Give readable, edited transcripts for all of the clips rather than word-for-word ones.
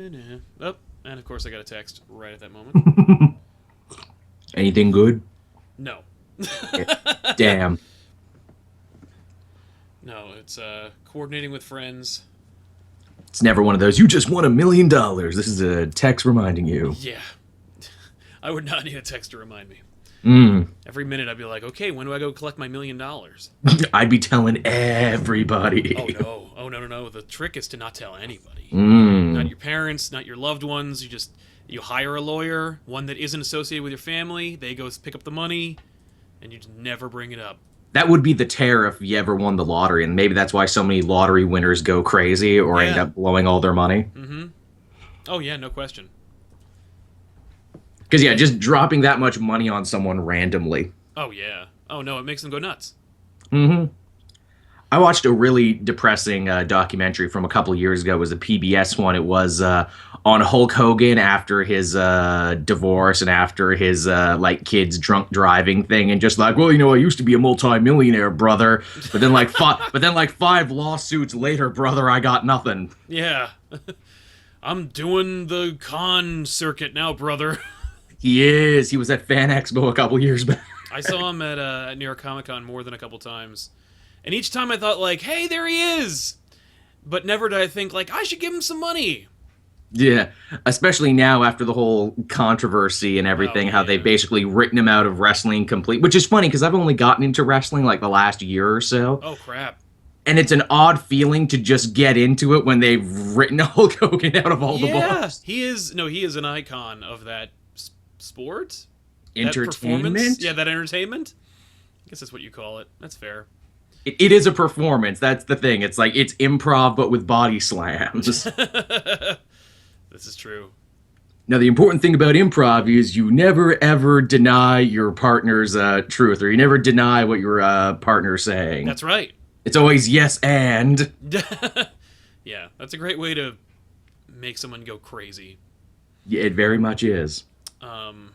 Oh, and of course I got a text right at that moment. Anything good? No. Yeah. Damn. No, it's coordinating with friends. It's never one of those. You just won $1 million. This is a text reminding you. Yeah. I would not need a text to remind me. Mm. Every minute I'd be like, okay, when do I go collect my $1 million? I'd be telling Oh everybody. no. Oh no no no. The trick is to not tell anybody. Not Mm. your parents, not your loved ones. You hire a lawyer, one that isn't associated with your family. They go pick up the money, and you just never bring it up. That would be the tear if you ever won the lottery, and maybe that's why so many lottery winners go crazy or end Yeah. up blowing all their money. Mm-hmm. Oh yeah, no question. Because yeah, just dropping that much money on someone randomly. Oh yeah. Oh no, it makes them go nuts. Hmm. I watched a really depressing documentary from a couple of years ago. It was a PBS one. It was on Hulk Hogan after his divorce and after his like kids drunk driving thing, and just like, well, I used to be a multi-millionaire, brother, but then like 5 lawsuits later, brother, I got nothing. Yeah. I'm doing the con circuit now, brother. He is. He was at Fan Expo a couple years back. I saw him at New York Comic Con more than a couple times, and each time I thought like, "Hey, there he is," but never did I think like I should give him some money. Yeah, especially now after the whole controversy and Oh everything, how they've yeah. basically written him out of wrestling complete, which is funny because I've only gotten into wrestling like the last year or so, Oh crap. and it's an odd feeling to just get into it when they've written Hulk Hogan out of all the Yeah, books. he is. No, he is an icon of that sport, that performance. Entertainment? Yeah, that entertainment. I guess that's what you call it. That's fair. It is a performance. That's the thing. It's like it's improv but with body slams. This is true. Now, the important thing about improv is you never ever deny your partner's truth, or you never deny what your partner's saying. That's right. It's always yes and. Yeah, that's a great way to make someone go crazy. Yeah, it very much is. Um,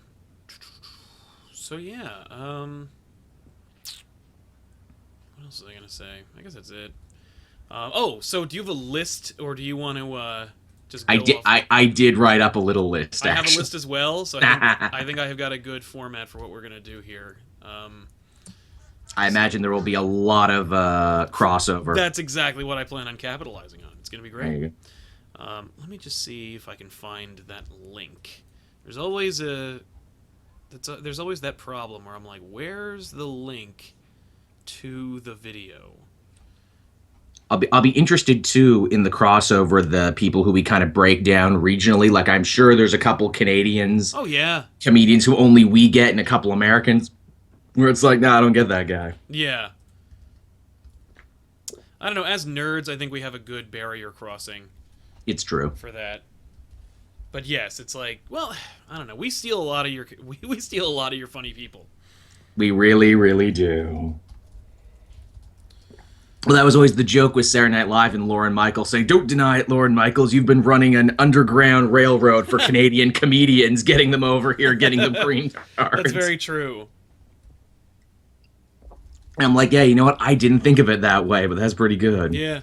so yeah. What else was I gonna say? I guess that's it. Oh, so do you have a list, or do you want to just I go did. off? I did write up a little list I have a actually. list as well, so I think I have got a good format for what we're gonna do here. I imagine there will be a lot of crossover. That's exactly what I plan on capitalizing on. It's gonna be There great. you go. Let me just see if I can find that link. There's always there's always that problem where I'm like, where's the link to the video? I'll be interested too in the crossover, the people who we kind of break down regionally. Like I'm sure there's a couple Canadians Oh yeah, comedians who only we get, and a couple Americans where it's like, nah, I don't get that guy. yeah. I don't know. As nerds, I think we have a good barrier crossing It's true. for that. But yes, it's like, well, I don't know. We steal a lot of your we steal a lot of your funny people. We really, really do. Well, that was always the joke with Saturday Night Live and Lauren Michaels saying, "Don't deny it, Lauren Michaels. You've been running an underground railroad for Canadian comedians, getting them over here, getting them green That's cards." very true. And I'm like, yeah, you know what? I didn't think of it that way, but that's pretty good. Yeah,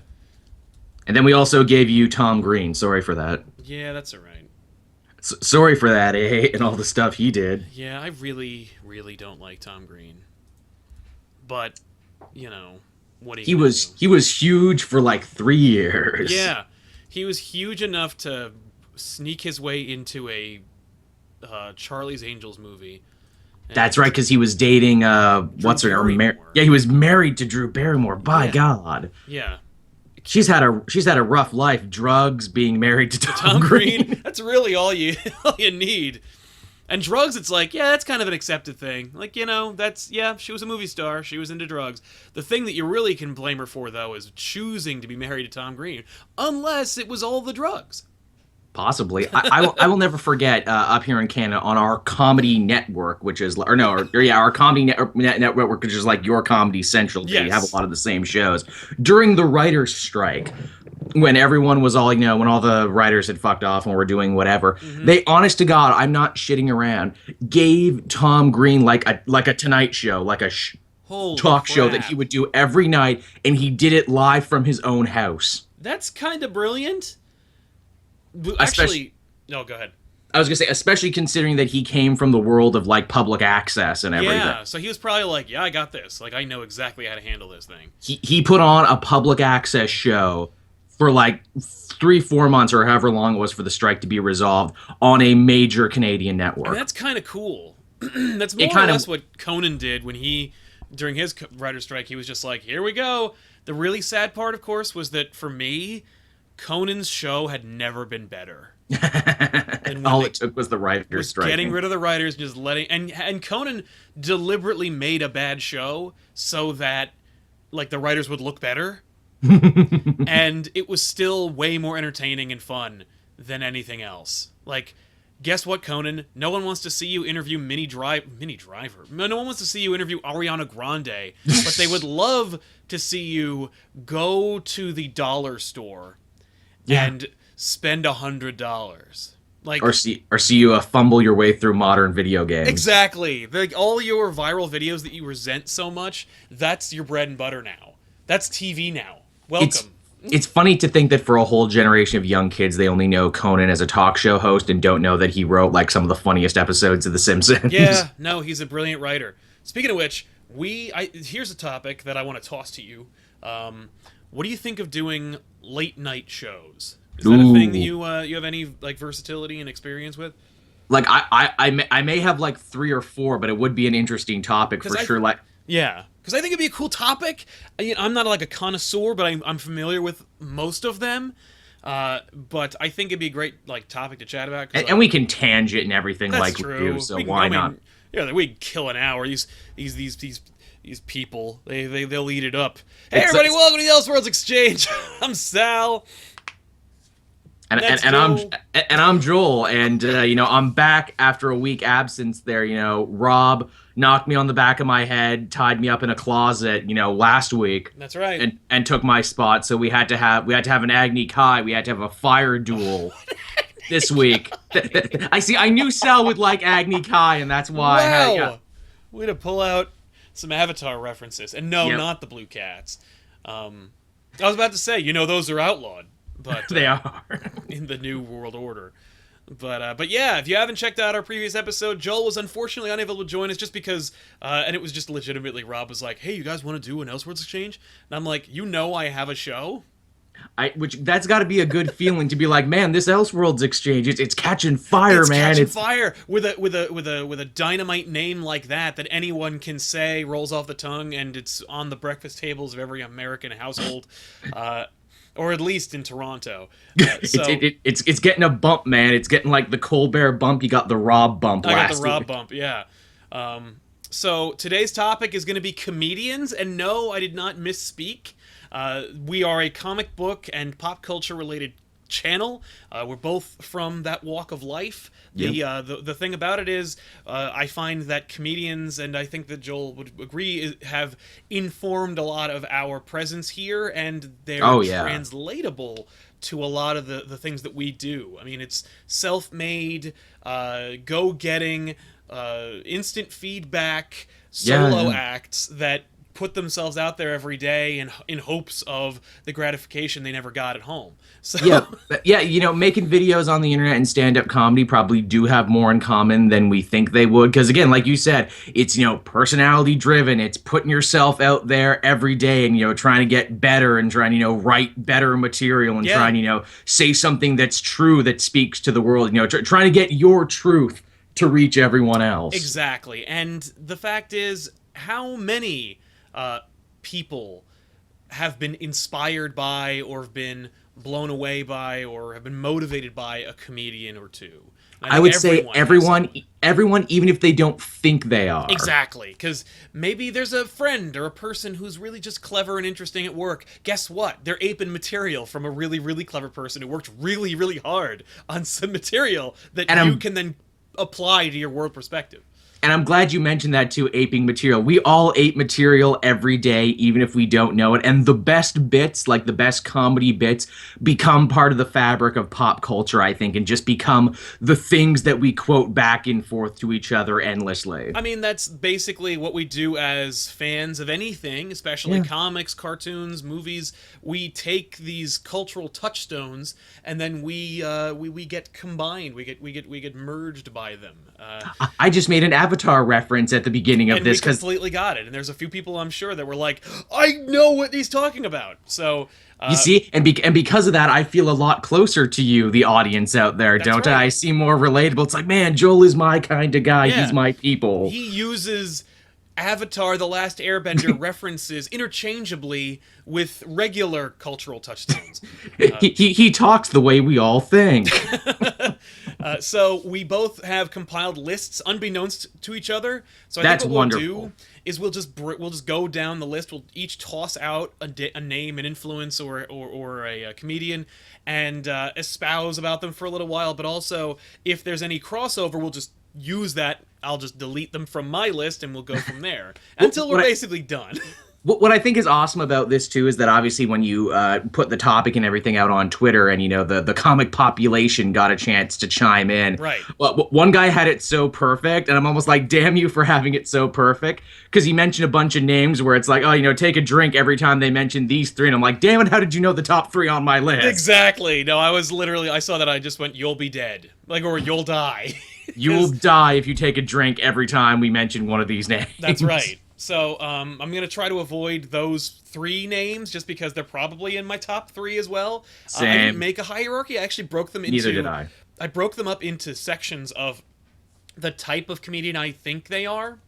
And then we also gave you Tom Green. Sorry for that. yeah, that's all right. Sorry for that, eh? And all the stuff he did. Yeah, I really, really don't like Tom Green. But, you know, what are you He gonna was do? he was huge for like 3 years. Yeah, he was huge enough to sneak his way into a Charlie's Angels movie. That's And right, because he was dating Drew what's her name? Barrymore. Yeah, he was married to Drew Barrymore. By Yeah. God. Yeah, She's had a rough life, drugs, being married to Tom Tom Green. Green. That's really all you all you need. And drugs, it's like, yeah, that's kind of an accepted thing. Like, that's, yeah, she was a movie star. She was into drugs. The thing that you really can blame her for, though, is choosing to be married to Tom Green. Unless it was all the drugs. Possibly. I will never forget up here in Canada on our comedy network, which is, or no, or yeah, our comedy network, which is like your Comedy Central. You have Yes. a lot of the same shows. During the writer's strike, when everyone was all, when all the writers had fucked off and were doing whatever, they, honest to God, I'm not shitting around, gave Tom Green like a Tonight Show, like a Holy talk show that crap. he would do every night, and he did it live from his own house. That's kind of brilliant. Actually, no, go ahead. I was gonna say, especially considering that he came from the world of like public access and everything. Yeah, so he was probably like, yeah, I got this. Like, I know exactly how to handle this thing. He put on a public access show for like 3-4 months or however long it was for the strike to be resolved on a major Canadian network. And that's kind of cool. That's more or less what Conan did when during his writer's strike, he was just like, here we go. The really sad part, of course, was that for me, Conan's show had never been better. And all it took was the writer's strike. Getting rid of the writers, just letting... And Conan deliberately made a bad show so that, like, the writers would look better. And it was still way more entertaining and fun than anything else. Like, guess what, Conan? No one wants to see you interview Minnie Driver. No one wants to see you interview Ariana Grande. But they would love to see you go to the dollar store and spend $100. Like, or see you fumble your way through modern video games. Exactly. Like, all your viral videos that you resent so much, that's your bread and butter now. That's TV now. Welcome. It's funny to think that for a whole generation of young kids, they only know Conan as a talk show host and don't know that he wrote like some of the funniest episodes of The Simpsons. Yeah, no, he's a brilliant writer. Speaking of which, here's a topic that I want to toss to you. What do you think of doing late night shows? Is that a thing that you have any like versatility and experience with? Like I may have like 3 or 4, but it would be an interesting topic for sure. Like, yeah, because I think it'd be a cool topic. I'm not like a connoisseur, but I'm familiar with most of them. But I think it'd be a great like topic to chat about. And we can tangent and everything like we do. So why not? Yeah, we can kill an hour. These people, they'll eat it up. Hey, everybody, welcome to the Elseworlds Exchange. I'm Sal. And I'm Joel, and I'm back after a week absence there. Rob knocked me on the back of my head, tied me up in a closet, last week. That's right. And took my spot, so we had to have an Agni Kai, we had to have a fire duel this week. I knew Sal would like Agni Kai, and that's why. Wow. Way to pull out some Avatar references, and no, not the Blue Cats. I was about to say, those are outlawed. But they are in the New World Order. But yeah, if you haven't checked out our previous episode, Joel was unfortunately unable to join us just because, and it was just legitimately, Rob was like, hey, you guys want to do an Elseworlds Exchange? And I'm like, I have a show? That's got to be a good feeling to be like, man, this Elseworlds Exchange, it's catching fire, man. It's fire with a dynamite name like that anyone can say, rolls off the tongue, and it's on the breakfast tables of every American household. Or at least in Toronto. It's getting a bump, man. It's getting like the Colbert bump. You got the Rob bump last week. I got the Rob bump, yeah. So today's topic is going to be comedians. And no, I did not misspeak. We are a comic book and pop culture related channel. We're both from that walk of life. Yep. The thing about it is, I find that comedians, and I think that Joel would agree, have informed a lot of our presence here, and they're translatable to a lot of the things that we do. I mean, it's self-made, go-getting, instant feedback, solo acts that put themselves out there every day in hopes of the gratification they never got at home. So making videos on the internet and stand-up comedy probably do have more in common than we think they would, because again, like you said, it's personality driven. It's putting yourself out there every day and trying to get better and trying to write better material and trying to say something that's true, that speaks to the world, trying to get your truth to reach everyone else. Exactly. And the fact is, how many people have been inspired by, or have been blown away by, or have been motivated by a comedian or two? I would say everyone, even if they don't think they are. Exactly, because maybe there's a friend or a person who's really just clever and interesting at work. Guess what? They're aping material from a really, really clever person who worked really, really hard on some material that you can then apply to your world perspective. And I'm glad you mentioned that too, aping material. We all ape material every day, even if we don't know it. And the best bits, like the best comedy bits, become part of the fabric of pop culture, I think, and just become the things that we quote back and forth to each other endlessly. I mean, that's basically what we do as fans of anything, especially comics, cartoons, movies. We take these cultural touchstones, and then we get combined. We get merged by them. I just made an Avatar reference at the beginning of this we completely got it. And there's a few people, I'm sure, that were like, "I know what he's talking about." So. You see, and because of that, I feel a lot closer to you, the audience out there, don't right. I? I seem more relatable. It's like, man, Joel is my kind of guy. Yeah. He's my people. He uses Avatar: The Last Airbender references interchangeably with regular cultural touchstones. He talks the way we all think. So we both have compiled lists unbeknownst to each other. So I That's think what we'll wonderful. do is we'll just go down the list. We'll each toss out a name, an influence, or a comedian, and espouse about them for a little while. But also, if there's any crossover, we'll just use that. I'll just delete them from my list, and we'll go from there until we're basically done. What I think is awesome about this too is that obviously when you put the topic and everything out on Twitter, and the comic population got a chance to chime in. Right. Well, one guy had it so perfect, and I'm almost like, damn you for having it so perfect, because he mentioned a bunch of names where it's like, oh, take a drink every time they mention these three, and I'm like, damn it, how did you know the top three on my list? Exactly. No, I saw that. I just went, "You'll be dead," or "You'll die." You'll die if you take a drink every time we mention one of these names. That's right. So I'm going to try to avoid those three names just because they're probably in my top three as well. Same. I didn't make a hierarchy. I actually broke them into... Neither did I. I broke them up into sections of the type of comedian I think they are.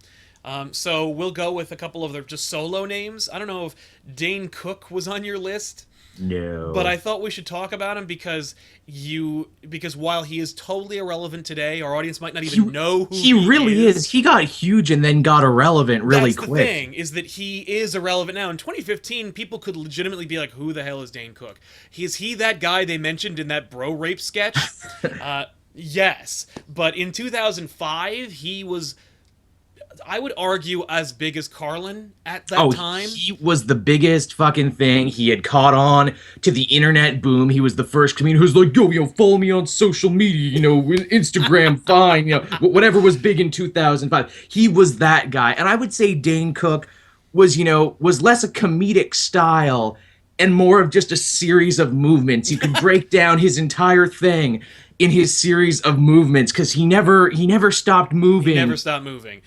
So we'll go with a couple of their just solo names. I don't know if Dane Cook was on your list. No. But I thought we should talk about him because while he is totally irrelevant today, our audience might not even know who he really is. He got huge and then got irrelevant really quick. That's the thing, is that he is irrelevant now. In 2015, people could legitimately be like, "Who the hell is Dane Cook? Is he that guy they mentioned in that bro rape sketch?" Yes. But in 2005, he was, I would argue, as big as Carlin at that time. He was the biggest fucking thing. He had caught on to the internet boom. He was the first comedian who's like, yo, follow me on social media, Instagram, fine, whatever was big in 2005. He was that guy. And I would say Dane Cook was less a comedic style and more of just a series of movements. You could break down his entire thing in his series of movements because he never stopped moving. He never stopped moving.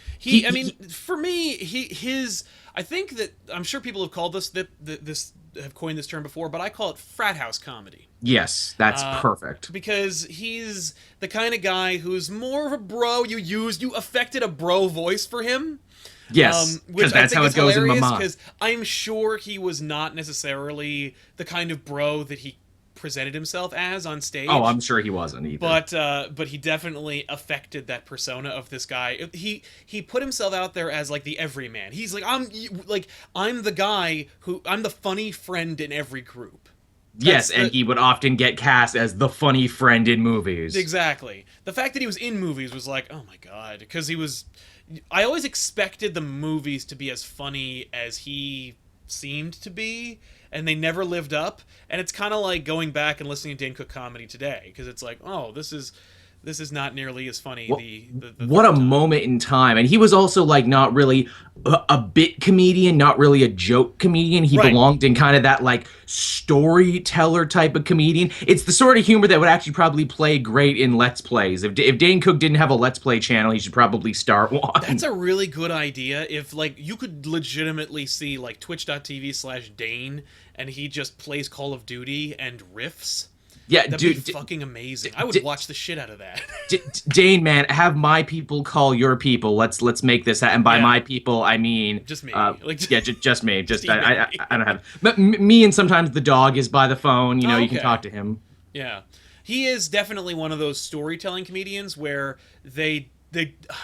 For me, I think that, I'm sure people have called have coined this term before, but I call it frat house comedy. Yes, that's perfect. Because he's the kind of guy who's more of a bro. You affected a bro voice for him. Yes, because that's how it goes in my mind. Because I'm sure he was not necessarily the kind of bro that he presented himself as on stage. Oh, I'm sure he wasn't either. But he definitely affected that persona of this guy. He put himself out there as like the everyman. He's like, I'm the guy I'm the funny friend in every group. He would often get cast as the funny friend in movies. Exactly. The fact that he was in movies was like, oh my god, because I always expected the movies to be as funny as he seemed to be, and they never lived up. And it's kind of like going back and listening to Dane Cook comedy today, because it's like, oh, this is not nearly as funny. What a moment in time. And he was also like not really a bit comedian, not really a joke comedian. He belonged in kind of that like storyteller type of comedian. It's the sort of humor that would actually probably play great in Let's Plays. If Dane Cook didn't have a Let's Play channel, he should probably start one. That's a really good idea. If like you could legitimately see like twitch.tv/Dane and he just plays Call of Duty and riffs. Yeah, that'd be fucking amazing. I would watch the shit out of that. Dane, man, have my people call your people. Let's make this happen. And by my people, I mean just me. Just me. Just I don't have. But me and sometimes the dog is by the phone. You can talk to him. Yeah, he is definitely one of those storytelling comedians where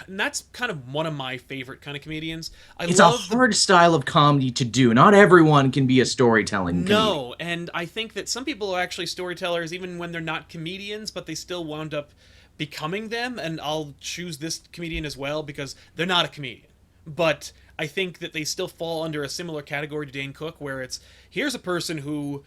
and that's kind of one of my favorite kind of comedians. It's a hard style of comedy to do. Not everyone can be a storytelling comedian. No, and I think that some people are actually storytellers even when they're not comedians, but they still wound up becoming them, and I'll choose this comedian as well because they're not a comedian. But I think that they still fall under a similar category to Dane Cook, where it's, here's a person who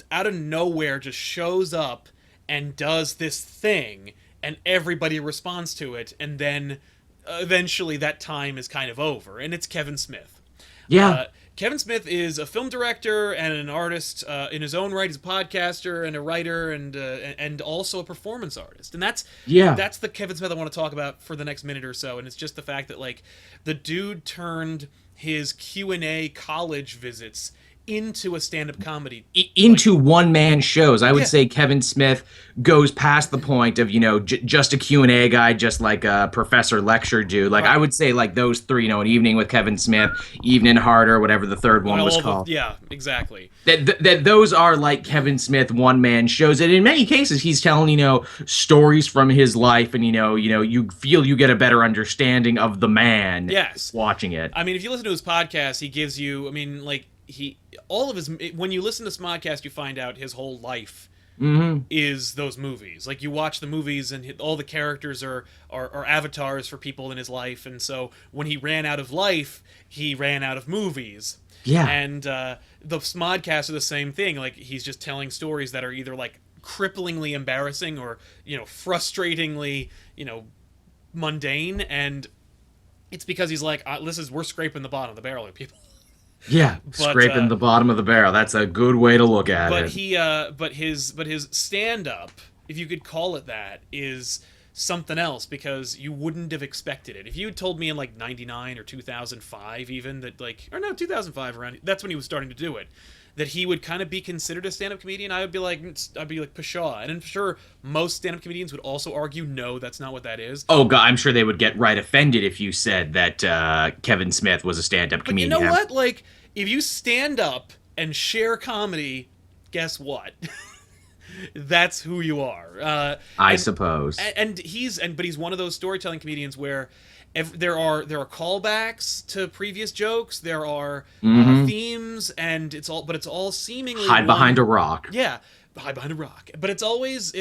out of nowhere just shows up and does this thing, and everybody responds to it, and then eventually that time is kind of over, and it's Kevin Smith. Yeah. Kevin Smith is a film director and an artist in his own right. He's a podcaster and a writer and also a performance artist. And that's the Kevin Smith I want to talk about for the next minute or so. And it's just the fact that, like, the dude turned his Q&A college visits into a stand-up comedy. Into one-man shows. I would say Kevin Smith goes past the point of, just a Q&A guy, just like a professor lecture dude. Like, I would say, like, those three, An Evening with Kevin Smith, Evening Harder, whatever the third one was called. Yeah, exactly. That those are, like, Kevin Smith one-man shows. And in many cases, he's telling, stories from his life, and, you feel you get a better understanding of the man watching it. I mean, if you listen to his podcast, he gives you, when you listen to Smodcast, you find out his whole life is those movies. Like, you watch the movies, and all the characters are avatars for people in his life, and so when he ran out of life, he ran out of movies. Yeah. And the Smodcasts are the same thing. Like, he's just telling stories that are either, like, cripplingly embarrassing or, frustratingly, mundane, and it's because he's like, we're scraping the bottom of the barrel here, people. Yeah, scraping the bottom of the barrel. That's a good way to look at it. But his stand-up, if you could call it that, is something else, because you wouldn't have expected it. If you had told me in, like, 99 or 2005 even, that, like, or no, 2005 around, that's when he was starting to do it, that he would kind of be considered a stand-up comedian, I'd be like, pshaw. And I'm sure most stand-up comedians would also argue, no, that's not what that is. Oh, God, I'm sure they would get right offended if you said that Kevin Smith was a stand-up comedian. But you know what? Like, if you stand up and share comedy, guess what? That's who you are. I suppose. But he's one of those storytelling comedians where there are callbacks to previous jokes. There are themes, and it's all seemingly hide behind a rock. Yeah, hide behind a rock. But it always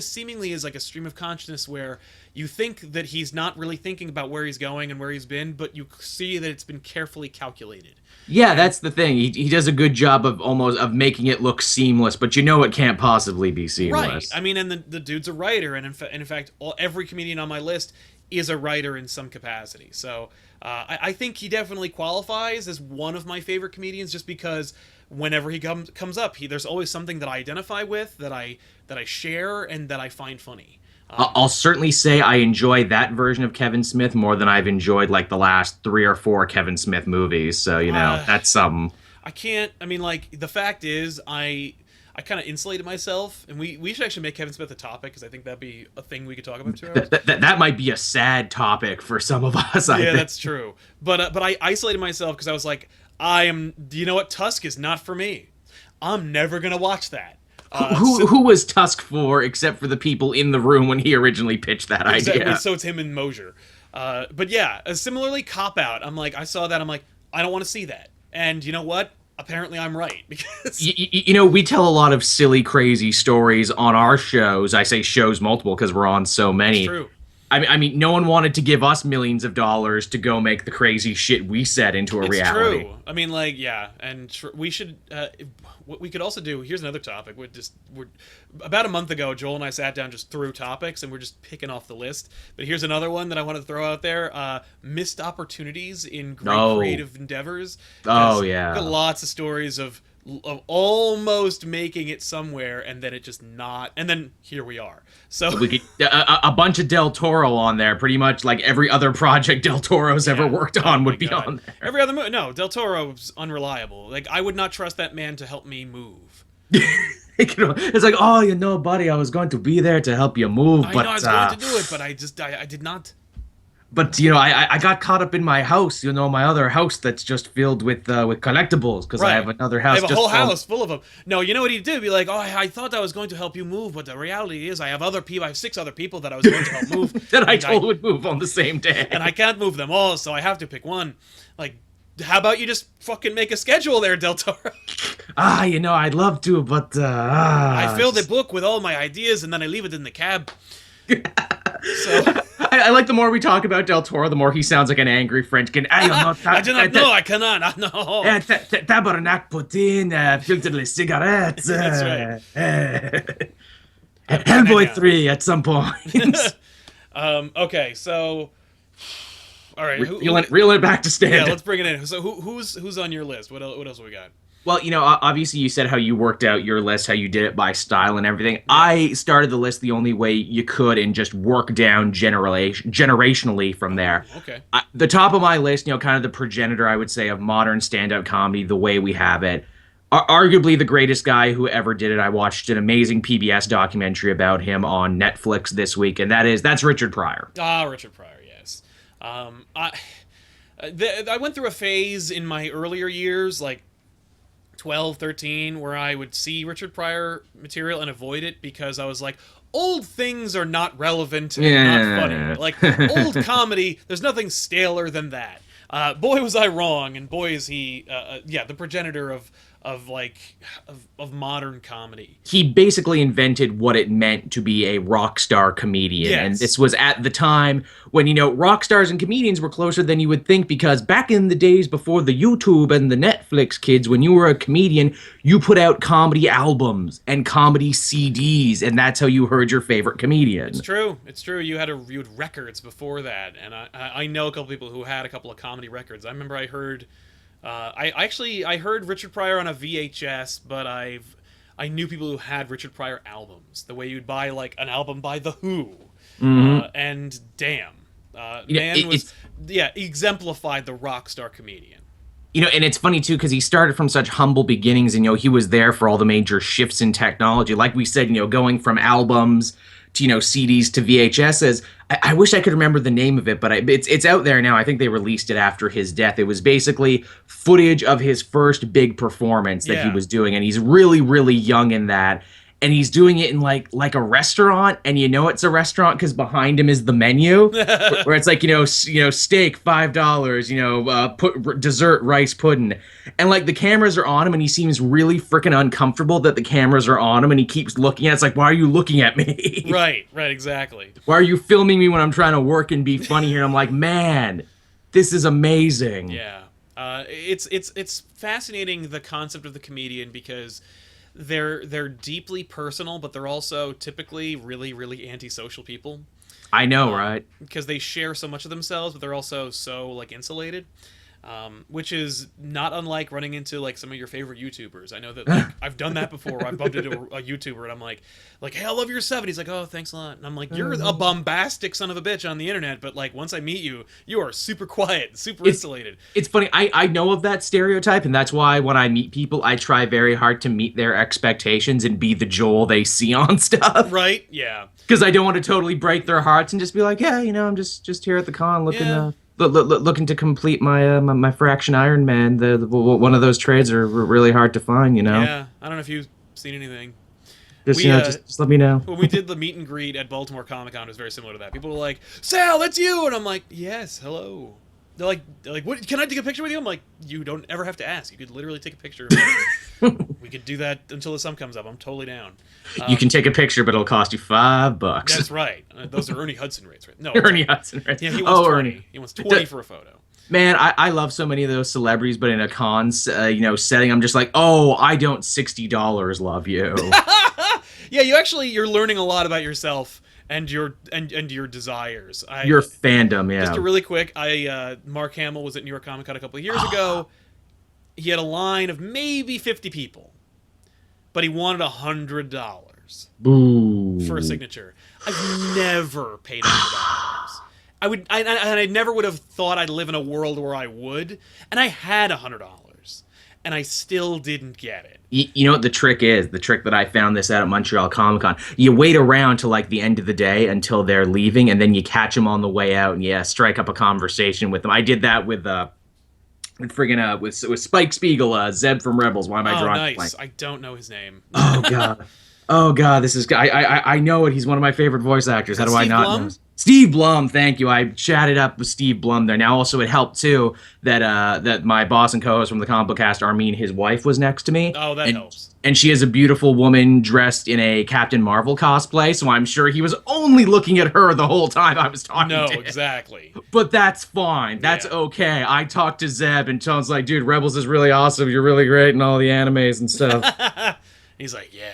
seemingly is like a stream of consciousness where you think that he's not really thinking about where he's going and where he's been, but you see that it's been carefully calculated. Yeah, that's the thing. He does a good job of making it look seamless, but it can't possibly be seamless. Right. I mean, and the dude's a writer, and in fact, every comedian on my list is a writer in some capacity. So I think he definitely qualifies as one of my favorite comedians, just because whenever he comes up, there's always something that I identify with, that I share, and that I find funny. I'll certainly say I enjoy that version of Kevin Smith more than I've enjoyed, like, the last 3 or 4 Kevin Smith movies. So, that's something. I can't. I mean, like, the fact is, I kind of insulated myself, and we should actually make Kevin Smith a topic, because I think that'd be a thing we could talk about 2 hours. That might be a sad topic for some of us. I think. That's true. But I isolated myself because I was like, you know what? Tusk is not for me. I'm never gonna watch that. Who was Tusk for, except for the people in the room when he originally pitched that idea? So it's him and Mosier. But yeah, similarly, Cop Out. I saw that. I'm like, I don't want to see that. And you know what? Apparently I'm right, because we tell a lot of silly, crazy stories on our shows. I say shows multiple because we're on so many. It's true. I mean, no one wanted to give us millions of dollars to go make the crazy shit we said into a reality. It's true. I mean, like, yeah, and we should. What we could also do. Here's another topic. We're about a month ago, Joel and I sat down, just threw topics, and we're just picking off the list. But here's another one that I want to throw out there: missed opportunities in great creative endeavors. Oh yeah, got lots of stories of almost making it somewhere, and then it just not, and then here we are. So we get a bunch of Del Toro on there. Pretty much like every other project Del Toro's ever worked on would be on there. Every other movie, no, Del Toro's unreliable. Like, I would not trust that man to help me move. It's like, oh, buddy, I was going to be there to help you move, I know I was going to do it, but I did not. But, I got caught up in my house, my other house that's just filled with collectibles, because I have another house. I have a whole house full of them. No, you know what he'd do? Be like, I thought I was going to help you move, but the reality is I have 6 other people that I was going to help move. that I told would move on the same day. And I can't move them all, so I have to pick one. Like, how about you just fucking make a schedule there, Del Toro? I'd love to, but... I fill the book with all my ideas, and then I leave it in the cab. So I like the more we talk about Del Toro, the more he sounds like an angry French kid. I do not know. I cannot. No. Tabarnak poutine, filter les cigarettes. That's right. Hellboy 3 at some point. Okay, so all right, reel it back to standard. Yeah, let's bring it in. So who's on your list? What else have we got? Well, obviously you said how you worked out your list, how you did it by style and everything. Yeah. I started the list the only way you could and just work down generationally from there. Okay. The top of my list, kind of the progenitor, I would say, of modern stand-up comedy, the way we have it. Arguably the greatest guy who ever did it. I watched an amazing PBS documentary about him on Netflix this week, and that's Richard Pryor. Richard Pryor, yes. I went through a phase in my earlier years, like 12, 13, where I would see Richard Pryor material and avoid it because I was like, old things are not relevant and not funny. Like, old comedy, there's nothing staler than that. Boy, was I wrong, and boy, is he, the progenitor of modern comedy. He basically invented what it meant to be a rock star comedian. Yes. And this was at the time when, rock stars and comedians were closer than you would think, because back in the days before the YouTube and the Netflix kids, when you were a comedian, you put out comedy albums and comedy CDs, and that's how you heard your favorite comedian. It's true. You had records before that, and I know a couple people who had a couple of comedy records. I remember I heard I heard Richard Pryor on a VHS, but I knew people who had Richard Pryor albums, the way you'd buy like an album by The Who. Mm-hmm. And damn, exemplified the rock star comedian. And it's funny too, because he started from such humble beginnings, and he was there for all the major shifts in technology. Like we said, going from albums to CDs to VHSs. I wish I could remember the name of it, but it's out there now. I think they released it after his death. It was basically footage of his first big performance that he was doing, and he's really, really young in that. And he's doing it in like a restaurant, and it's a restaurant because behind him is the menu, where it's like steak $5, dessert rice pudding, and like the cameras are on him, and he seems really freaking uncomfortable that the cameras are on him, and he keeps looking at it. It's like, why are you looking at me? Right, exactly. Why are you filming me when I'm trying to work and be funny here? And I'm like, man, this is amazing. Yeah, it's fascinating, the concept of the comedian, because they're deeply personal, but they're also typically really, really antisocial people. I know, right? Because they share so much of themselves, but they're also so like insulated, which is not unlike running into like some of your favorite YouTubers. I know that like, I've done that before. I've bumped into a YouTuber and I'm like, hey, I love your stuff. And he's like, oh, thanks a lot. And I'm like, you're a bombastic son of a bitch on the internet, but like once I meet you, you are super quiet, super insulated. It's funny. I know of that stereotype, and that's why when I meet people, I try very hard to meet their expectations and be the Joel they see on stuff. Right? Yeah. Because I don't want to totally break their hearts and just be like, yeah, I'm just here at the con looking looking to complete my my fraction Iron Man. The one of those trades are really hard to find, Yeah, I don't know if you've seen anything. Just let me know. When we did the meet and greet at Baltimore Comic Con, it was very similar to that. People were like, "Sal, that's you," and I'm like, "Yes, hello." They're like, "What? Can I take a picture with you?" I'm like, "You don't ever have to ask. You could literally take a picture." We could do that until the sun comes up. I'm totally down. You can take a picture, but it'll cost you $5. That's right. Those are Ernie Hudson rates, right? No, Ernie Hudson rates. Yeah, he wants 20. Ernie. He wants 20 for a photo. Man, I love so many of those celebrities, but in a con, setting, I'm just like, oh, I don't $60 love you. Yeah, you're learning a lot about yourself and your desires. Your fandom, yeah. Just a really quick, Mark Hamill was at New York Comic Con a couple of years ago. He had a line of maybe 50 people, but he wanted $100 for a signature. I've never paid $100. I never would have thought I'd live in a world where I would, and I had $100, and I still didn't get it. You know what the trick is? The trick that I found this out at Montreal Comic Con. You wait around till like the end of the day until they're leaving, and then you catch them on the way out, and strike up a conversation with them. I did that with with Spike Spiegel, Zeb from Rebels. Why am I drawing? Oh, nice. I don't know his name. Oh god. This is. I know it. He's one of my favorite voice actors. How do I not know? Steve Blum, thank you. I chatted up with Steve Blum there. Now, also, it helped too that that my boss and co-host from the Comic Book Cast, Armin, his wife, was next to me, Oh, that and helps. she is a beautiful woman dressed in a Captain Marvel cosplay. So I'm sure he was only looking at her the whole time I was talking No, to him. exactly. But that's fine. That's Yeah. okay. I talked to Zeb, and Tone's like, "Dude, Rebels is really awesome. You're really great in all the animes and stuff." He's like, yeah.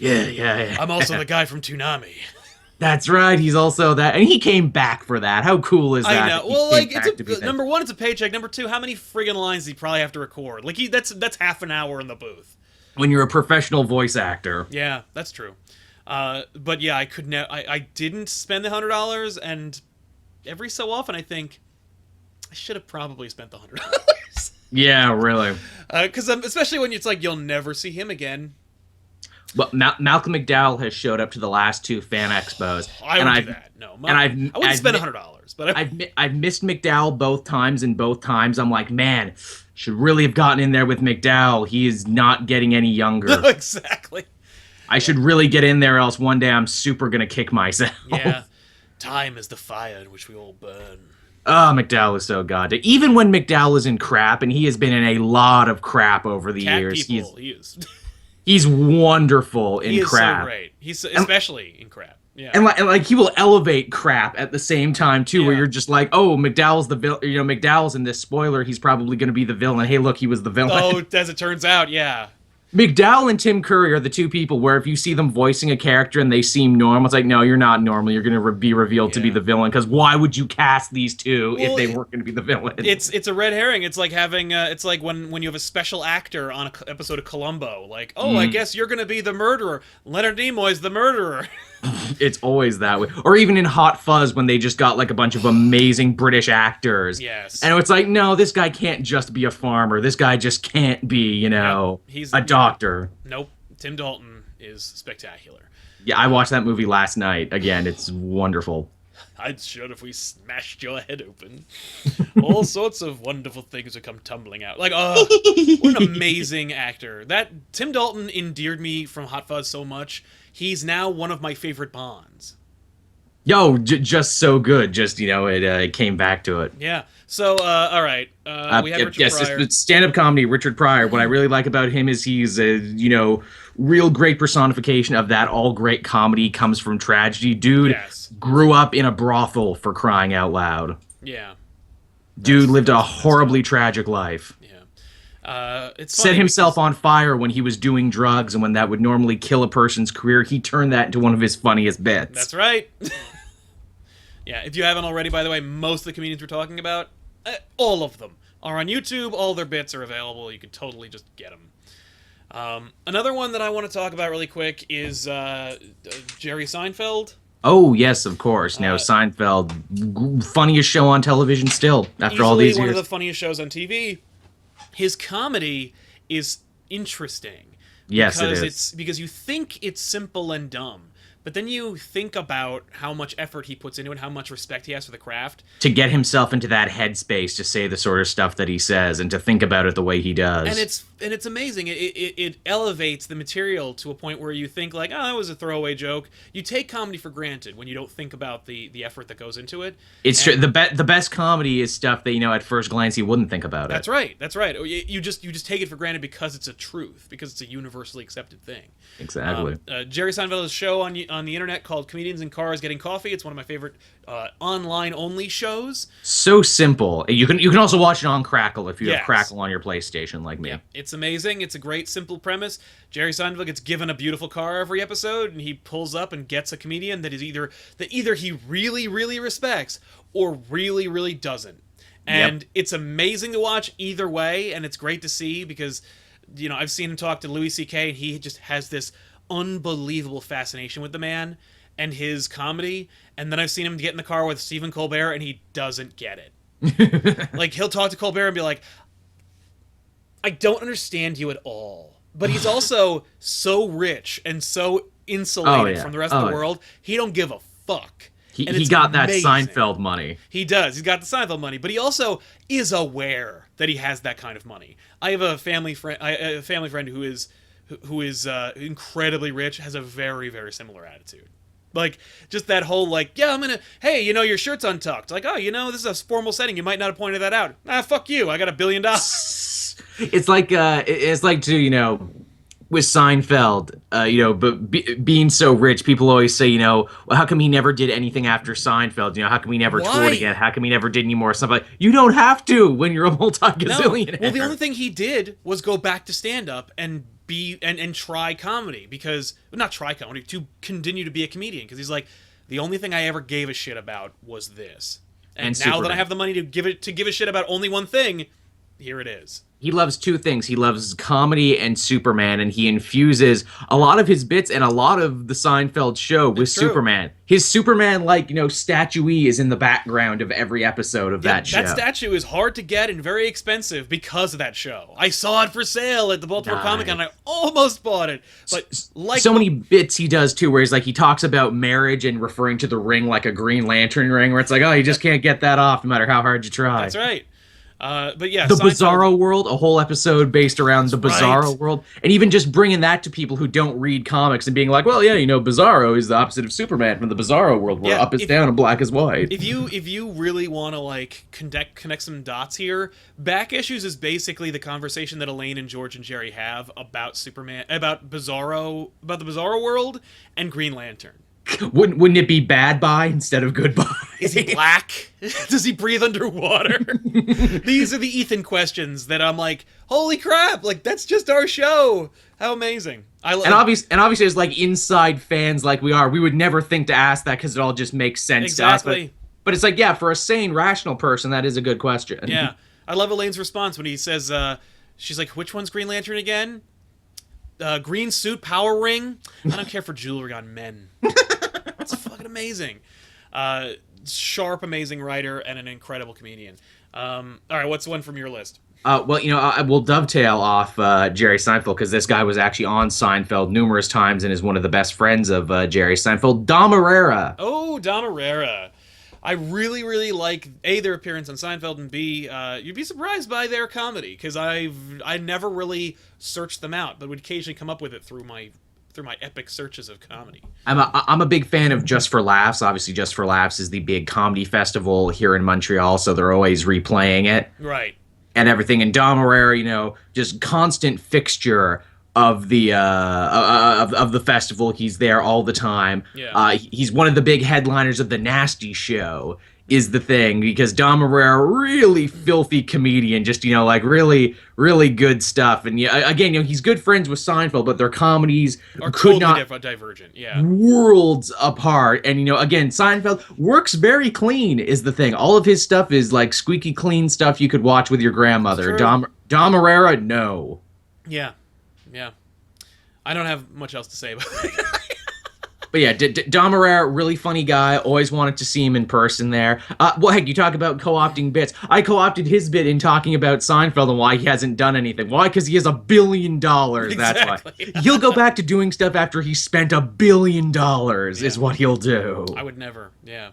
Yeah. I'm also the guy from Toonami. That's right. He's also that, and he came back for that. How cool is that? I know. that he Well, came like, back to be it's that? number one, it's a paycheck. Number two, how many friggin' lines does he probably have to record? Like, that's half an hour in the booth. When you're a professional voice actor. Yeah, that's true. But yeah, I didn't spend the $100, and every so often I think I should have probably spent the $100. Yeah, really. Because especially when it's like you'll never see him again. But Malcolm McDowell has showed up to the last two fan expos. I would do that. No, I wouldn't spend $100, but I've missed McDowell both times, and both times I'm like, man, should really have gotten in there with McDowell. He is not getting any younger. Exactly. I should really get in there, else one day I'm super gonna kick myself. Yeah. Time is the fire in which we all burn. Oh, McDowell is so goddamn. Even when McDowell is in crap, and he has been in a lot of crap over the Cat years, people, he is. he's wonderful in He is crap. so great. He's especially in crap. Yeah. And like he will elevate crap at the same time too, where Yeah. you're just like, oh, McDowell's the villain. You know, McDowell's in this spoiler. He's probably going to be the villain. Hey, look, he was the villain. Oh, as it turns out, yeah. McDowell and Tim Curry are the two people where if you see them voicing a character and they seem normal, it's like, no, you're not normal. You're going to be revealed to be Yeah. the villain. Because why would you cast these two if Well, they weren't going to be the villain? It's a red herring. It's like having it's like when you have a special actor on an episode of Columbo. Like, oh, I guess you're gonna be the murderer. Leonard Nimoy's the murderer. It's always that way. Or even in Hot Fuzz when they just got like a bunch of amazing British actors. Yes. And it's like, no, this guy can't just be a farmer. This guy just can't be, you know, He's a doctor. Nope. Tim Dalton is spectacular. Yeah, I watched that movie last night. Again, it's wonderful. I'd shoot if we smashed your head open. All sorts of wonderful things would come tumbling out. Like, oh, what an amazing actor. That Tim Dalton endeared me from Hot Fuzz so much. He's now one of my favorite Bonds. Yo, just so good. Just, you know, it came back to it. Yeah. So, all right. We have Richard Pryor. It's stand-up comedy, Richard Pryor. What I really like about him is he's a, you know, real great personification of that all great comedy comes from tragedy. Dude Yes. grew up in a brothel, for crying out loud. Yeah. Dude lived a horribly tragic life. Yeah. It's Set funny himself because- on fire when he was doing drugs, and when that would normally kill a person's career, he turned that into one of his funniest bits. That's right. Yeah, if you haven't already, by the way, most of the comedians we're talking about, all of them, are on YouTube. All their bits are available. You can totally just get them. Another one that I want to talk about really quick is Jerry Seinfeld. Oh, yes, of course. Now, Seinfeld, funniest show on television still, after all these Easily one years. of the funniest shows on TV. His comedy is interesting. Yes, it because is. because you think it's simple and dumb, but then you think about how much effort he puts into it, how much respect he has for the craft. To get himself into that headspace to say the sort of stuff that he says and to think about it the way he does. And it's amazing. It elevates the material to a point where you think like, oh, that was a throwaway joke. You take comedy for granted when you don't think about the effort that goes into it. It's true. The best comedy is stuff that, you know, at first glance you wouldn't think about That's it. right. That's right. You just take it for granted because it's a truth, because it's a universally accepted thing. Exactly. Jerry Seinfeld has a show on the internet called Comedians in Cars Getting Coffee. It's one of my favorite online only shows. So simple. You can also watch it on Crackle if you have Yes. Crackle on your PlayStation like me. Yeah, it's amazing. It's a great, simple premise. Jerry Seinfeld gets given a beautiful car every episode, and he pulls up and gets a comedian that either he really, really respects or really, really doesn't. And it's amazing to watch either way, and it's great to see because, you know, I've seen him talk to Louis C.K., and he just has this unbelievable fascination with the man and his comedy. And then I've seen him get in the car with Stephen Colbert, and he doesn't get it. Like, he'll talk to Colbert and be like, I don't understand you at all. But he's also so rich and so insulated from the rest of the world, he don't give a fuck. And He it's got that amazing. Seinfeld money. He does. He's got the Seinfeld money, but he also is aware that he has that kind of money. I have a family friend who is incredibly rich, has a very, very similar attitude. Like, just that whole, like, yeah, hey, your shirt's untucked. Like, oh, this is a formal setting. You might not have pointed that out. Fuck you. I got $1 billion. It's like, with Seinfeld, but being so rich, people always say, well, how come he never did anything after Seinfeld? How come he never toured again? How come he never did any more stuff? Like, you don't have to when you're a multi-gazillionaire. No. Well, the only thing he did was go back to stand-up and try comedy, because not try comedy, to continue to be a comedian, because he's like, the only thing I ever gave a shit about was this, and now Superman. that I have the money to give a shit about only one thing, here it is. He loves two things. He loves comedy and Superman, and he infuses a lot of his bits and a lot of the Seinfeld show with Superman. His Superman, statue is in the background of every episode of that show. That statue is hard to get and very expensive because of that show. I saw it for sale at the Baltimore Comic Con, and I almost bought it. But so many bits he does too, where he talks about marriage and referring to the ring like a Green Lantern ring, where it's like, oh, you just can't get that off no matter how hard you try. That's right. But yeah, the Bizarro world, a whole episode based around the Bizarro world, and even just bringing that to people who don't read comics and being like, well, yeah, Bizarro is the opposite of Superman from the Bizarro world, where up is down and black is white. If you really want to connect some dots here, Back Issues is basically the conversation that Elaine and George and Jerry have about Superman, about the Bizarro world and Green Lantern. Wouldn't it be bad bye instead of goodbye? Is he black? Does he breathe underwater? These are the Ethan questions that I'm like, holy crap! That's just our show. How amazing! And obviously, as inside fans like we are, we would never think to ask that because it all just makes sense to us. But it's like, yeah, for a sane, rational person, that is a good question. Yeah, I love Elaine's response when he says, she's like, which one's Green Lantern again? Green suit, power ring. I don't care for jewelry on men. It's fucking amazing. Sharp, amazing writer, and an incredible comedian. All right, what's one from your list? Well, I will dovetail off Jerry Seinfeld, because this guy was actually on Seinfeld numerous times and is one of the best friends of Jerry Seinfeld, Dom Herrera. Oh, Dom Herrera. I really, really like, A, their appearance on Seinfeld, and B, you'd be surprised by their comedy, because I never really searched them out, but would occasionally come up with it through my epic searches of comedy. I'm a big fan of Just for Laughs. Obviously, Just for Laughs is the big comedy festival here in Montreal, so they're always replaying it. Right. And everything. And Dom Herrera, just constant fixture of the of the festival. He's there all the time. Yeah. He's one of the big headliners of the Nasty Show, is the thing, because Dom Herrera, really filthy comedian, just really, really good stuff. And again, he's good friends with Seinfeld, but their comedies are could totally not divergent. Yeah, worlds apart. And again, Seinfeld works very clean, is the thing. All of his stuff is squeaky clean stuff you could watch with your grandmother. Dom Herrera, no. Yeah. I don't have much else to say about it. But yeah, Dom Herrera, really funny guy. Always wanted to see him in person there. Well, heck, you talk about co-opting bits. I co-opted his bit in talking about Seinfeld and why he hasn't done anything. Why? Because he has $1 billion. Exactly. That's why. He'll go back to doing stuff after he spent $1 billion, is what he'll do. I would never, yeah.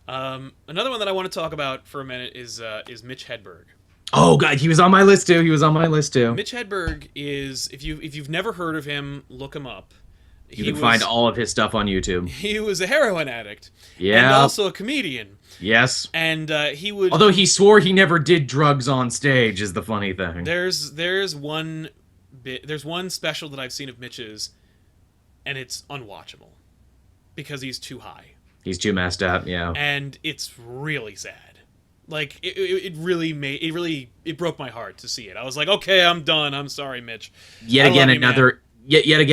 Another one that I want to talk about for a minute is Mitch Hedberg. Oh, God, he was on my list, too. Mitch Hedberg is, if you've never heard of him, look him up. You can find all of his stuff on YouTube. He was a heroin addict. Yeah. And also a comedian. Yes. And he would... Although he swore he never did drugs on stage, is the funny thing. There's one special that I've seen of Mitch's, and it's unwatchable. Because he's too high. He's too messed up, yeah. And it's really sad. It really broke my heart to see it. I was like, okay, I'm done. I'm sorry, Mitch. Yet again,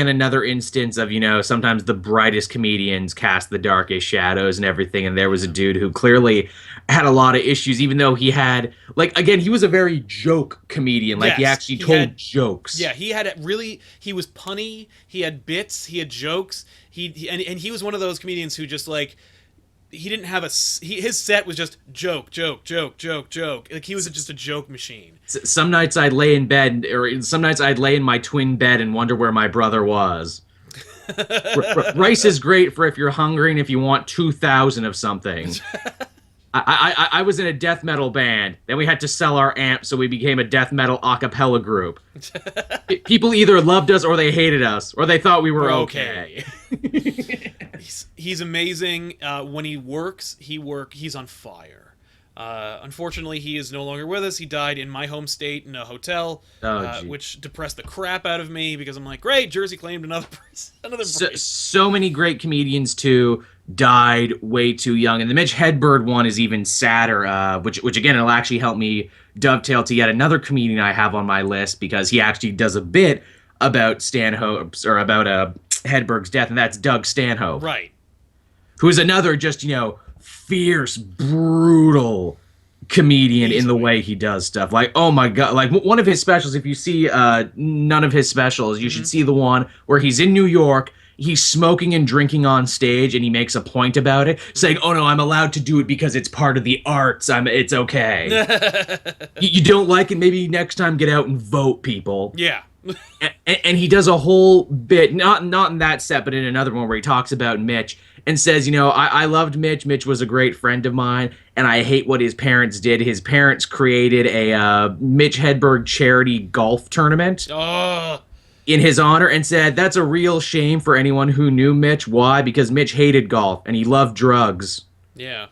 another instance of, sometimes the brightest comedians cast the darkest shadows and everything. And there was a dude who clearly had a lot of issues, even though he had, again, he was a very joke comedian. Yes, he actually told jokes. Yeah, he was punny. He had bits. He had jokes. He was one of those comedians who just he didn't have his set was just joke. He was just a joke machine. Some nights I'd lay in bed, or some nights I'd lay in my twin bed and wonder where my brother was. Rice is great for if you're hungry and if you want 2,000 of something. I was in a death metal band. Then we had to sell our amp, so we became a death metal a cappella group. People either loved us or they hated us, or they thought we were okay. He's amazing. When he works, he's on fire. Unfortunately, he is no longer with us. He died in my home state in a hotel, which depressed the crap out of me because I'm like, great, Jersey claimed another person, so many great comedians too died way too young, and the Mitch Hedberg one is even sadder. Which again, it'll actually help me dovetail to yet another comedian I have on my list because he actually does a bit about Stanhope's or about Hedberg's death, and that's Doug Stanhope, right? Who is another just fierce, brutal comedian in the way he does stuff. Like, oh my god, like one of his specials, if you see none of his specials, you should see the one where he's in New York, he's smoking and drinking on stage, and he makes a point about it, saying, oh no, I'm allowed to do it because it's part of the arts, it's okay. You don't like it, maybe next time get out and vote, people. Yeah. And he does a whole bit, not in that set, but in another one where he talks about Mitch and says, I loved Mitch. Mitch was a great friend of mine, and I hate what his parents did. His parents created a Mitch Hedberg charity golf tournament in his honor and said, that's a real shame for anyone who knew Mitch. Why? Because Mitch hated golf, and he loved drugs. Yeah.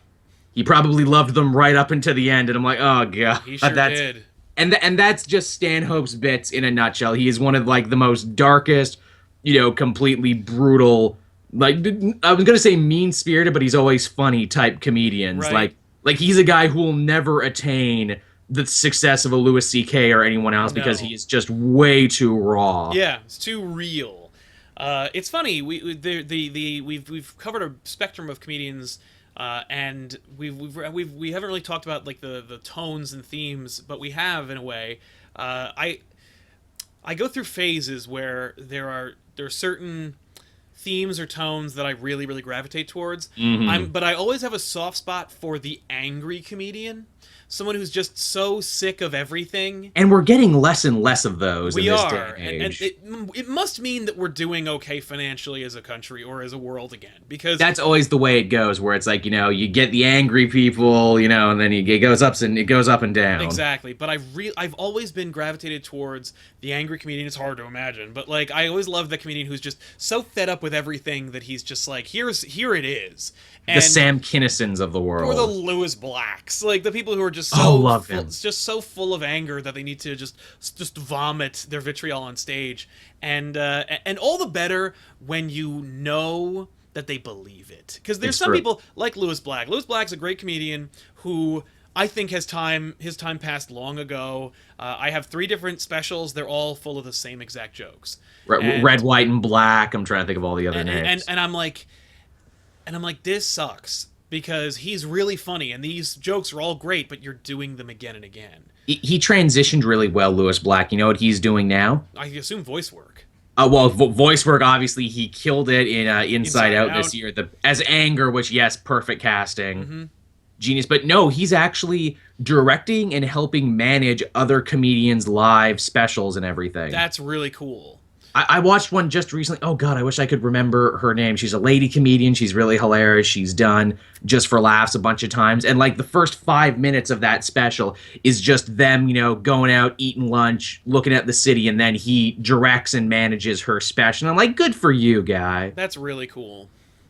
He probably loved them right up until the end, and I'm like, oh, God. He sure did. And that's just Stanhope's bits in a nutshell. He is one of like the most darkest, completely brutal, like I was gonna say mean-spirited, but he's always funny type comedians. Right. Like he's a guy who will never attain the success of a Louis C.K. or anyone else because he is just way too raw. Yeah, it's too real. It's funny. We've covered a spectrum of comedians. And we haven't really talked about like the tones and themes, but we have in a way. I go through phases where there are certain themes or tones that I really gravitate towards. But I always have a soft spot for the angry comedian. Someone who's just so sick of everything. And we're getting less and less of those in this day and age. And it must mean that we're doing okay financially as a country or as a world again. Because that's always the way it goes, where it's like, you get the angry people, and then it goes up and down. Exactly. But I've always been gravitated towards the angry comedian. It's hard to imagine. But like I always love the comedian who's just so fed up with everything that he's just like, here it is. And, the Sam Kinnisons of the world. Or the Louis Blacks. Like the people who are just just so full of anger that they need to just vomit their vitriol on stage. And all the better when you know that they believe it. Because there's some people like Louis Black. Louis Black's a great comedian who I think his time passed long ago. I have 3 different specials. They're all full of the same exact jokes. Red, white, and black. I'm trying to think of all the other names. And I'm like, this sucks because he's really funny and these jokes are all great, but you're doing them again and again. He transitioned really well, Louis Black. You know what he's doing now? I assume voice work. Well, voice work, obviously, he killed it in Inside Out this year. As Anger, which, yes, perfect casting. Genius. But no, he's actually directing and helping manage other comedians' live specials and everything. That's really cool. I watched one just recently. Oh, God, I wish I could remember her name. She's a lady comedian. She's really hilarious. She's done Just for Laughs a bunch of times. And, like, the first 5 minutes of that special is just them, going out, eating lunch, looking at the city, and then he directs and manages her special. And I'm like, good for you, guy. That's really cool.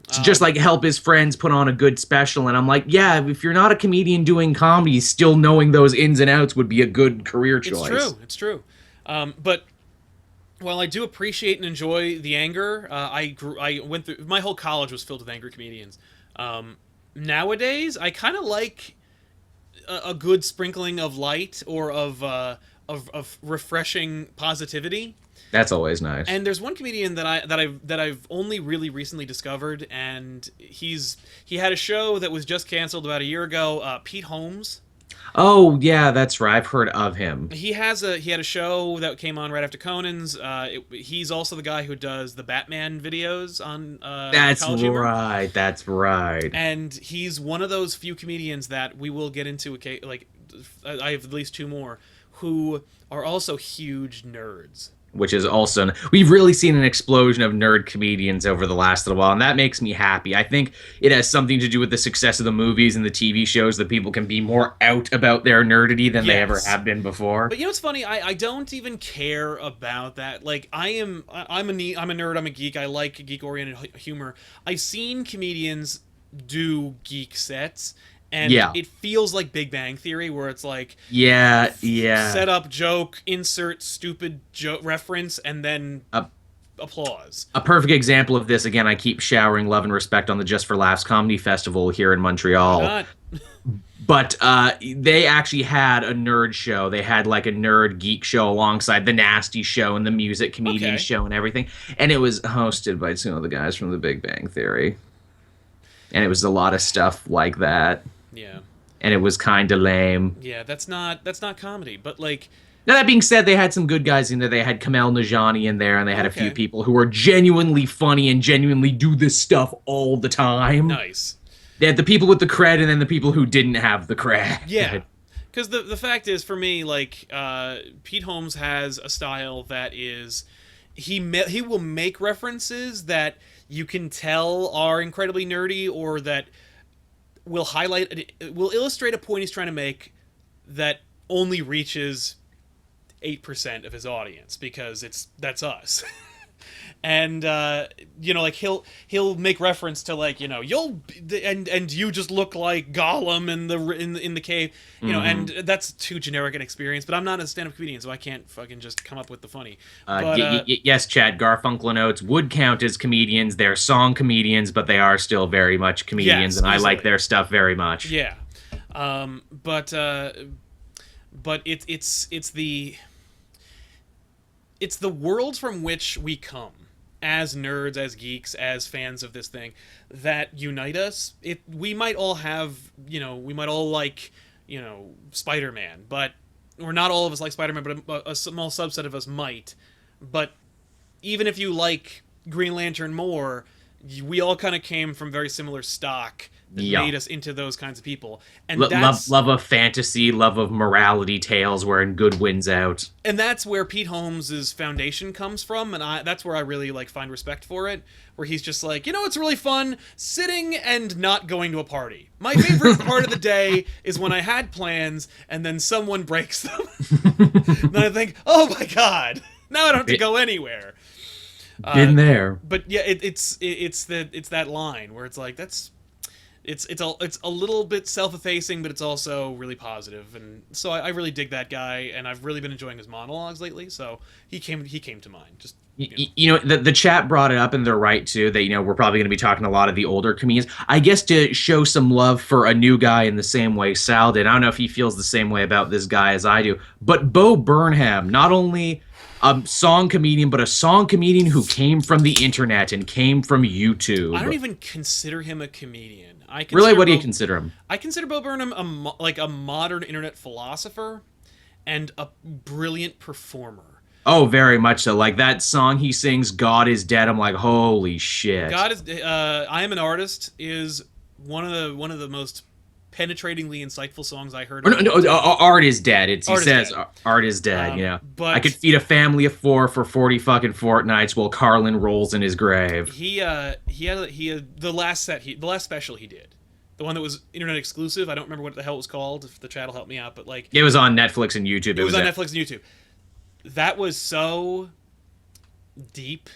To just, like, help his friends put on a good special. And I'm like, yeah, if you're not a comedian doing comedy, still knowing those ins and outs would be a good career choice. It's true. But while I do appreciate and enjoy the anger, I went through my whole college was filled with angry comedians. Nowadays, I kind of like a good sprinkling of light or of refreshing positivity. That's always nice. And there's one comedian that I've only really recently discovered, and he had a show that was just canceled about a year ago. Pete Holmes. Oh yeah, that's right. I've heard of him. He had a show that came on right after Conan's. He's also the guy who does the Batman videos on. That's right. That's right. And he's one of those few comedians that we will get into. Like, I have at least 2 more who are also huge nerds. which is also we've really seen an explosion of nerd comedians over the last little while, and that makes me happy. I think it has something to do with the success of the movies and the TV shows that people can be more out about their nerdity than they ever have been before. But you know what's funny? I don't even care about that. Like I'm a nerd. I'm a geek. I like geek oriented humor. I've seen comedians do geek sets. And it feels like Big Bang Theory, where it's like, set up joke, insert stupid joke reference, and then applause. A perfect example of this, again, I keep showering love and respect on the Just for Laughs Comedy Festival here in Montreal. But they actually had a nerd show. They had like a nerd geek show alongside the Nasty Show and the music comedian show and everything. And it was hosted by two of the guys from the Big Bang Theory. And it was a lot of stuff like that. Yeah. And it was kind of lame. Yeah, that's not comedy, but like... Now, that being said, they had some good guys in there. They had Kamel Najani in there, and they had a few people who were genuinely funny and genuinely do this stuff all the time. Nice. They had the people with the cred and then the people who didn't have the cred. Yeah. Because the fact is, for me, like, Pete Holmes has a style that is... He will make references that you can tell are incredibly nerdy, or that... will illustrate a point he's trying to make that only reaches 8% of his audience, because that's us. And like he'll make reference to, like, you you just look like Gollum in the cave, and that's too generic an experience. But I'm not a stand-up comedian, so I can't fucking just come up with the funny. Yes, Chad, Garfunkel and Oates would count as comedians. They're song comedians, but they are still very much comedians, and I like their stuff very much. Yeah, but it's the world from which we come as nerds, as geeks, as fans of this thing, that unite us. We might all have, we might all like, Spider-Man, but or not all of us like Spider-Man, but a small subset of us might. But even if you like Green Lantern more, we all kind of came from very similar stock that made us into those kinds of people. And love of fantasy, love of morality tales wherein good wins out. And that's where Pete Holmes' foundation comes from, and that's where I really find respect for it, where he's just like, it's really fun sitting and not going to a party. My favorite part of the day is when I had plans and then someone breaks them. Then I think, oh my god, now I don't have to go anywhere. Been there. But yeah, it's that line where it's like, it's a little bit self-effacing, but it's also really positive, and so I really dig that guy, and I've really been enjoying his monologues lately. So he came to mind. Just the chat brought it up, and they're right too. That we're probably going to be talking a lot of the older comedians. I guess to show some love for a new guy in the same way Sal did. I don't know if he feels the same way about this guy as I do, but Bo Burnham, not only a song comedian, but a song comedian who came from the internet and came from YouTube. I don't even consider him a comedian. Really, what do you consider him? I consider Bo Burnham a modern internet philosopher and a brilliant performer. Oh, very much so. Like that song he sings, "God is Dead." I'm like, holy shit. "God is." I Am an Artist is one of the most penetratingly insightful songs I heard. Art is dead. Art is dead. But I could feed a family of 4 for 40 fucking fortnights while Carlin rolls in his grave. He had the last special he did, the one that was internet exclusive. I don't remember what the hell it was called. If the chat will help me out, but it was on Netflix and YouTube. It was on Netflix and YouTube. That was so deep.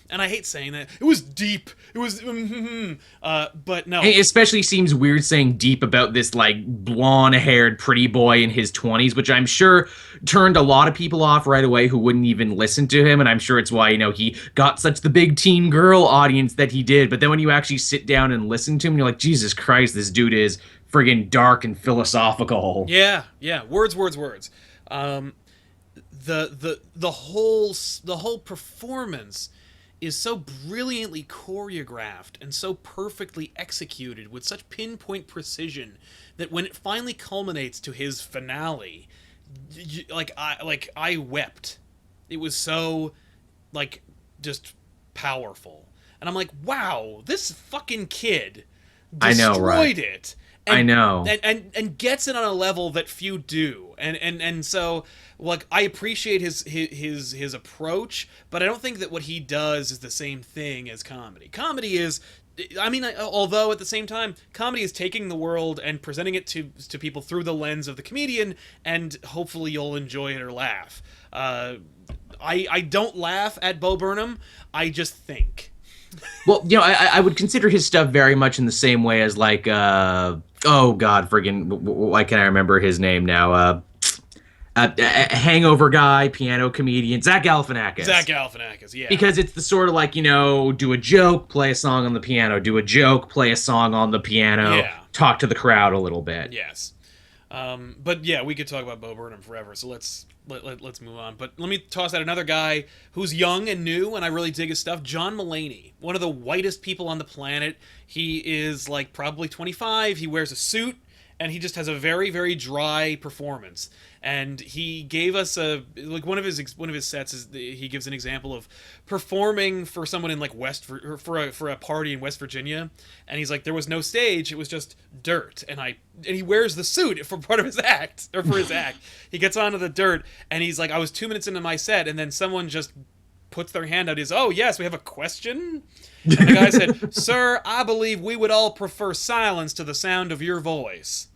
And I hate saying that. It was deep. It was, but no. It especially seems weird saying deep about this, blonde-haired pretty boy in his 20s, which I'm sure turned a lot of people off right away who wouldn't even listen to him, and I'm sure it's why, he got such the big teen girl audience that he did. But then when you actually sit down and listen to him, you're like, Jesus Christ, this dude is friggin' dark and philosophical. Yeah. Words. The whole performance is so brilliantly choreographed and so perfectly executed with such pinpoint precision that when it finally culminates to his finale, I wept. It was so just powerful, and I'm like, wow, this fucking kid destroyed it. And, I know, and gets it on a level that few do, and so like I appreciate his approach, but I don't think that what he does is the same thing as comedy. Comedy is, I mean, although at the same time, comedy is taking the world and presenting it to people through the lens of the comedian, and hopefully you'll enjoy it or laugh. I don't laugh at Bo Burnham. I just think. Well, I would consider his stuff very much in the same way as like, oh God, friggin', why can't I remember his name now? Hangover guy, piano comedian, Zach Galifianakis. Zach Galifianakis, yeah. Because it's the sort of like, do a joke, play a song on the piano, do a joke, play a song on the piano, talk to the crowd a little bit. Yes. But yeah, we could talk about Bo Burnham forever, so let's move on. But let me toss out another guy who's young and new, and I really dig his stuff. John Mulaney, one of the whitest people on the planet. He is like probably 25. He wears a suit, and he just has a very, very dry performance. And he gave us one of his sets is he gives an example of performing for someone in like for a party in West Virginia, and he's like, there was no stage, it was just dirt, and he wears the suit for part of his act, or for his act. He gets onto the dirt, and he's like, I was 2 minutes into my set, and then someone just puts their hand out. Oh yes, we have a question. And the guy said, sir, I believe we would all prefer silence to the sound of your voice.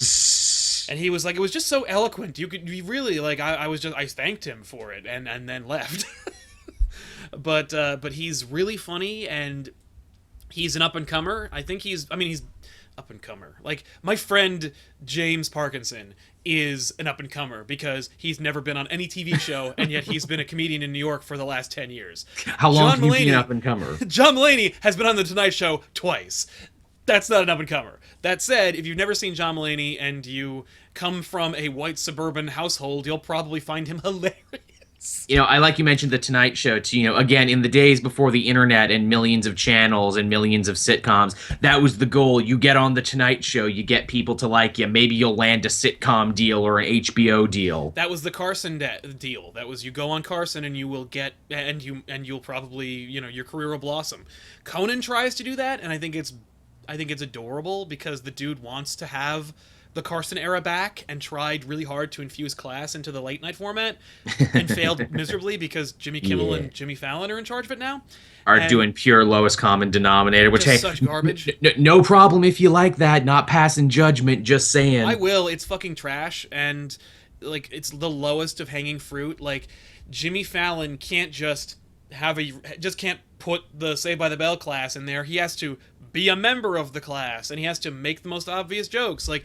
And he was like, it was just so eloquent. You really like. I thanked him for it, and then left. but he's really funny, and he's an up and comer. He's up and comer. Like my friend James Parkinson is an up and comer because he's never been on any TV show, and yet he's been a comedian in New York for the last 10 years. How long have you been an up and comer? John Mulaney has been on The Tonight Show twice. That's not an up and comer. That said, if you've never seen John Mulaney and you come from a white suburban household, you'll probably find him hilarious. I like you mentioned The Tonight Show too. Again, in the days before the internet and millions of channels and millions of sitcoms, that was the goal. You get on The Tonight Show, you get people to like you. Maybe you'll land a sitcom deal or an HBO deal. That was the Carson deal. That was, you go on Carson and you will get, and you'll probably, your career will blossom. Conan tries to do that, and I think it's adorable because the dude wants to have the Carson era back and tried really hard to infuse class into the late night format and failed miserably because Jimmy Kimmel and Jimmy Fallon are in charge of it now. Doing pure lowest common denominator, which, hey, such garbage. No problem if you like that, not passing judgment, just saying. I will. It's fucking trash, and like it's the lowest of hanging fruit. Like Jimmy Fallon can't just can't put the Saved by the Bell class in there. He has to be a member of the class, and he has to make the most obvious jokes. Like,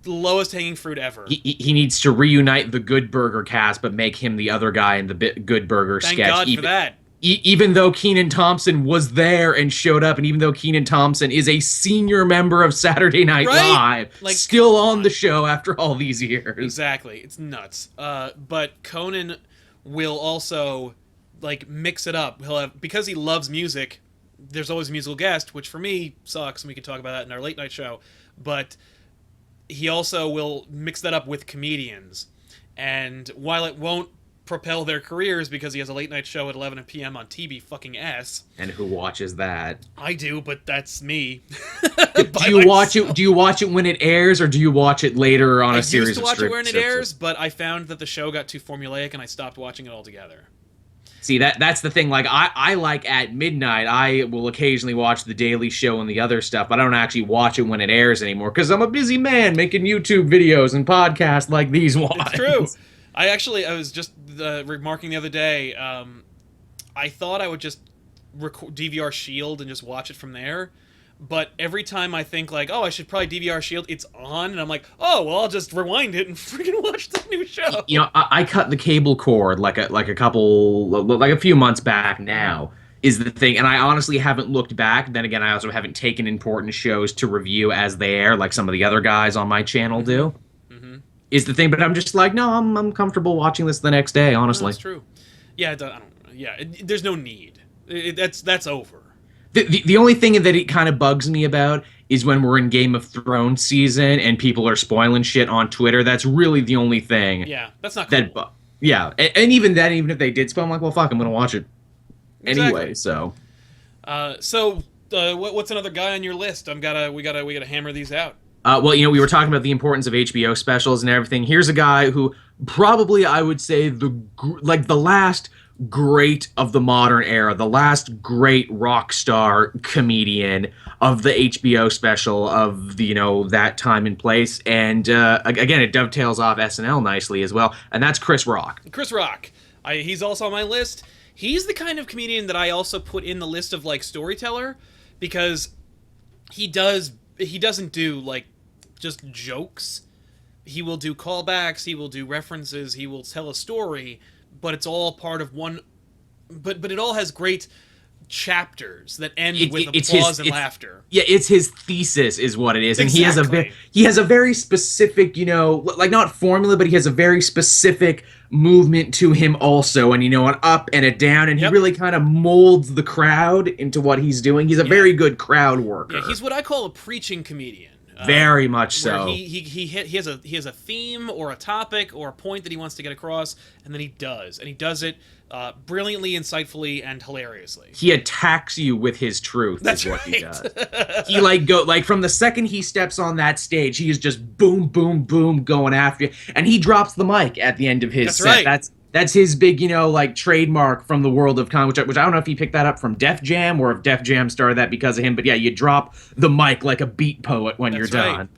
the lowest hanging fruit ever. He needs to reunite the Good Burger cast, but make him the other guy in the Good Burger sketch. Thank God for that. Even though Kenan Thompson was there and showed up, and even though Kenan Thompson is a senior member of Saturday Night Live, like, still on the show after all these years. Exactly. It's nuts. But Conan will also, like, mix it up. He'll have, because he loves music, there's always a musical guest, which for me sucks, and we can talk about that in our late night show. But he also will mix that up with comedians. And while it won't propel their careers because he has a late night show at 11 p.m. on TB-fucking-S. And who watches that? I do, but that's me. Do you watch it? Do you watch it when it airs, or do you watch it later on a series of I used to watch it when it airs, but I found that the show got too formulaic and I stopped watching it altogether. See, that's the thing. Like, I like at midnight, I will occasionally watch The Daily Show and the other stuff, but I don't actually watch it when it airs anymore because I'm a busy man making YouTube videos and podcasts like these ones. It's true. I was just remarking the other day, I thought I would just DVR Shield and just watch it from there. But every time I think, like, oh, I should probably DVR Shield, it's on, and I'm like, oh, well, I'll just rewind it and freaking watch the new show. I cut the cable cord like a few months back now, is the thing, and I honestly haven't looked back. Then again, I also haven't taken important shows to review as they air, like some of the other guys on my channel do. Mm-hmm. Is the thing, but I'm just like, no, I'm comfortable watching this the next day, honestly. No, that's true. Yeah, there's no need. That's over. The only thing that it kind of bugs me about is when we're in Game of Thrones season and people are spoiling shit on Twitter. That's really the only thing. Yeah, that's not cool. And even then, even if they did spoil, I'm like, well, fuck, I'm gonna watch it anyway. So, what's another guy on your list? We gotta hammer these out. Well, you know, we were talking about the importance of HBO specials and everything. Here's a guy who probably I would say the last great of the modern era, the last great rock star comedian of the HBO special of the, you know, that time and place. And again, it dovetails off SNL nicely as well. And that's Chris Rock. Chris Rock. He's also on my list. He's the kind of comedian that I also put in the list of like storyteller, because he doesn't do like just jokes. He will do callbacks, he will do references, he will tell a story, but it's all part of one, but it all has great chapters that end with applause and laughter. Yeah, it's his thesis is what it is. And Exactly. he has a very specific, you know, like not formula, but he has a very specific movement to him also, and you know, an up and a down, and he really kind of molds the crowd into what he's doing. He's a very good crowd worker. Yeah, he's what I call a preaching comedian. Very much so. He has a theme or a topic or a point that he wants to get across, and then he does it brilliantly, insightfully, and hilariously. He attacks you with his truth. That's is what right. He does. He like from the second he steps on that stage, he is just boom, boom, boom going after you, and he drops the mic at the end of his set. Right. That's his big, you know, like trademark from the world of comedy, which I don't know if he picked that up from Def Jam or if Def Jam started that because of him. But yeah, you drop the mic like a beat poet when you're done.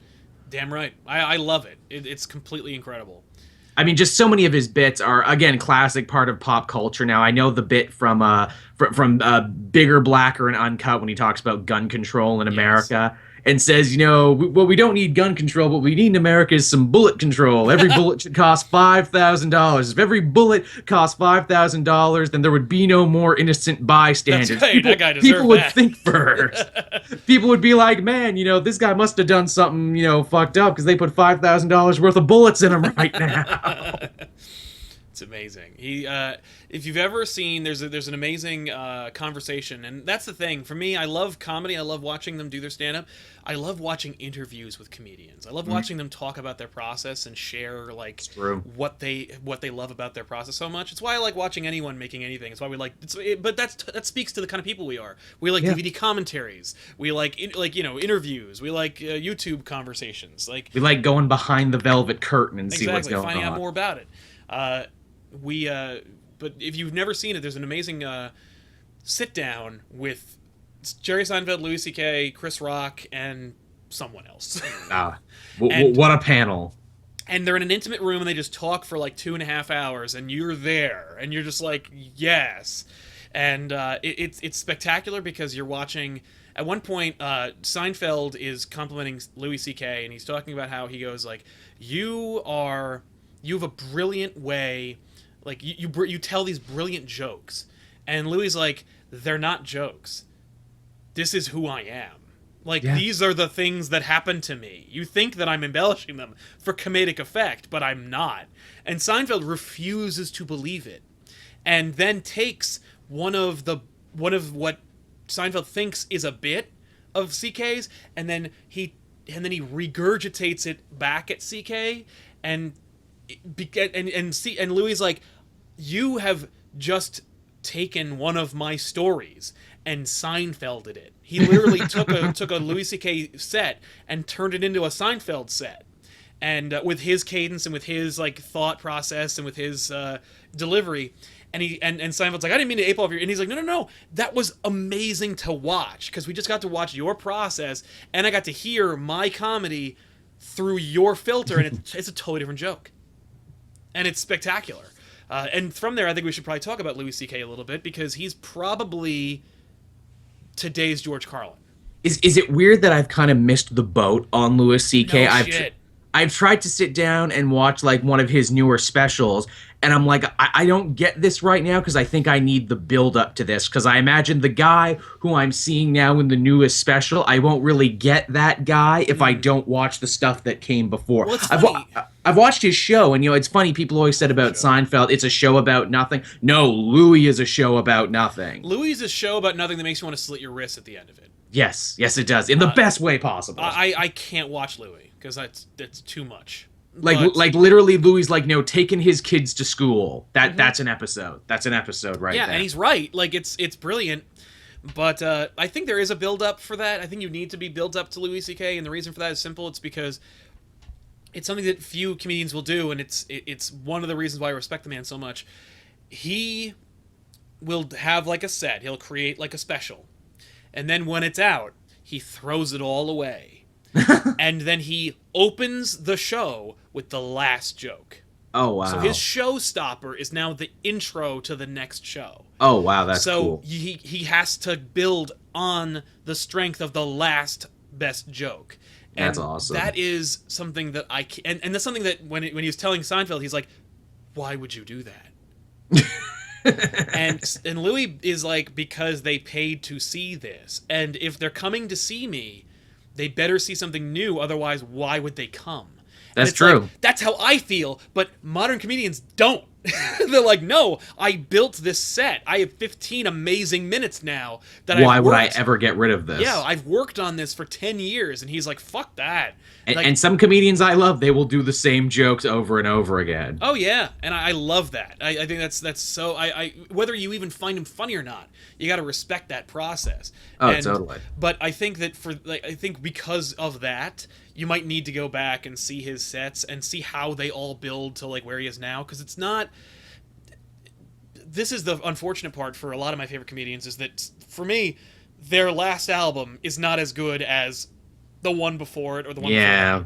Damn right. I love it. It's completely incredible. I mean, just so many of his bits are, again, classic part of pop culture now. I know the bit from Bigger, Blacker, and Uncut when he talks about gun control in America. And says, you know, we don't need gun control. What we need in America is some bullet control. Every bullet should cost $5,000. If every bullet cost $5,000, then there would be no more innocent bystanders. That's right. That guy deserved people would that. think first. People would be like, man, you know, this guy must have done something, you know, fucked up because they put $5,000 worth of bullets in him right now. It's amazing. If you've ever seen, there's an amazing conversation, and that's the thing for me. I love comedy. I love watching them do their stand-up. I love watching interviews with comedians. I love watching them talk about their process and share like what they love about their process so much. It's why I like watching anyone making anything. It's why we like. But that speaks to the kind of people we are. We like DVD commentaries. We like interviews. We like YouTube conversations. Like we like going behind the velvet curtain and see what's going on. Finding out more about it. But if you've never seen it, there's an amazing sit down with Jerry Seinfeld, Louis C.K., Chris Rock, and someone else. What a panel! And they're in an intimate room and they just talk for like 2.5 hours, and you're there, and you're just like, yes. And it's spectacular because you're watching. At one point, Seinfeld is complimenting Louis C.K. and he's talking about how he goes like, you have a brilliant way, like you tell these brilliant jokes, and Louis like, they're not jokes. This is who I am. Like these are the things that happen to me. You think that I'm embellishing them for comedic effect, but I'm not. And Seinfeld refuses to believe it, and then takes one of what Seinfeld thinks is a bit of CK's, and then he regurgitates it back at CK, and Louis like, you have just taken one of my stories and Seinfelded it. He literally took a Louis C.K. set and turned it into a Seinfeld set, and with his cadence and with his like thought process and with his delivery. And Seinfeld's like, I didn't mean to ape off your... And he's like, no, that was amazing to watch, because we just got to watch your process, and I got to hear my comedy through your filter, and it's a totally different joke. And it's spectacular. And from there, I think we should probably talk about Louis C.K. a little bit, because he's probably today's George Carlin. Is it weird that I've kind of missed the boat on Louis C.K.? No shit. I've tried to sit down and watch like one of his newer specials, and I'm like, I don't get this right now because I think I need the build up to this, because I imagine the guy who I'm seeing now in the newest special, I won't really get that guy if I don't watch the stuff that came before. Well, it's funny. I've watched his show, and you know, it's funny, people always said about Seinfeld, it's a show about nothing. No, Louis is a show about nothing. Louis is a show about nothing that makes you want to slit your wrists at the end of it. Yes, it does, in the best way possible. I can't watch Louis because that's too much. Like literally, Louis like, you know, taking his kids to school. That's an episode. That's an episode right there. Yeah, and he's right. Like it's brilliant. But I think there is a build-up for that. I think you need to be built up to Louis C.K., and the reason for that is simple. It's because it's something that few comedians will do, and it's one of the reasons why I respect the man so much. He will have like a set. He'll create like a special. And then when it's out, he throws it all away. And then he opens the show with the last joke. Oh, wow. So his showstopper is now the intro to the next show. Oh, wow, that's cool. So he has to build on the strength of the last best joke. And that's awesome. That is something that I can, and that's something that when he was telling Seinfeld, he's like, "Why would you do that?" and Louis is like, "Because they paid to see this, and if they're coming to see me, they better see something new. Otherwise, why would they come?" That's true. Like, that's how I feel, but modern comedians don't. They're like, no, I built this set. I have 15 amazing minutes now. Why would I ever get rid of this? Yeah, I've worked on this for 10 years. And he's like, fuck that. And some comedians I love, they will do the same jokes over and over again. Oh, yeah. And I love that. I think that's so... whether you even find him funny or not, you got to respect that process. Oh, totally. But I think that I think because of that, you might need to go back and see his sets and see how they all build to like where he is now, because it's not... This is the unfortunate part for a lot of my favorite comedians, is that for me, their last album is not as good as the one before it or the one before it.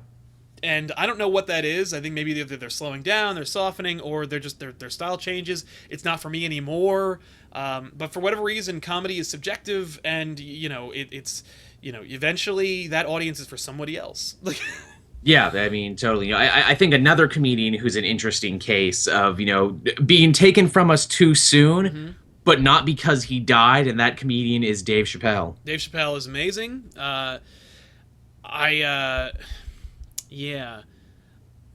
And I don't know what that is. I think maybe they're slowing down, they're softening, or they're just their style changes. It's not for me anymore. But for whatever reason, comedy is subjective, and it's eventually that audience is for somebody else. Yeah, I mean, totally. I think another comedian who's an interesting case of, being taken from us too soon, but not because he died, and that comedian is Dave Chappelle. Dave Chappelle is amazing.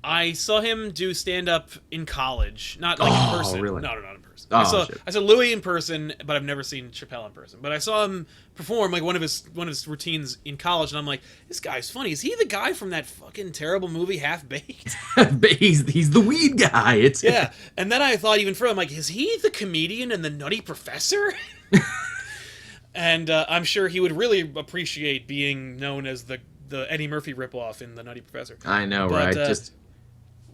I saw him do stand-up in college. Not like in person. Really? No, not in person. Oh, I saw Louis in person, but I've never seen Chappelle in person. But I saw him perform like one of his routines in college, and I'm like, this guy's funny. Is he the guy from that fucking terrible movie Half Baked? he's the weed guy. Yeah. And then I thought even further, I'm like, is he the comedian in The Nutty Professor? And I'm sure he would really appreciate being known as the Eddie Murphy ripoff in The Nutty Professor. I know, right?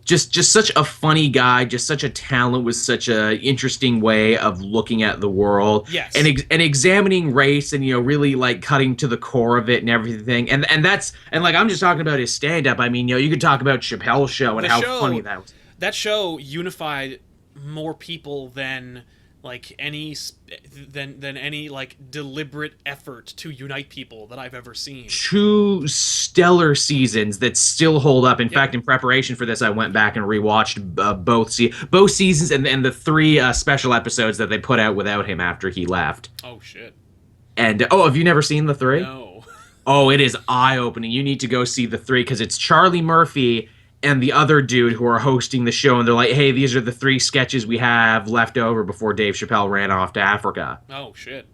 Just such a funny guy, just such a talent with such a interesting way of looking at the world. Yes. And examining race and, really like cutting to the core of it and everything. And I'm just talking about his stand-up. I mean, you could talk about Chappelle's show and funny that was. That show unified more people than any like deliberate effort to unite people that I've ever seen. 2 stellar seasons that still hold up. In fact, in preparation for this, I went back and rewatched both seasons and the 3 special episodes that they put out without him after he left. Oh shit! And have you never seen the 3? No. Oh, it is eye-opening. You need to go see the 3 because it's Charlie Murphy and the other dude who are hosting the show, and they're like, hey, these are the 3 sketches we have left over before Dave Chappelle ran off to Africa. Oh, shit.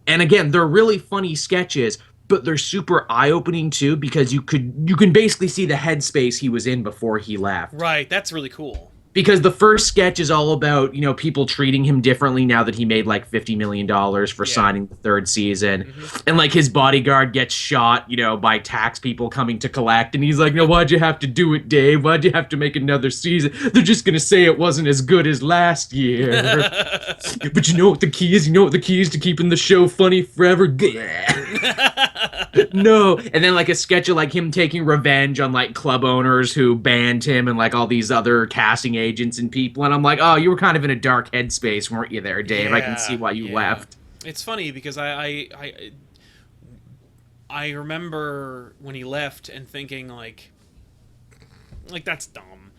And again, they're really funny sketches, but they're super eye-opening, too, because you can basically see the headspace he was in before he left. Right, that's really cool. Because the first sketch is all about, people treating him differently now that he made like $50 million for signing the 3rd season. Mm-hmm. And like his bodyguard gets shot, by tax people coming to collect. And he's like, no, why'd you have to do it, Dave? Why'd you have to make another season? They're just going to say it wasn't as good as last year. But you know what the key is? You know what the key is to keeping the show funny forever? No. And then like a sketch of like him taking revenge on like club owners who banned him and like all these other casting agents and people. And I'm like, oh, you were kind of in a dark headspace, weren't you there, Dave? I can see why you left. It's funny because I remember when he left and thinking like that's dumb.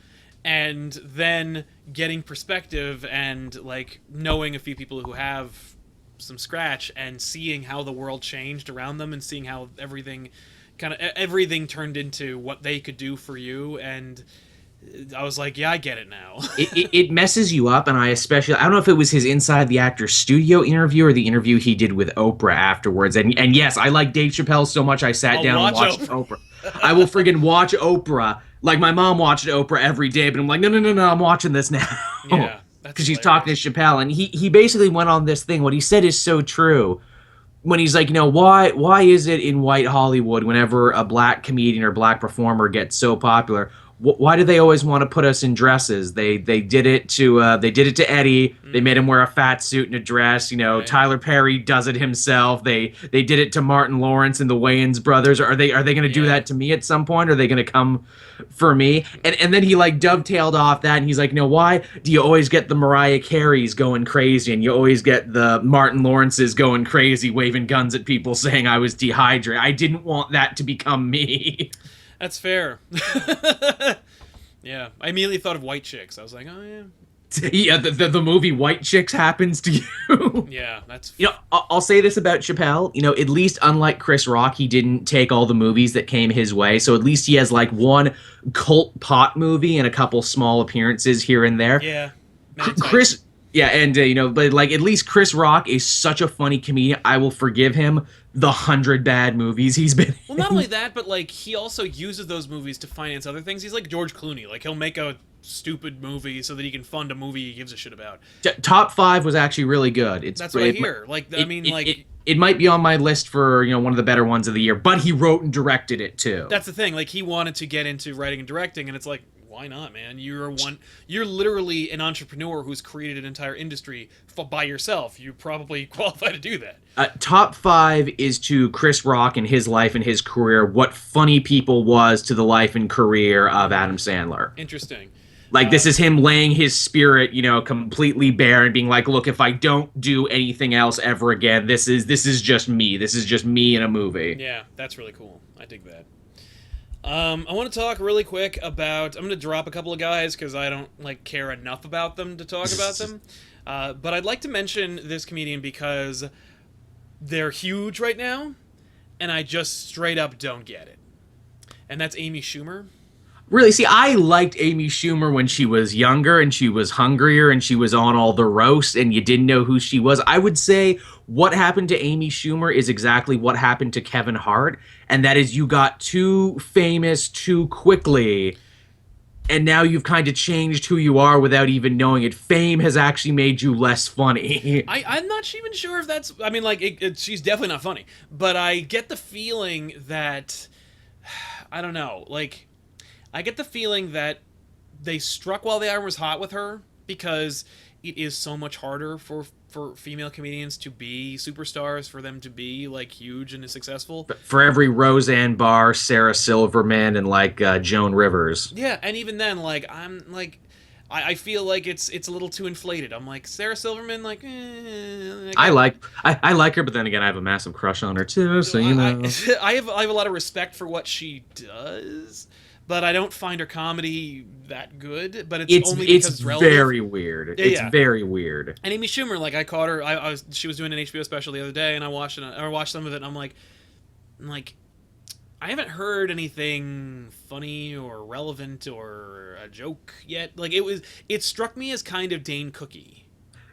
And then getting perspective and like knowing a few people who have some scratch and seeing how the world changed around them and seeing how everything turned into what they could do for you. And I was like, yeah, I get it now. it messes you up, and I don't know if it was his Inside the Actors Studio interview or the interview he did with Oprah afterwards. And yes, I like Dave Chappelle so much I sat down and watched Oprah. I will friggin' watch Oprah. Like my mom watched Oprah every day, but I'm like, no, I'm watching this now. Yeah. Because she's talking to Chappelle, and he basically went on this thing. What he said is so true. when he's like, why is it in white Hollywood whenever a black comedian or black performer gets so popular, why do they always want to put us in dresses? They did it to Eddie. They made him wear a fat suit and a dress. Right. Tyler Perry does it himself. They did it to Martin Lawrence and the Wayans brothers. Are they going to do that to me at some point? Are they going to come for me? And then he like dovetailed off that, and he's like, why do you always get the Mariah Careys going crazy, and you always get the Martin Lawrences going crazy, waving guns at people, saying I was dehydrated? I didn't want that to become me. That's fair. Yeah, I immediately thought of White Chicks. I was like, oh yeah. Yeah, the movie White Chicks happens to you. Yeah, that's. I'll say this about Chappelle. At least unlike Chris Rock, he didn't take all the movies that came his way. So at least he has like one cult pot movie and a couple small appearances here and there. Yeah. Chris. Yeah, and but like at least Chris Rock is such a funny comedian. I will forgive him the 100 bad movies he's been in. Well, not only that, but like he also uses those movies to finance other things. He's like George Clooney. Like he'll make a stupid movie so that he can fund a movie he gives a shit about. Top 5 was actually really good. That's what I hear. It might be on my list for one of the better ones of the year. But he wrote and directed it too. That's the thing. Like he wanted to get into writing and directing, and it's like, why not, man? You're literally an entrepreneur who's created an entire industry by yourself. You probably qualify to do that. Top 5 is to Chris Rock and his life and his career what Funny People was to the life and career of Adam Sandler. Interesting. Like this is him laying his spirit, completely bare and being like, look, if I don't do anything else ever again, this is just me. This is just me in a movie. Yeah, that's really cool. I dig that. I want to talk really quick about. I'm going to drop a couple of guys because I don't care enough about them to talk about them. But I'd like to mention this comedian because they're huge right now, and I just straight up don't get it. And that's Amy Schumer. Really? See, I liked Amy Schumer when she was younger and she was hungrier and she was on all the roasts and you didn't know who she was. I would say what happened to Amy Schumer is exactly what happened to Kevin Hart, and that is you got too famous too quickly, and now you've kind of changed who you are without even knowing it. Fame has actually made you less funny. I'm not even sure if that's... I mean, she's definitely not funny, but I get the feeling that... I don't know, I get the feeling that they struck while the iron was hot with her because it is so much harder for female comedians to be superstars, for them to be huge and successful. For every Roseanne Barr, Sarah Silverman, and Joan Rivers. Yeah, and even then, I feel like it's a little too inflated. I'm like, Sarah Silverman, I like her, but then again, I have a massive crush on her too. So I have a lot of respect for what she does. But I don't find her comedy that good. But it's only because it's relative. Very weird. It's very weird. And Amy Schumer, I caught her. She was doing an HBO special the other day, and I watched some of it. And I'm like, I haven't heard anything funny or relevant or a joke yet. It struck me as kind of Dane Cookie.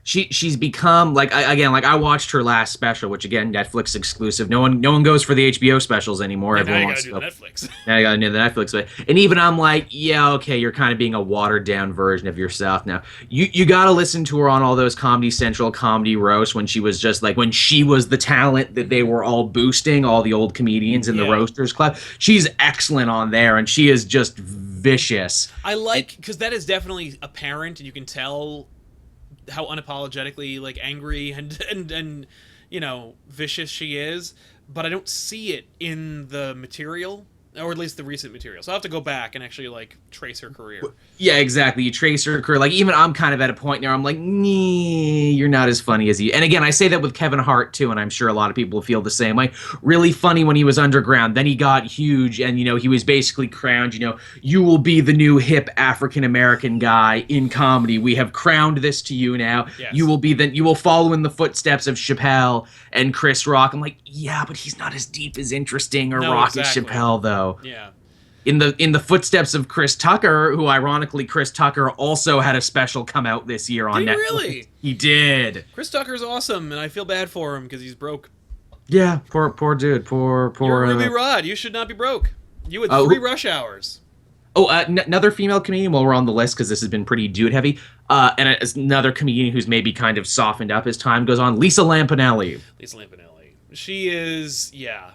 She's become I watched her last special, which again Netflix exclusive. No one goes for the HBO specials anymore. Everyone wants to do the Netflix. Now you gotta do the Netflix. And even I'm like, yeah, okay, you're kind of being a watered down version of yourself now. You gotta listen to her on all those Comedy Central comedy roasts when she was just when she was the talent that they were all boosting, all the old comedians in the Roasters Club. She's excellent on there, and she is just vicious. I because that is definitely apparent, and you can tell how unapologetically angry and vicious she is, but I don't see it in the material, or at least the recent material. So I have to go back and actually trace her career. Yeah, exactly. You trace her career. Even I'm kind of at a point now. I'm like, nee, you're not as funny as you. And again, I say that with Kevin Hart too, and I'm sure a lot of people feel the same way. Really funny when he was underground. Then he got huge, and he was basically crowned. You will be the new hip African American guy in comedy. We have crowned this to you now. Yes. You will follow in the footsteps of Chappelle and Chris Rock. I'm like, yeah, but he's not as deep as interesting or rock as Chappelle though. Yeah. In the footsteps of Chris Tucker, who ironically Chris Tucker also had a special come out this year on Netflix. Really? He did. Chris Tucker's awesome, and I feel bad for him because he's broke. Yeah, poor dude. Poor. You're Ruby Rod. You should not be broke. You had 3 rush hours. Oh, another female comedian while we're on the list, because this has been pretty dude heavy. And another comedian who's maybe kind of softened up as time goes on, Lisa Lampanelli. Lisa Lampanelli. She is, yeah.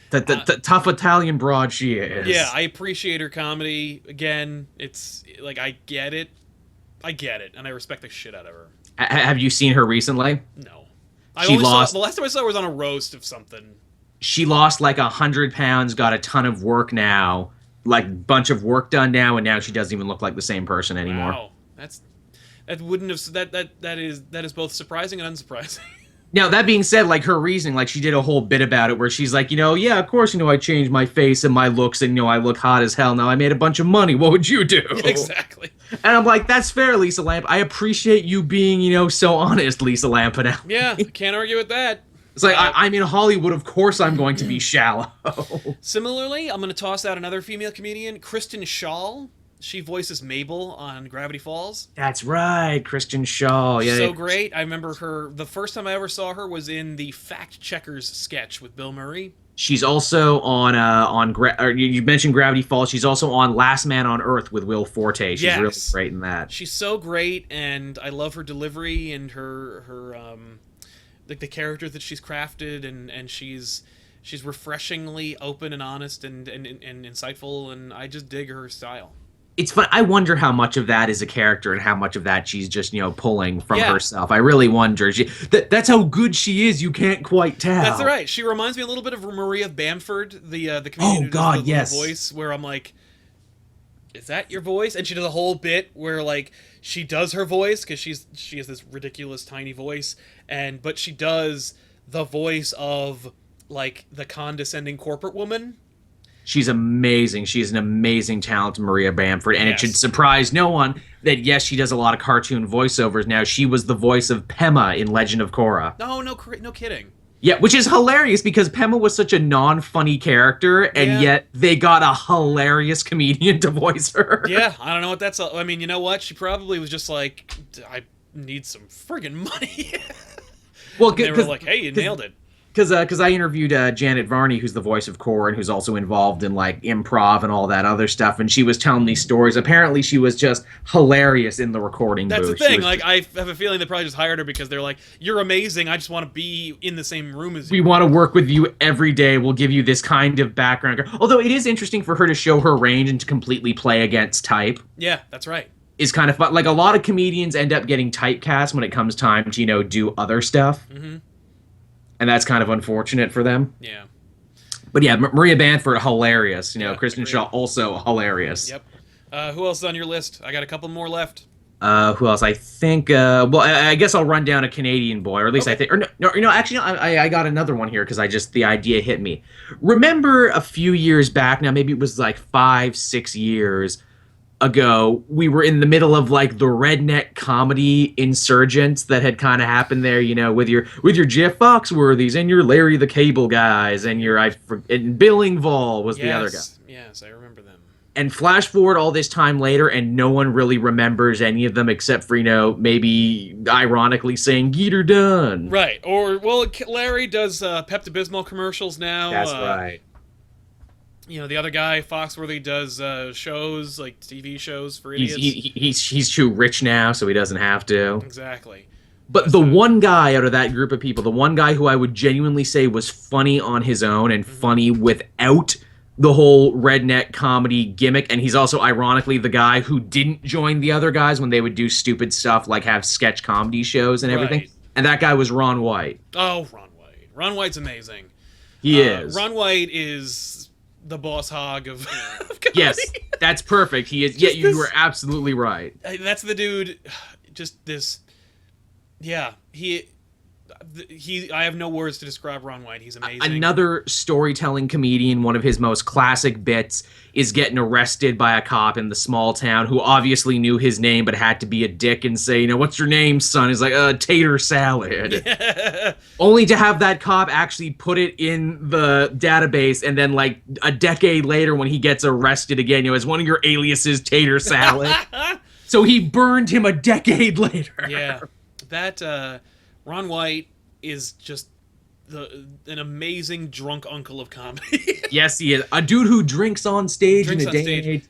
The tough Italian broad she is. Yeah, I appreciate her comedy. Again, it's like I get it, and I respect the shit out of her. Have you seen her recently? No, She lost. the last time I saw her was on a roast of something. She lost like 100 pounds, got a ton of work now, like bunch of work done now, and now she doesn't even look like the same person anymore. Wow, that wouldn't have that is both surprising and unsurprising. Now, that being said, like, her reasoning, like, she did a whole bit about it where she's like, yeah, of course, I changed my face and my looks and, I look hot as hell. Now I made a bunch of money. What would you do? Exactly. And I'm like, that's fair, Lisa Lamp. I appreciate you being, so honest, Lisa Lampanelli. Yeah, can't argue with that. It's like, I'm in Hollywood, of course I'm going to be shallow. Similarly, I'm going to toss out another female comedian, Kristen Schaal. She voices Mabel on Gravity Falls. That's right, Kristen Schaal. Yeah, So great. I remember her, the first time I ever saw her was in the Fact Checkers sketch with Bill Murray. She's also you mentioned Gravity Falls. She's also on Last Man on Earth with Will Forte. She's really great in that. She's so great, and I love her delivery and her like the character that she's crafted, and she's refreshingly open and honest and insightful, and I just dig her style. It's fun. I wonder how much of that is a character and how much of that she's just, pulling from herself. I really wonder. That's how good she is. You can't quite tell. That's right. She reminds me a little bit of Maria Bamford, the comedian who does the voice, where I'm like, is that your voice? And she does a whole bit where, like, she does her voice because she has this ridiculous tiny voice, but she does the voice of, like, the condescending corporate woman. She's amazing. She's an amazing talent, Maria Bamford, and it should surprise no one that, yes, she does a lot of cartoon voiceovers now. She was the voice of Pema in Legend of Korra. No kidding. Yeah, which is hilarious because Pema was such a non-funny character, and yet they got a hilarious comedian to voice her. Yeah, I don't know what that's... I mean, you know what? She probably was just like, I need some friggin' money. Well, they were like, hey, you nailed it. Because I interviewed Janet Varney, who's the voice of Korra and who's also involved in, like, improv and all that other stuff, and she was telling these stories. Apparently, she was just hilarious in the recording booth. That's the thing. Like, I have a feeling they probably just hired her because they're like, you're amazing. I just want to be in the same room as you. We want to work with you every day. We'll give you this kind of background. Although it is interesting for her to show her range and to completely play against type. Yeah, that's right. Is kind of fun. Like, a lot of comedians end up getting typecast when it comes time to, do other stuff. Mm-hmm. And that's kind of unfortunate for them. Yeah. But yeah, Maria Bamford, hilarious. Kristen agreed. Shaw, also hilarious. Yep. Who else is on your list? I got a couple more left. Who else? I think, I guess I'll run down a Canadian boy, or at least I think, I got another one here because the idea hit me. Remember a few years back, now maybe it was like 5-6 years ago, we were in the middle of, like, the redneck comedy insurgence that had kind of happened there, with your Jeff Foxworthy's and your Larry the Cable Guys and and Bill Engvall was the other guy. Yes, I remember them. And flash forward all this time later, and no one really remembers any of them except for, maybe ironically saying, "Get her done." Right. Or, well, Larry does Pepto-Bismol commercials now. That's right. The other guy, Foxworthy, does shows, like TV shows for idiots. He's too rich now, so he doesn't have to. Exactly. But the one guy out of that group of people, the one guy who I would genuinely say was funny on his own and funny without the whole redneck comedy gimmick, and he's also ironically the guy who didn't join the other guys when they would do stupid stuff like have sketch comedy shows and everything. Right. And that guy was Ron White. Oh, Ron White. Ron White's amazing. He is. Ron White is the boss hog of comedy. Yes, that's perfect. He is. Yeah, you were absolutely right. That's the dude. Just this. Yeah, I have no words to describe Ron White. He's amazing. Another storytelling comedian, one of his most classic bits is getting arrested by a cop in the small town who obviously knew his name but had to be a dick and say, what's your name, son? He's like, tater salad. Yeah. Only to have that cop actually put it in the database, and then, like, a decade later when he gets arrested again, as one of your aliases, tater salad. So he burned him a decade later. Yeah. That, Ron White is just an amazing drunk uncle of comedy. Yes, he is. A dude who drinks on stage in a day and age.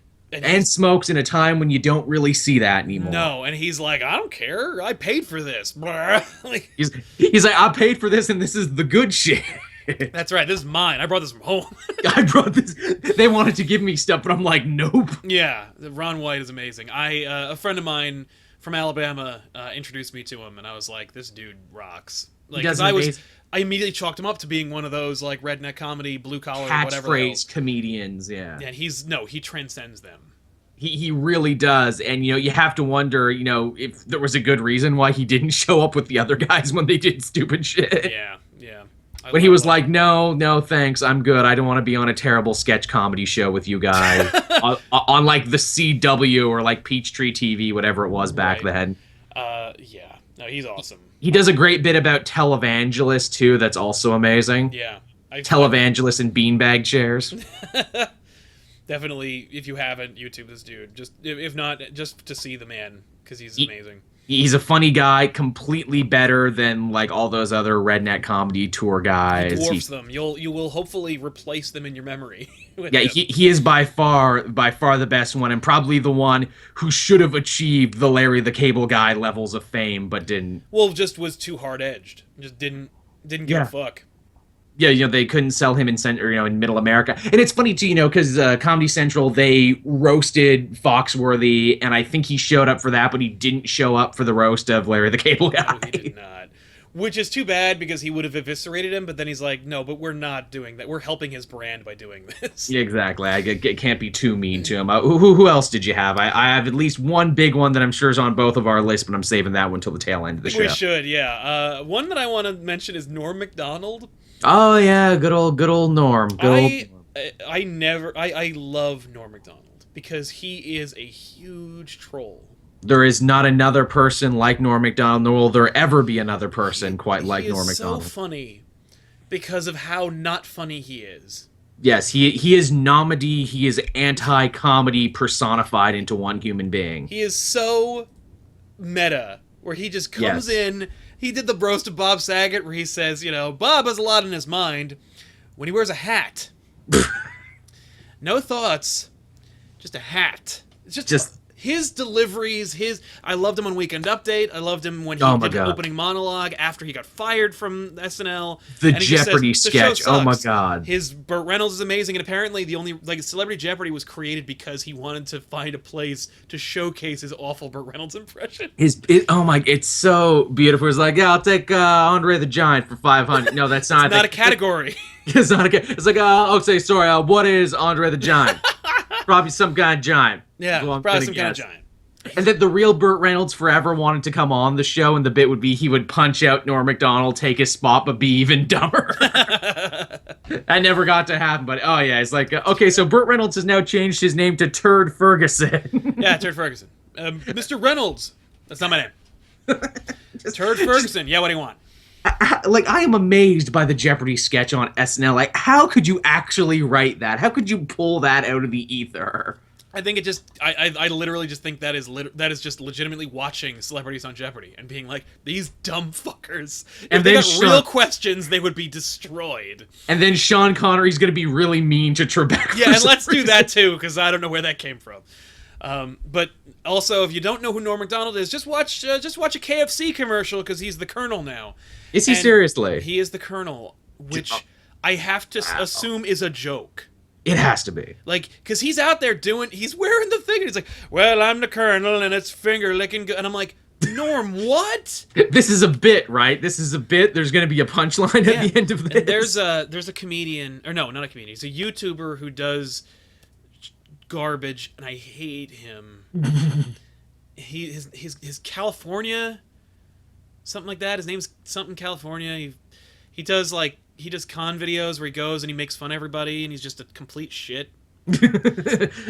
and smokes in a time when you don't really see that anymore. No, and he's like, I don't care. I paid for this. Like, he's like, I paid for this, and this is the good shit. That's right. This is mine. I brought this from home. I brought this. They wanted to give me stuff, but I'm like, nope. Yeah, Ron White is amazing. A friend of mine from Alabama introduced me to him, and I was like, this dude rocks. Like, I immediately chalked him up to being one of those like redneck comedy, blue collar, whatever. Catchphrase comedians, yeah. Yeah, he transcends them. He really does, and you have to wonder, if there was a good reason why he didn't show up with the other guys when they did stupid shit. Yeah. But he was like, no, thanks, I'm good. I don't want to be on a terrible sketch comedy show with you guys on like the CW or like Peachtree TV, whatever it was back then. Yeah. No, he's awesome. He does a great bit about televangelist too. That's also amazing. Yeah. Televangelist in beanbag chairs. Definitely, if you haven't, YouTube this dude. Just if not, just to see the man, because he's amazing. He's a funny guy, completely better than like all those other redneck comedy tour guys. He dwarfs them. You will hopefully replace them in your memory. Yeah, he is by far the best one, and probably the one who should have achieved the Larry the Cable Guy levels of fame, but didn't. Well, just was too hard edged. Just didn't give a fuck. Yeah, they couldn't sell him in Middle America. And it's funny too, because Comedy Central, they roasted Foxworthy, and I think he showed up for that, but he didn't show up for the roast of Larry the Cable Guy. No, he did not. Which is too bad, because he would have eviscerated him, but then he's like, no, but we're not doing that. We're helping his brand by doing this. Yeah, exactly. It can't be too mean to him. Who else did you have? I have at least one big one that I'm sure is on both of our lists, but I'm saving that one till the tail end of the show. We should, yeah. One that I want to mention is Norm Macdonald. Oh yeah, good old Norm. I love Norm Macdonald because he is a huge troll. There is not another person like Norm Macdonald, nor will there ever be another person quite like Norm Macdonald. He is so funny because of how not funny he is. Yes, he is comedy. He is anti-comedy personified into one human being. He is so meta, where he just comes in. He did the roast of Bob Saget, where he says, Bob has a lot in his mind when he wears a hat. No thoughts, just a hat. It's just his deliveries, I loved him on Weekend Update. I loved him when he did an opening monologue after he got fired from SNL. The Jeopardy sketch. Oh my God. His Burt Reynolds is amazing, and apparently the only Celebrity Jeopardy was created because he wanted to find a place to showcase his awful Burt Reynolds impression. It's so beautiful. It's like, yeah, I'll take Andre the Giant for $500. No, that's not. It's not a category. It's not a. It's like, okay, sorry. What is Andre the Giant? Probably some kind of giant. Yeah, probably some kind of giant. And then the real Burt Reynolds forever wanted to come on the show, and the bit would be he would punch out Norm Macdonald, take his spot, but be even dumber. That never got to happen, but oh yeah, it's like, okay, so Burt Reynolds has now changed his name to Turd Ferguson. Yeah, Turd Ferguson. Mr. Reynolds. That's not my name. Turd Ferguson. Yeah, what do you want? I am amazed by the Jeopardy sketch on SNL. Like, how could you actually write that? How could you pull that out of the ether? I think it just, I literally just think that is just legitimately watching celebrities on Jeopardy and being like, these dumb fuckers. If they got real questions, they would be destroyed. And then Sean Connery's going to be really mean to Trebek. Yeah, and let's do that too, because I don't know where that came from. But also, if you don't know who Norm Macdonald is, just watch a KFC commercial, because he's the Colonel now. Is he seriously? He is the Colonel, which I have to assume is a joke. It has to be. Like, because he's out there he's wearing the thing, and he's like, well, I'm the Colonel, and it's finger licking good. And I'm like, Norm, what? This is a bit, right? This is a bit. There's going to be a punchline at the end of this. And there's a comedian, or no, not a comedian. He's a YouTuber who does garbage, and I hate him. His California, something like that. His name's something California. He does con videos where he goes and he makes fun of everybody, and he's just a complete shit.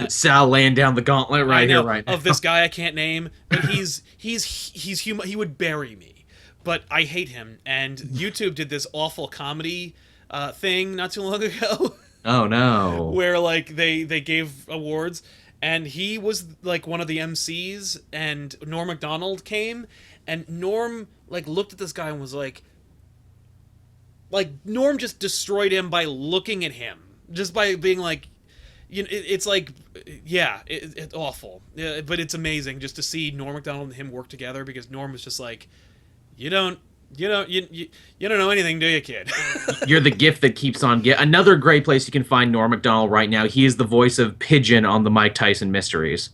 Sal laying down the gauntlet right now of this guy I can't name, but he's human. He would bury me, but I hate him. And YouTube did this awful comedy thing not too long ago. Oh no! Where they gave awards, and he was like one of the MCs, and Norm Macdonald came, and Norm looked at this guy and was like Norm just destroyed him by looking at him, just by being like, it's like, yeah, it's awful. Yeah, but it's amazing just to see Norm Macdonald and him work together, because Norm was just like, you don't know anything, do you, kid? You're the gift that keeps on giving. Another great place you can find Norm Macdonald right now. He is the voice of Pigeon on the Mike Tyson Mysteries.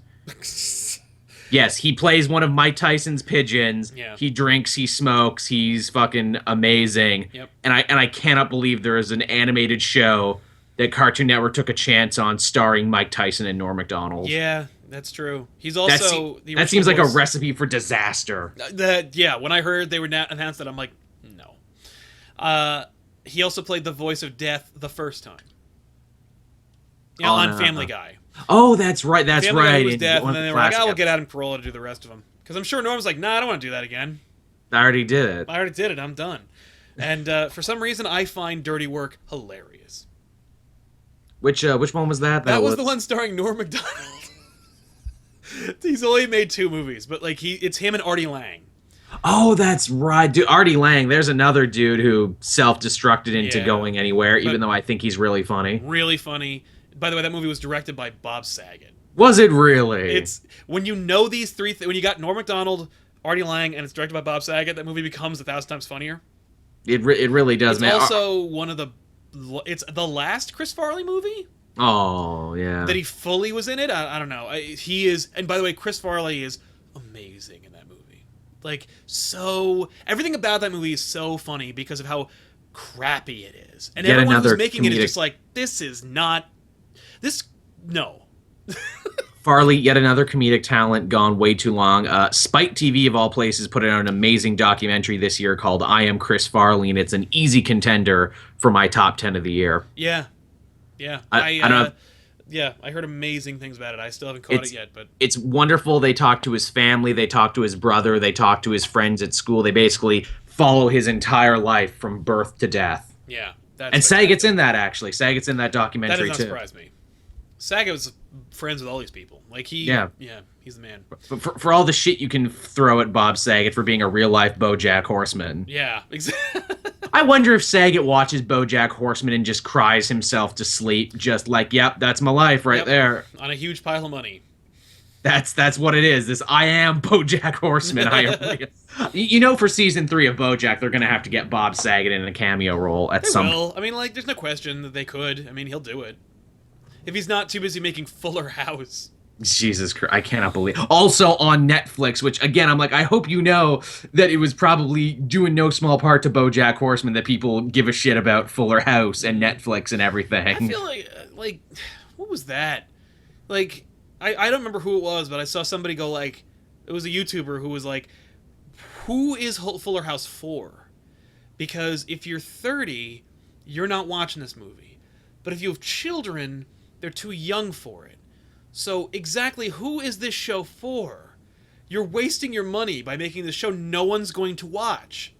Yes, he plays one of Mike Tyson's pigeons. Yeah. He drinks, he smokes, he's fucking amazing. Yep. And I cannot believe there is an animated show that Cartoon Network took a chance on starring Mike Tyson and Norm Macdonald. Yeah, that's true. He's also that seems like a recipe for disaster. Yeah, when I heard they were announced that, I'm like, no. He also played the voice of Death the first time. Yeah, on Family Guy. Oh, that's right. That's Family right. Guy was Death, and then they were like, we'll get Adam Carolla to do the rest of them. Because I'm sure Norm's like, nah, I don't want to do that again. I already did it. I'm done. And for some reason, I find Dirty Work hilarious. Which one was that? That was the one starring Norm Macdonald. He's only made 2 movies, but like it's him and Artie Lang. Oh, that's right, dude. Artie Lang. There's another dude who self-destructed into going anywhere, even though I think he's really funny. Really funny. By the way, that movie was directed by Bob Saget. Was it really? It's when you know these three. When you got Norm Macdonald, Artie Lang, and it's directed by Bob Saget, that movie becomes 1,000 times funnier. It really does, man. It's also one of the. It's the last Chris Farley movie. Oh yeah. That he fully was in it. I don't know. He is, and by the way, Chris Farley is amazing in that movie. Like, so everything about that movie is so funny because of how crappy it is, and everyone who's making it is just like, this is not. This no. Farley, yet another comedic talent gone way too long. Spike TV, of all places, put out an amazing documentary this year called I Am Chris Farley, and it's an easy contender for my top 10 of the year. Yeah. I heard amazing things about it. I still haven't caught it yet, but it's wonderful. They talk to his family, they talk to his brother, they talk to his friends at school. They basically follow his entire life from birth to death. Yeah. And Saget's in that, actually. Saget's in that documentary, that does not surprise me. Saget was friends with all these people. Like, he's the man. For all the shit you can throw at Bob Saget for being a real-life BoJack Horseman. Yeah, exactly. I wonder if Saget watches BoJack Horseman and just cries himself to sleep, just like, yep, that's my life right there. On a huge pile of money. That's what it is. This I am BoJack Horseman. For season 3 of BoJack, they're gonna have to get Bob Saget in a cameo role at some point. I mean, like, there's no question that they could. I mean, he'll do it. If he's not too busy making Fuller House. Jesus Christ, I cannot believe. Also on Netflix, which, again, I'm like, I hope you know that it was probably due in no small part to BoJack Horseman that people give a shit about Fuller House and Netflix and everything. I feel like, what was that? Like, I don't remember who it was, but I saw somebody go, like, it was a YouTuber who was like, who is Fuller House for? Because if you're 30, you're not watching this movie. But if you have children, they're too young for it. So exactly who is this show for? You're wasting your money by making this show no one's going to watch.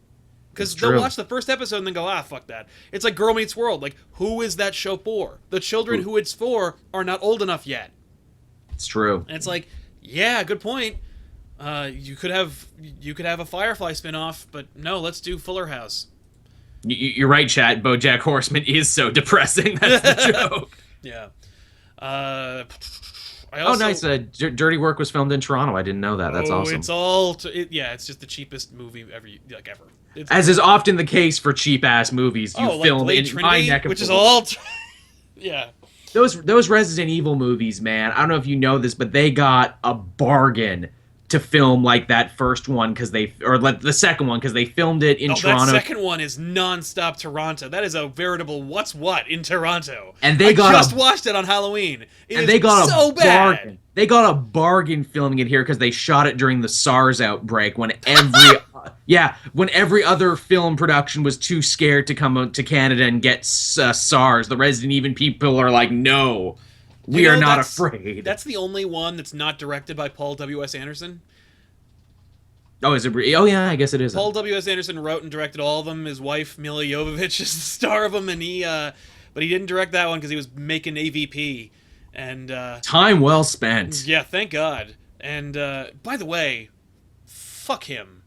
Because they'll watch the first episode and then go, fuck that. It's like Girl Meets World. Like, who is that show for? The children who it's for are not old enough yet. It's true. And it's like, yeah, good point. You could have a Firefly spinoff, but no, let's do Fuller House. You're right, chat. BoJack Horseman is so depressing. That's the joke. Yeah. Nice. Dirty Work was filmed in Toronto. I didn't know that. That's awesome. It's all... it's just the cheapest movie ever. As is often the case for cheap-ass movies, you film in Trinity, my neck of which is all... yeah. Those Resident Evil movies, man, I don't know if you know this, but they got a bargain to film like that first one the second one because they filmed it in Toronto. That second one is non-stop Toronto. That is a veritable what's what in Toronto. And I just watched it on Halloween. They got so bad. They got a bargain filming it here because they shot it during the SARS outbreak when every other film production was too scared to come to Canada and get SARS. The Resident Evil people are like, no. We are not afraid. That's the only one that's not directed by Paul W.S. Anderson. Oh, is it? Oh, yeah, I guess it is. Paul W.S. Anderson wrote and directed all of them. His wife, Mila Jovovich, is the star of them, and but he didn't direct that one because he was making AVP. And time well spent. Yeah, thank God. And by the way, fuck him.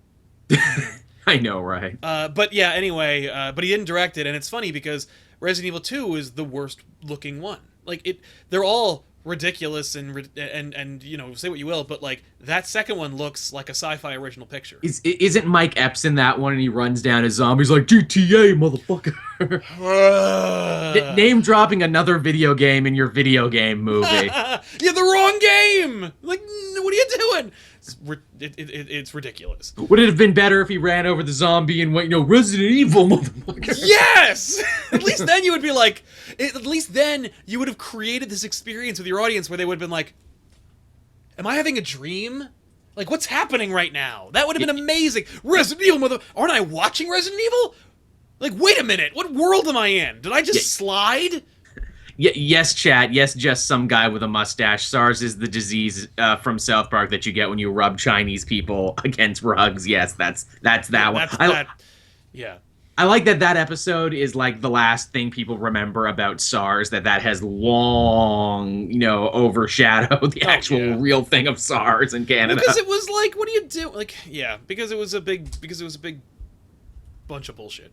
I know, right? But yeah, anyway, but he didn't direct it, and it's funny because Resident Evil 2 is the worst looking one. like it. They're all ridiculous and you know, say what you will, but like that second one looks like a sci-fi original picture. Isn't Mike Epps in that one and he runs down as zombies like GTA motherfucker? Name dropping another video game in your video game movie. You have the wrong game. Like, what are you doing? It's ridiculous. Would it have been better if he ran over the zombie and went, Resident Evil, motherfucker? Yes! At least then you would be like, at least then you would have created this experience with your audience where they would have been like, am I having a dream? Like, what's happening right now? That would have been amazing. Resident Evil, aren't I watching Resident Evil? Like, wait a minute, what world am I in? Did I just slide? Yes, chat. Yes, just some guy with a mustache. SARS is the disease from South Park that you get when you rub Chinese people against rugs. Yes, that's that one. Yeah. I like that episode is like the last thing people remember about SARS, that has long, overshadowed the actual real thing of SARS in Canada. Because it was like, what do you do? Like, yeah, because it was a big bunch of bullshit.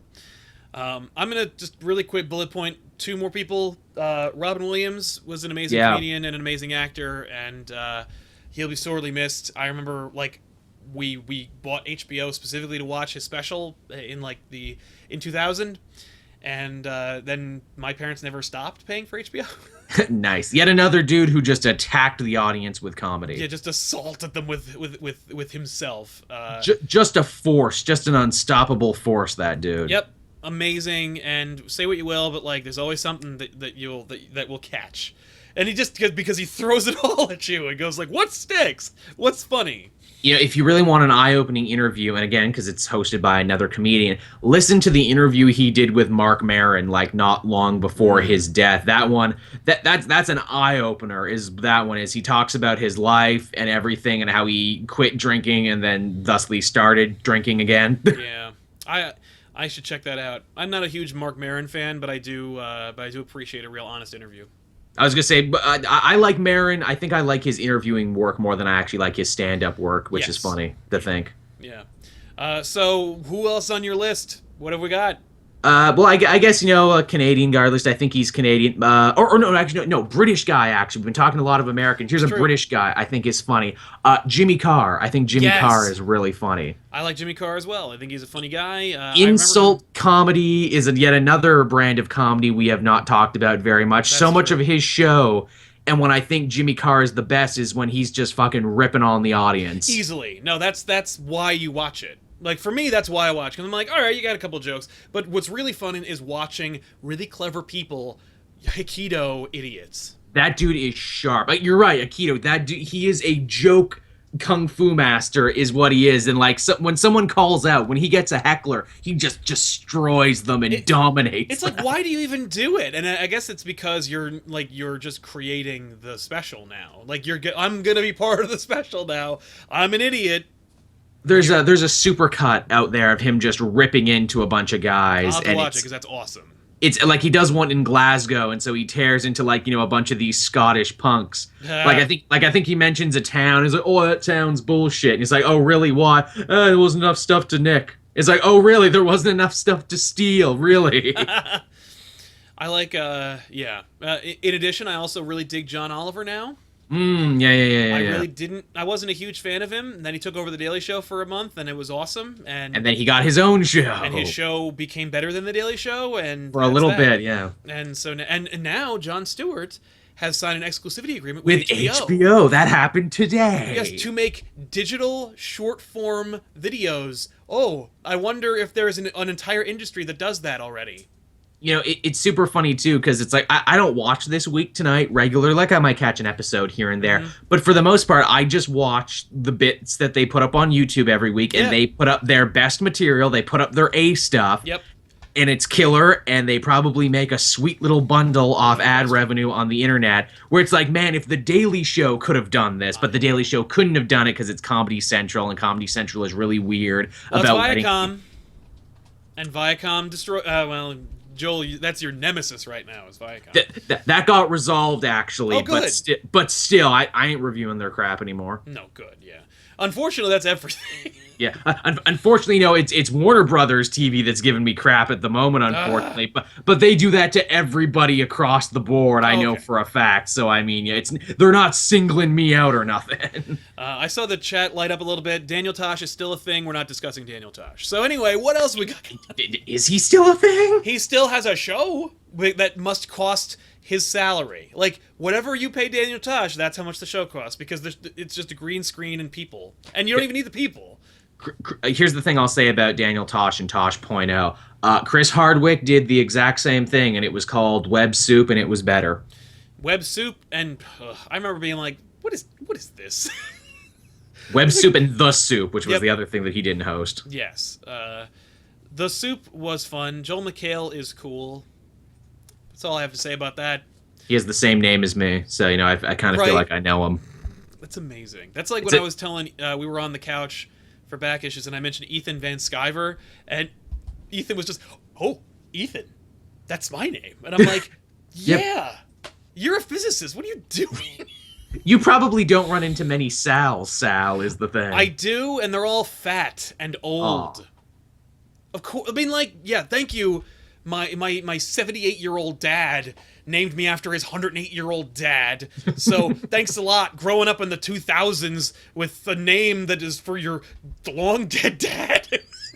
I'm gonna just really quick bullet point 2 more people. Robin Williams was an amazing comedian and an amazing actor, and he'll be sorely missed. I remember, like, we bought HBO specifically to watch his special in 2000, and then my parents never stopped paying for HBO. Nice. Yet another dude who just attacked the audience with comedy. Yeah, just assaulted them with himself. Just a force, just an unstoppable force. That dude. Yep. Amazing, and say what you will, but like there's always something that will catch, and he just, because he throws it all at you and goes like, what sticks, what's funny. If you really want an eye-opening interview, and again, because it's hosted by another comedian, listen to the interview he did with Mark Maron, like not long before his death. That one, that's an eye-opener. Is he talks about his life and everything, and how he quit drinking and then thusly started drinking again. Yeah, I should check that out. I'm not a huge Mark Maron fan, but I do appreciate a real honest interview. I was gonna say, but I like Maron. I think I like his interviewing work more than I actually like his stand-up work, which is funny to think. Yeah. So who else on your list? What have we got? Well, I guess, a Canadian guy, or at least I think he's Canadian. No, British guy, actually. We've been talking to a lot of Americans. Here's a British guy I think is funny. Jimmy Carr. I think Jimmy Carr is really funny. I like Jimmy Carr as well. I think he's a funny guy. Insult comedy is yet another brand of comedy we have not talked about very much. That's much of his show, and when I think Jimmy Carr is the best, is when he's just fucking ripping on the audience. Easily. No, that's why you watch it. Like, for me, that's why I watch. Because I'm like, all right, you got a couple jokes. But what's really fun is watching really clever people, Aikido idiots. That dude is sharp. You're right, Aikido. That dude, he is a joke kung fu master is what he is. And, like, when someone calls out, when he gets a heckler, he just destroys them and dominates them. Like, why do you even do it? And I guess it's because you're just creating the special now. Like, I'm going to be part of the special now. I'm an idiot. There's a super cut out there of him just ripping into a bunch of guys. I'll have to watch it because that's awesome. It's like he does one in Glasgow, and so he tears into a bunch of these Scottish punks. I think he mentions a town. He's like, oh, that town's bullshit. And he's like, oh, really? Why? There wasn't enough stuff to nick. It's like, oh, really? There wasn't enough stuff to steal, really. I like, in addition, I also really dig John Oliver now. I wasn't a huge fan of him, and then he took over The Daily Show for a month, and it was awesome. And then he got his own show. And his show became better than The Daily Show, and for a little bit, yeah. And so, and now Jon Stewart has signed an exclusivity agreement with HBO. That happened today. Yes, to make digital short-form videos. Oh, I wonder if there's an entire industry that does that already. It's super funny, too, because it's like, I don't watch This Week Tonight regular. Like, I might catch an episode here and there. Mm-hmm. But for the most part, I just watch the bits that they put up on YouTube every week, and they put up their best material. They put up their A stuff. Yep. And it's killer, and they probably make a sweet little bundle off ad revenue on the internet, where it's like, man, if The Daily Show could have done this, but The Daily Show couldn't have done it because it's Comedy Central, and Comedy Central is really weird about Viacom. And Viacom destroy... Joel, that's your nemesis right now, is Viacom. That got resolved, actually. Oh, good. But still, I ain't reviewing their crap anymore. No, good, yeah. Unfortunately, that's everything. Yeah, unfortunately, it's Warner Brothers TV that's giving me crap at the moment, unfortunately. But they do that to everybody across the board. I know Okay. for a fact. So I mean, yeah, they're not singling me out or nothing. I saw the chat light up a little bit. Daniel Tosh is still a thing. We're not discussing Daniel Tosh. So anyway, what else we got? Is he still a thing? He still has a show that must cost his salary. Like, whatever you pay Daniel Tosh, that's how much the show costs, because it's just a green screen and people. And you don't even need the people. Here's the thing I'll say about Daniel Tosh and Tosh.0. Chris Hardwick did the exact same thing, and it was called Web Soup, and it was better. Web Soup, and I remember being like, what is this? Web Soup and The Soup, which was the other thing that he didn't host. Yes. The Soup was fun. Joel McHale is cool. That's all I have to say about that. He has the same name as me, so, I kind of feel like I know him. That's amazing. That's like when I was telling, we were on the couch for back issues, and I mentioned Ethan Van Sciver, and Ethan was just, oh, Ethan, that's my name. And I'm like, yeah, you're a physicist. What are you doing? You probably don't run into many Sals, Sal, is the thing. I do, and they're all fat and old. Aww. Of course, I mean, like, yeah, thank you. My 78-year-old dad named me after his 108-year-old dad. So thanks a lot. Growing up in the 2000s with a name that is for your long-dead dad.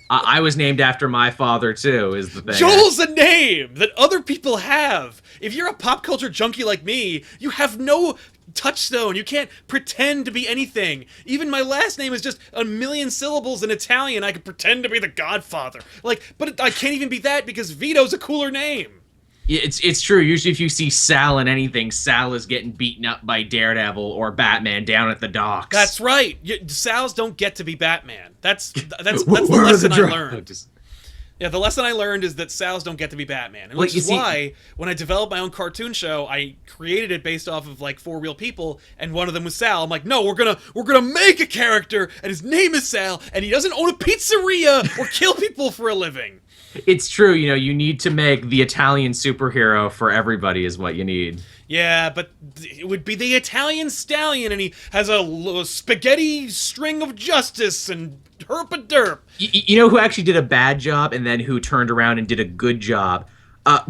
I was named after my father, too, is the thing. Joel's a name that other people have. If you're a pop culture junkie like me, you have no touchstone. You can't pretend to be anything. Even my last name is just a million syllables in Italian. I could pretend to be the Godfather. Like, but I can't even be that because Vito's a cooler name. Yeah, it's true. Usually if you see Sal in anything, Sal is getting beaten up by Daredevil or Batman down at the docks. That's right. Sals don't get to be Batman. That's the lesson I learned. Yeah, the lesson I learned is that Sals don't get to be Batman. And which is why, when I developed my own cartoon show, I created it based off of, like, 4 real people, and one of them was Sal. I'm like, no, we're gonna make a character, and his name is Sal, and he doesn't own a pizzeria or kill people for a living. It's true, you need to make the Italian superhero for everybody is what you need. Yeah, but it would be the Italian stallion, and he has a spaghetti string of justice and herp-a-derp. You know who actually did a bad job and then who turned around and did a good job?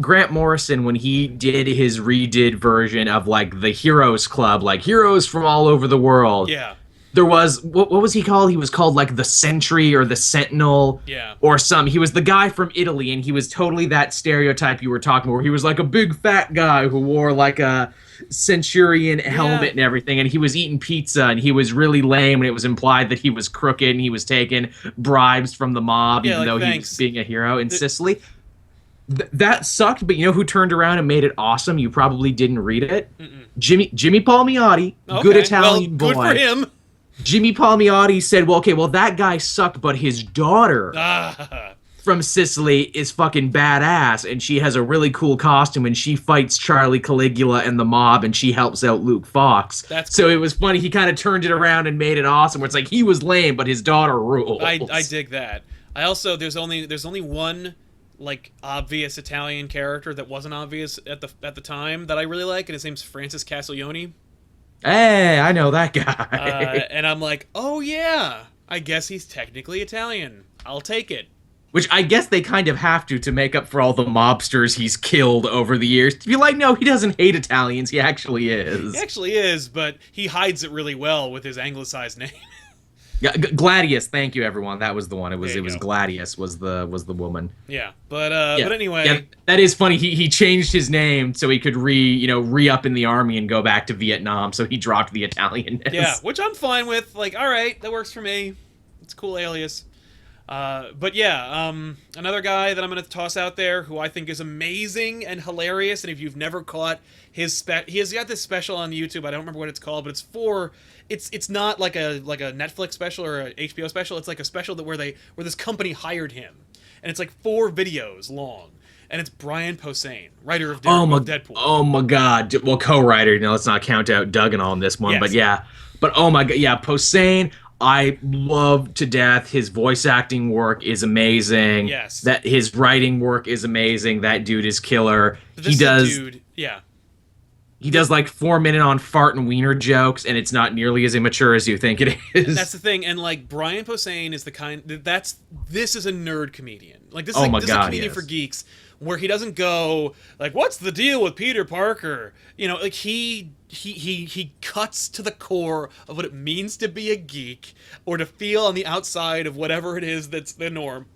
Grant Morrison, when he did his redid version of, like, the Heroes Club, like, heroes from all over the world. Yeah. There was, what was he called? He was called, like, the Sentry or the Sentinel. Yeah. Or he was the guy from Italy, and he was totally that stereotype you were talking about, where he was, like, a big fat guy who wore, like, a centurion helmet and everything, and he was eating pizza, and he was really lame, and it was implied that he was crooked, and he was taking bribes from the mob, even though he was being a hero in Sicily. That sucked, but you know who turned around and made it awesome? You probably didn't read it. Jimmy Palmiotti, good Italian boy. Good for him. Jimmy Palmiotti said, well, that guy sucked, but his daughter from Sicily is fucking badass, and she has a really cool costume, and she fights Charlie Caligula and the mob, and she helps out Luke Fox. So it was funny. He kind of turned it around and made it awesome, where it's like he was lame, but his daughter rules. I dig that. I also, there's only one, like, obvious Italian character that wasn't obvious at the time that I really like, and his name's Francis Castiglione. Hey, I know that guy. And I'm like, oh yeah, I guess he's technically Italian. I'll take it. Which I guess they kind of have to make up for all the mobsters he's killed over the years. To be like, no, he doesn't hate Italians. He actually is. He actually is, but he hides it really well with his anglicized name. Yeah, Gladius. Thank you, everyone. That was the one. It was Gladius was the woman. Yeah, but anyway. Yeah, that is funny. He changed his name so he could re-up in the army and go back to Vietnam. So he dropped the Italianness. Yeah, which I'm fine with. Like, all right, that works for me. It's a cool alias. But yeah, another guy that I'm going to toss out there who I think is amazing and hilarious, and if you've never caught his he has got this special on YouTube. I don't remember what it's called, but it's not like a Netflix special or a HBO special. It's like a special where this company hired him, and it's like 4 videos long. And it's Brian Posehn, writer of Deadpool. Oh my God! Well, co-writer. Let's not count out Duggan on this one, but yeah. But oh my God, yeah, Posehn. I love to death. His voice acting work is amazing. Yes. That his writing work is amazing. That dude is killer. Dude, yeah. He does like 4 minute on fart and wiener jokes, and it's not nearly as immature as you think it is. That's the thing, and like Brian Posehn is the kind this is a nerd comedian. Like this is, Oh my this is a God, comedian yes. for geeks, where he doesn't go like, "What's the deal with Peter Parker?" You know, like he cuts to the core of what it means to be a geek or to feel on the outside of whatever it is that's the norm.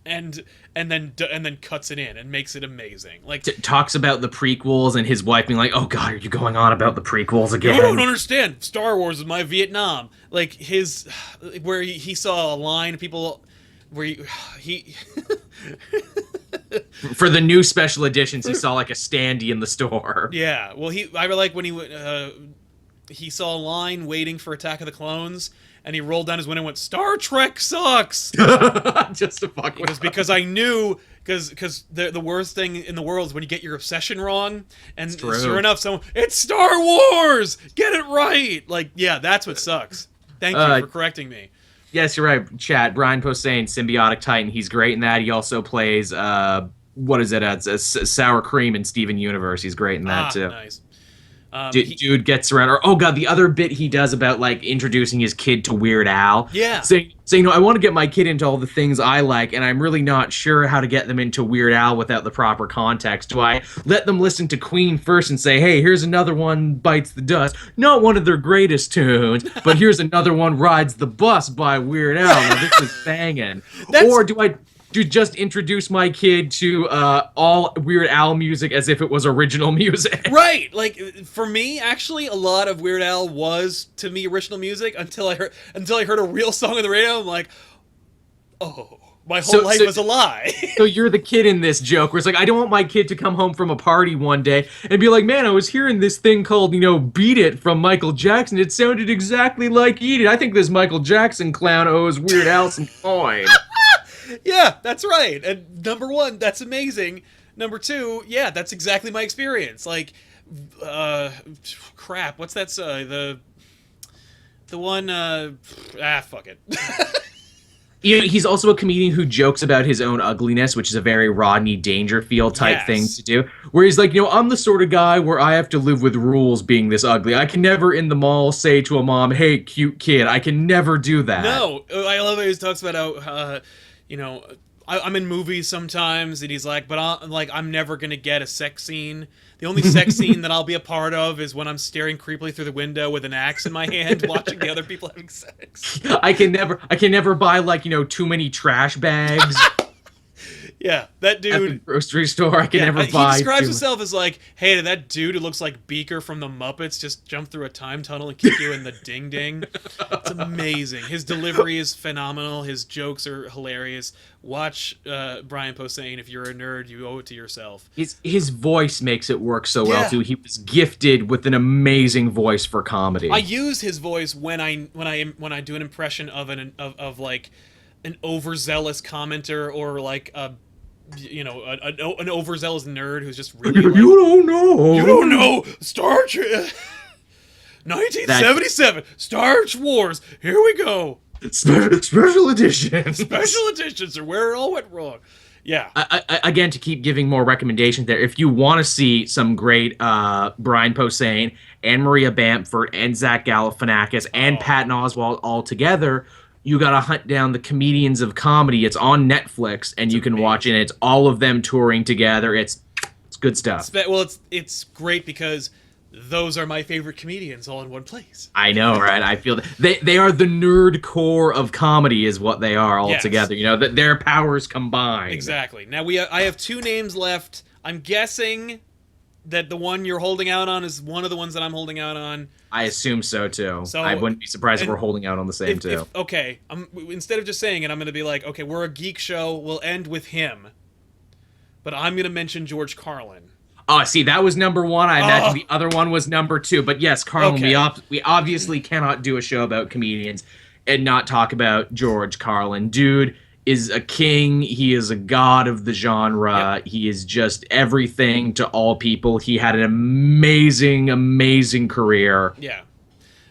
And then cuts it in and makes it amazing. Like Talks about the prequels and his wife being like, "Oh God, are you going on about the prequels again?" you don't understand. Star Wars is my Vietnam. Like his, where he saw a line of people, where he For the new special editions, he saw like a standee in the store. yeah. Well, I like when he saw a line waiting for Attack of the Clones, and he rolled down his window and went, "Star Trek sucks." Just to fuck It with was because I knew, because the worst thing in the world is when you get your obsession wrong, and true. sure enough, it's Star Wars, get it right. Like, yeah, that's what sucks. Thank you for correcting me. Yes, you're right, chat. Brian Posehn, Symbiotic Titan. He's great in that. He also plays what is it? It's Sour Cream in Steven Universe. He's great in that too. Nice. Dude gets around, or oh god, the other bit he does about like introducing his kid to Weird Al. Yeah. Saying, I want to get my kid into all the things I like, and I'm really not sure how to get them into Weird Al without the proper context. Do I let them listen to Queen first and say, hey, here's another one, Bites the Dust, not one of their greatest tunes, but here's another one, Rides the Bus by Weird Al. Now this is banging. Or do I just introduce my kid to all Weird Al music as if it was original music? Right. Like, for me, actually, a lot of Weird Al was, to me, original music until I heard a real song on the radio. I'm like, oh, my whole life was a lie. So you're the kid in this joke where it's like, I don't want my kid to come home from a party one day and be like, man, I was hearing this thing called, Beat It from Michael Jackson. It sounded exactly like Eat It. I think this Michael Jackson clown owes Weird Al some coin. Yeah, that's right. And number one, that's amazing. Number two, yeah, that's exactly my experience. Like, crap, what's that? The one, fuck it. He's also a comedian who jokes about his own ugliness, which is a very Rodney Dangerfield type thing to do. Where he's like, I'm the sort of guy where I have to live with rules being this ugly. I can never in the mall say to a mom, hey, cute kid. I can never do that. No, I love how he talks about how, I'm in movies sometimes, and he's like, but I'm never gonna get a sex scene. The only sex scene that I'll be a part of is when I'm staring creepily through the window with an axe in my hand, watching the other people having sex. I can never buy too many trash bags. Yeah, that dude. At the grocery store, I can never buy. He describes himself as like, hey, did that dude who looks like Beaker from the Muppets just jump through a time tunnel and kick you in the ding ding? It's amazing. His delivery is phenomenal. His jokes are hilarious. Watch Brian Posehn. If you're a nerd, you owe it to yourself. His voice makes it work so well too. He was gifted with an amazing voice for comedy. I use his voice when I do an impression of like an overzealous commenter or like an overzealous nerd who's just really like, you don't know Star Trek 1977 Star Wars, here we go, special editions. Special editions are where it all went wrong. Yeah. Again, to keep giving more recommendations there, if you want to see some great Brian Posehn and Maria Bamford and Zach Galifianakis and Patton Oswalt all together, you gotta hunt down the Comedians of Comedy. It's on Netflix, and you can watch it. And it's all of them touring together. It's good stuff. It's great because those are my favorite comedians all in one place. I know, right? I feel that they are the nerd core of comedy, is what they are all together. That their powers combined. Exactly. Now I have two names left. I'm guessing that the one you're holding out on is one of the ones that I'm holding out on. I assume so too. So, I wouldn't be surprised if we're holding out on the same too. Instead of just saying it, I'm going to be like, okay, we're a geek show. We'll end with him. But I'm going to mention George Carlin. Oh, see, that was number one. I imagine the other one was number two. But yes, Carlin, we obviously cannot do a show about comedians and not talk about George Carlin. Dude is a king. He is a god of the genre. Yep. He is just everything to all people. He had an amazing, amazing career. Yeah.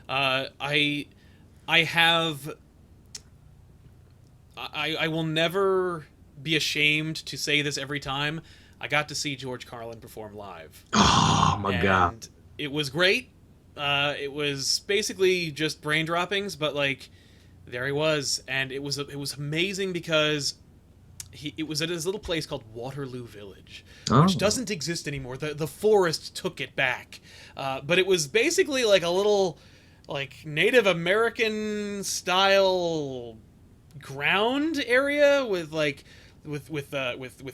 I will never be ashamed to say this every time. I got to see George Carlin perform live. Oh my God. it was great. It was basically just brain droppings, but like there he was, and it was amazing because it was at his little place called Waterloo Village, which doesn't exist anymore. The forest took it back, but it was basically like a little like Native American style ground area with like with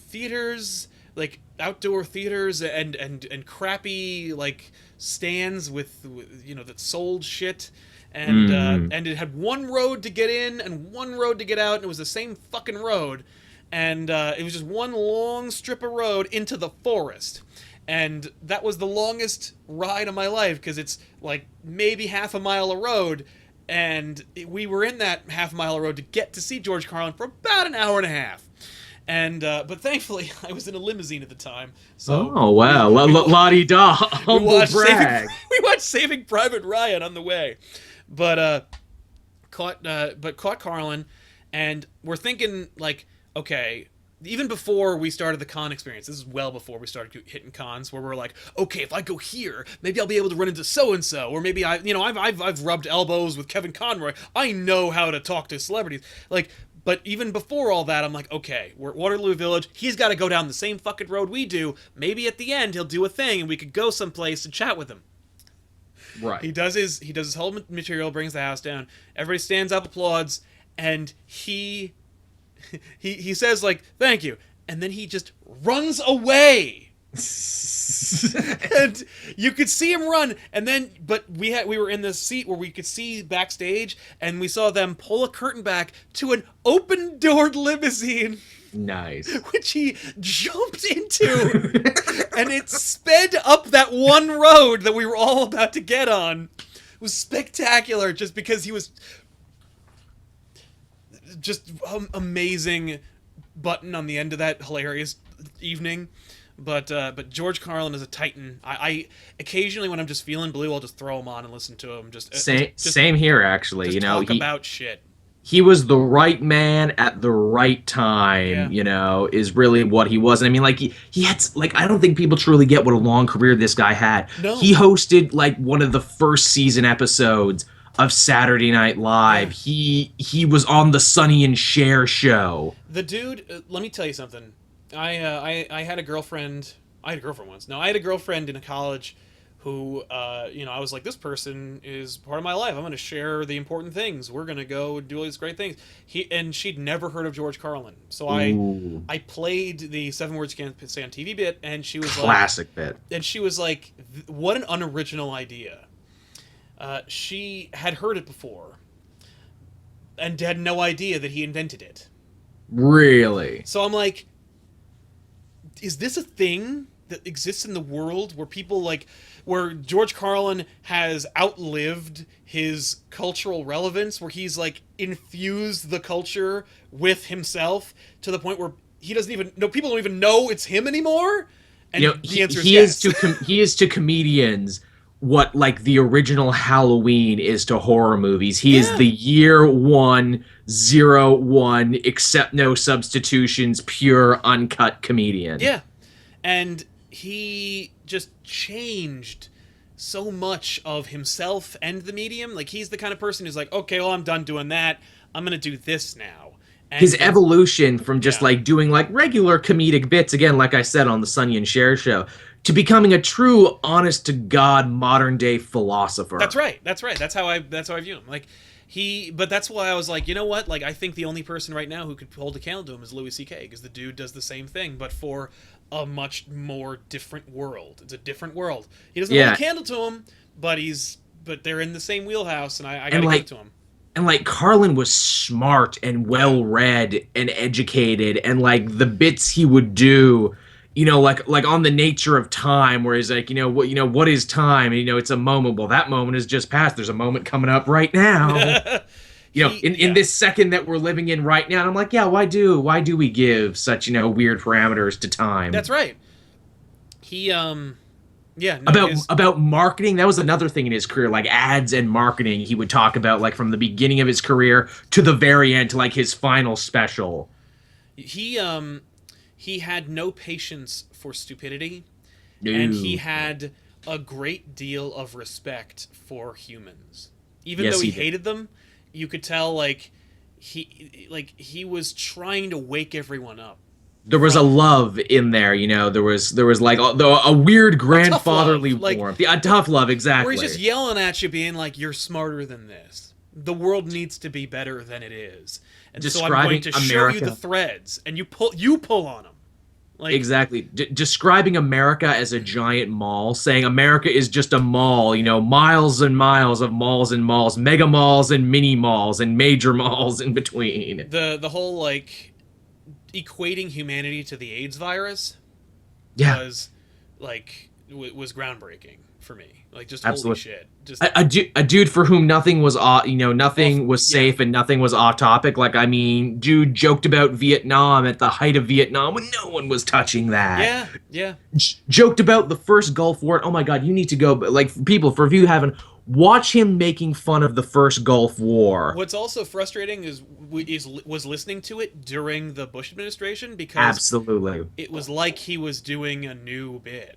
theaters, like outdoor theaters and crappy like stands with you know that sold shit. And it had one road to get in and one road to get out, and it was the same fucking road. And it was just one long strip of road into the forest. And that was the longest ride of my life, because it's like maybe half a mile of road. And we were in that half mile of road to get to see George Carlin for about an hour and a half. And but thankfully, I was in a limousine at the time. So oh wow, la-di-da, humble brag. We watched Saving Private Ryan on the way, but caught Carlin, and we're thinking like, okay, even before we started the con experience, this is well before we started hitting cons, where we're like, okay, if I go here, maybe I'll be able to run into so and so, or maybe I've rubbed elbows with Kevin Conroy. I know how to talk to celebrities, like. But even before all that, I'm like, okay, we're at Waterloo Village. He's got to go down the same fucking road we do. Maybe at the end he'll do a thing, and we could go someplace and chat with him. Right. He does his whole material, brings the house down. Everybody stands up, applauds, and he says like, "Thank you," and then he just runs away. And you could see him run, and then but we were in this seat where we could see backstage, and we saw them pull a curtain back to an open-doored limousine. Nice. Which he jumped into, and it sped up that one road that we were all about to get on. It was spectacular, just because he was just amazing button on the end of that hilarious evening. But George Carlin is a titan. I occasionally, when I'm just feeling blue, I'll just throw him on and listen to him. Same here, actually. Just talk about shit. He was the right man at the right time. Yeah. Is really what he was. And I mean, like he had like, I don't think people truly get what a long career this guy had. No. He hosted like one of the first season episodes of Saturday Night Live. Yeah. He was on the Sonny and Cher show. The dude. Let me tell you something. I had a girlfriend. I had a girlfriend once. No, I had a girlfriend in college who, I was like, this person is part of my life. I'm going to share the important things. We're going to go do all these great things. And she'd never heard of George Carlin. So I played the 7 Words You Can't Say on TV bit, and she was classic bit. And she was like, what an unoriginal idea. She had heard it before and had no idea that he invented it. Really? So I'm like, is this a thing that exists in the world where people like, where George Carlin has outlived his cultural relevance, where he's like infused the culture with himself to the point where he doesn't even know, people don't even know it's him anymore? And the answer is yes. He is to comedians what like the original Halloween is to horror movies. He is the year 1, 01, accept no substitutions, pure uncut comedian. Yeah. And he just changed so much of himself and the medium. Like, he's the kind of person who's like, okay, well, I'm done doing that. I'm going to do this now. And his evolution from just like doing like regular comedic bits, again, like I said on the Sonny and Cher show, to becoming a true, honest to God, modern day philosopher. That's right. That's how I view him. Like but that's why I was like, you know what? Like, I think the only person right now who could hold a candle to him is Louis C.K. because the dude does the same thing, but for a much more different world. It's a different world. He doesn't hold a candle to him, but they're in the same wheelhouse, and I gotta give it to him. And like Carlin was smart and well read and educated, and like the bits he would do, like on the nature of time, where he's like, what is time? And it's a moment. Well, that moment is just past. There's a moment coming up right now. In this second that we're living in right now. And I'm like, why do we give such weird parameters to time? That's right. He about marketing, that was another thing in his career, like ads and marketing. He would talk about like from the beginning of his career to the very end, to like his final special. He had no patience for stupidity, No. and he had a great deal of respect for humans. Even Yes, though he he did. hated them, you could tell he was trying to wake everyone up There was a from love in there, you know. There was like a weird a tough grandfatherly love, like warmth. Yeah, a tough love, where he's just exactly. yelling at you, being like, "You're smarter than this. The world needs to be better than it is, and so I'm going Describing to show you the America. threads." And you pull on them, like Exactly. Describing America as a giant mall, saying America is just a mall, you know, miles and miles of malls and malls, mega malls and mini malls and major malls in between. the whole like equating humanity to the AIDS virus Yeah, was was groundbreaking for me. Like, just holy absolutely. shit, just A dude for whom nothing was off, you know, off. nothing was Yeah, safe and nothing was off topic. Like, I mean, dude joked about Vietnam at the height of Vietnam when no one was touching that. yeah, yeah. Joked about the first Gulf War. Oh my God, you need to go. Like, people, for if you haven't, watch him making fun of the first Gulf War. What's also frustrating was listening to it during the Bush administration, because Absolutely. it was like he was doing a new bit.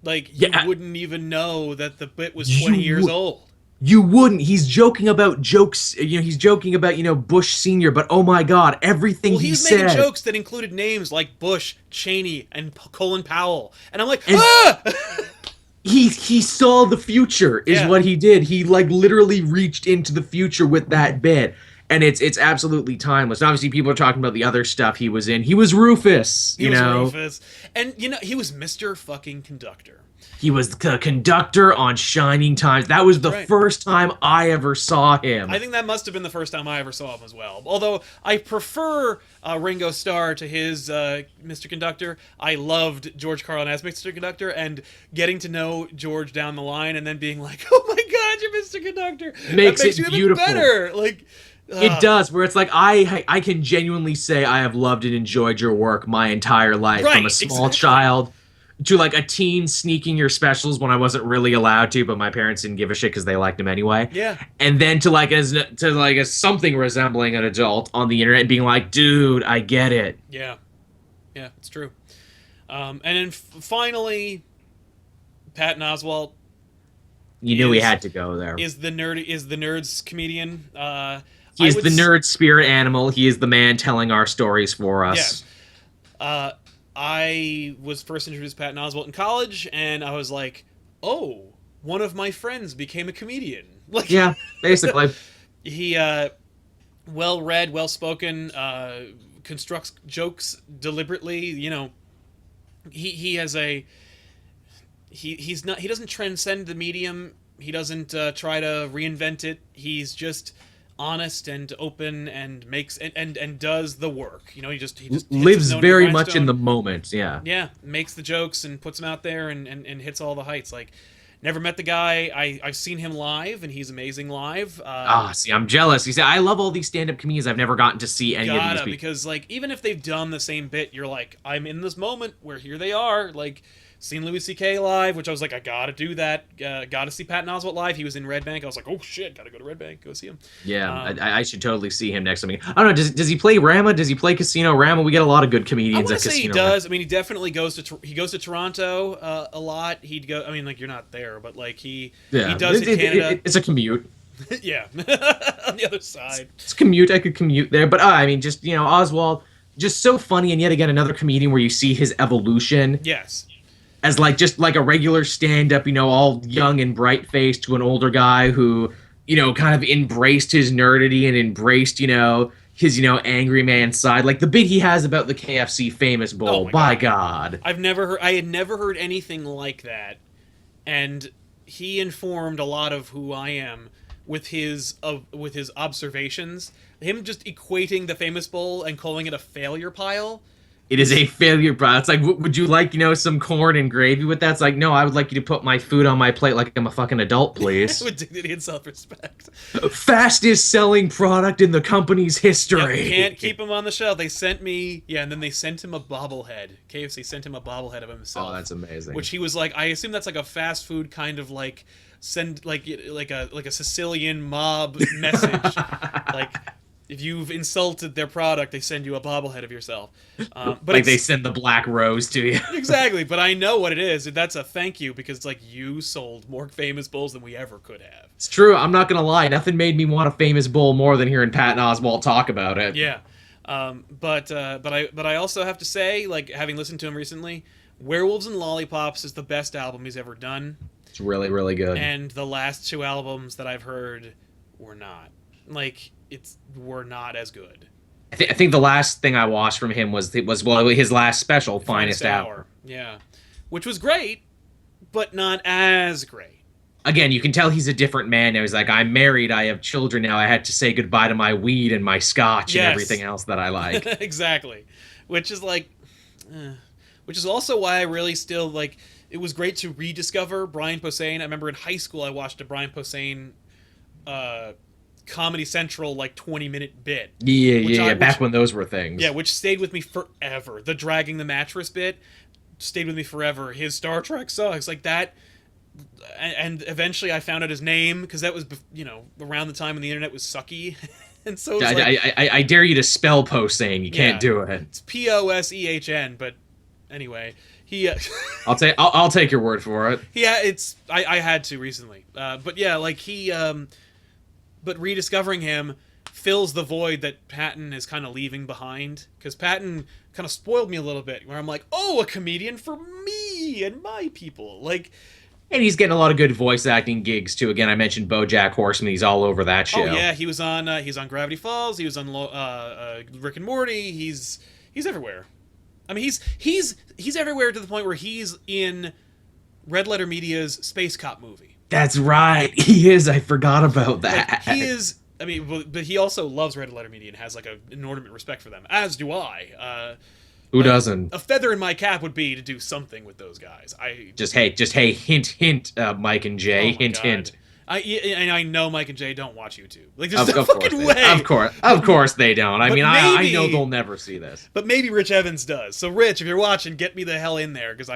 Like, you Yeah, wouldn't even know that the bit was you 20 years would. old. You wouldn't. He's joking about jokes. You know, he's joking about, you know, Bush Senior. But oh my God, everything Well, he he was making said, jokes that included names like Bush, Cheney, and Colin Powell, and I'm like, and ah! he saw the future. Is Yeah, what he did. He like literally reached into the future with that bit, and it's absolutely timeless. And obviously, people are talking about the other stuff he was in. He was Rufus. he You was know, Rufus, and he was Mr. fucking Conductor. he was the conductor on Shining Times. That was That's the right. first time I ever saw him. I think that must have been the first time I ever saw him as well. Although I prefer Ringo Starr to his Mr. Conductor. I loved George Carlin as Mr. Conductor, and getting to know George down the line and then being like, "Oh my God, you're Mr. Conductor!" Makes that makes it you even beautiful. better. Like, It does, where it's like I can genuinely say I have loved and enjoyed your work my entire life, right, from a small exactly. child to like a teen sneaking your specials when I wasn't really allowed to, but my parents didn't give a shit because they liked them anyway. Yeah, And then to like as something resembling an adult on the internet, being like, dude, I get it. yeah, yeah. It's true. And then finally, Patton Oswalt You knew we is had to go there. is the nerd's comedian. He is the nerd spirit animal. He is the man telling our stories for us. Yeah. I was first introduced to Patton Oswalt in college, and I was like, "Oh, one of my friends became a comedian." Like, Yeah, basically. he, well read, well spoken, constructs jokes deliberately. He has a he doesn't transcend the medium. He doesn't try to reinvent it. He's just honest and open, and makes and does the work. He just hits his Lives own very much in grindstone. the moment. Yeah. Yeah, makes the jokes and puts them out there, and hits all the heights. Like, never met the guy. I've seen him live, and he's amazing live. See, I'm jealous. You see, I love all these stand-up comedians. I've never gotten to see any of these people. Because like, even if they've done the same bit, you're like, I'm in this moment where here they are. Like, seen Louis C.K. live, which I was like, I gotta do that. Gotta see Patton Oswalt live. He was in Red Bank. I was like, oh shit, gotta go to Red Bank, go see him. Yeah, Um, I should totally see him next time. I don't know. Does he play Rama? Does he play Casino Rama? We get a lot of good I comedians want at to say he Casino. does. I mean, he definitely goes to Toronto a lot. He'd go. I mean, like, you're not there, but like he does hit Canada. It's a commute. Yeah, on the other side. It's a commute. I could commute there, but I mean, just Oswald, just so funny, and yet again another comedian where you see his evolution Yes. as like just like a regular stand-up, all young and bright-faced, to an older guy who, kind of embraced his nerdity and embraced, his, angry man side. Like the bit he has about the KFC Famous Bowl. Oh my By God. I had never heard anything like that, and he informed a lot of who I am with his observations. Him just equating the Famous Bowl and calling it a failure pile. It is a failure, bro. It's like, would you like, some corn and gravy with that? It's like, no, I would like you to put my food on my plate like I'm a fucking adult, please. With dignity and self-respect. Fastest selling product in the company's history. Yep, can't keep him on the shelf. They sent me, and then they sent him a bobblehead. KFC sent him a bobblehead of himself. Oh, that's amazing. Which he was like, I assume that's like a fast food kind of like like a Sicilian mob message. Like, if you've insulted their product, they send you a bobblehead of yourself. But like they send the black rose to you. Exactly, but I know what it is. That's a thank you, because it's like, you sold more famous bulls than we ever could have. It's true. I'm not gonna lie. Nothing made me want a famous bull more than hearing Patton Oswalt talk about it. Yeah, but I also have to say, like, having listened to him recently, Werewolves and Lollipops is the best album he's ever done. It's really, really good. And the last 2 albums that I've heard were not. Like, were not as good. I think the last thing I watched from him was his last special, Finest Hour. Yeah, which was great, but not as great. Again, you can tell he's a different man now. He's like, I'm married, I have children now. I had to say goodbye to my weed and my scotch and everything else that I like. Exactly, which is like, which is also why I really still like. It was great to rediscover Brian Posehn. I remember in high school I watched a Brian Posehn Comedy Central, like, 20-minute bit. Yeah, back when those were things. Yeah, which stayed with me forever. The dragging the mattress bit stayed with me forever. His Star Trek sucks, like that. And eventually I found out his name, because that was, around the time when the internet was sucky. And so I dare you to spell Posehn. You can't do it. It's Posehn, but anyway, he. I'll take your word for it. Yeah, I had to recently, but yeah, like he. But rediscovering him fills the void that Patton is kind of leaving behind, because Patton kind of spoiled me a little bit, where I'm like, oh, a comedian for me and my people, like. And he's getting a lot of good voice acting gigs too. Again, I mentioned BoJack Horseman. He's all over that show. Oh yeah, he was on Gravity Falls. He was on Rick and Morty. He's everywhere. I mean, he's everywhere to the point where he's in Red Letter Media's Space Cop movie. That's right, he is. I forgot about that. Like, he is. I mean, but he also loves Red Letter Media and has like an inordinate respect for them, as do I. Who doesn't? A feather in my cap would be to do something with those guys. Just hey, hint, Mike and Jay, hint. I know Mike and Jay don't watch YouTube. Like, there's no fucking way. Of course they don't. I mean, I know they'll never see this. But maybe Rich Evans does. So Rich, if you're watching, get me the hell in there, because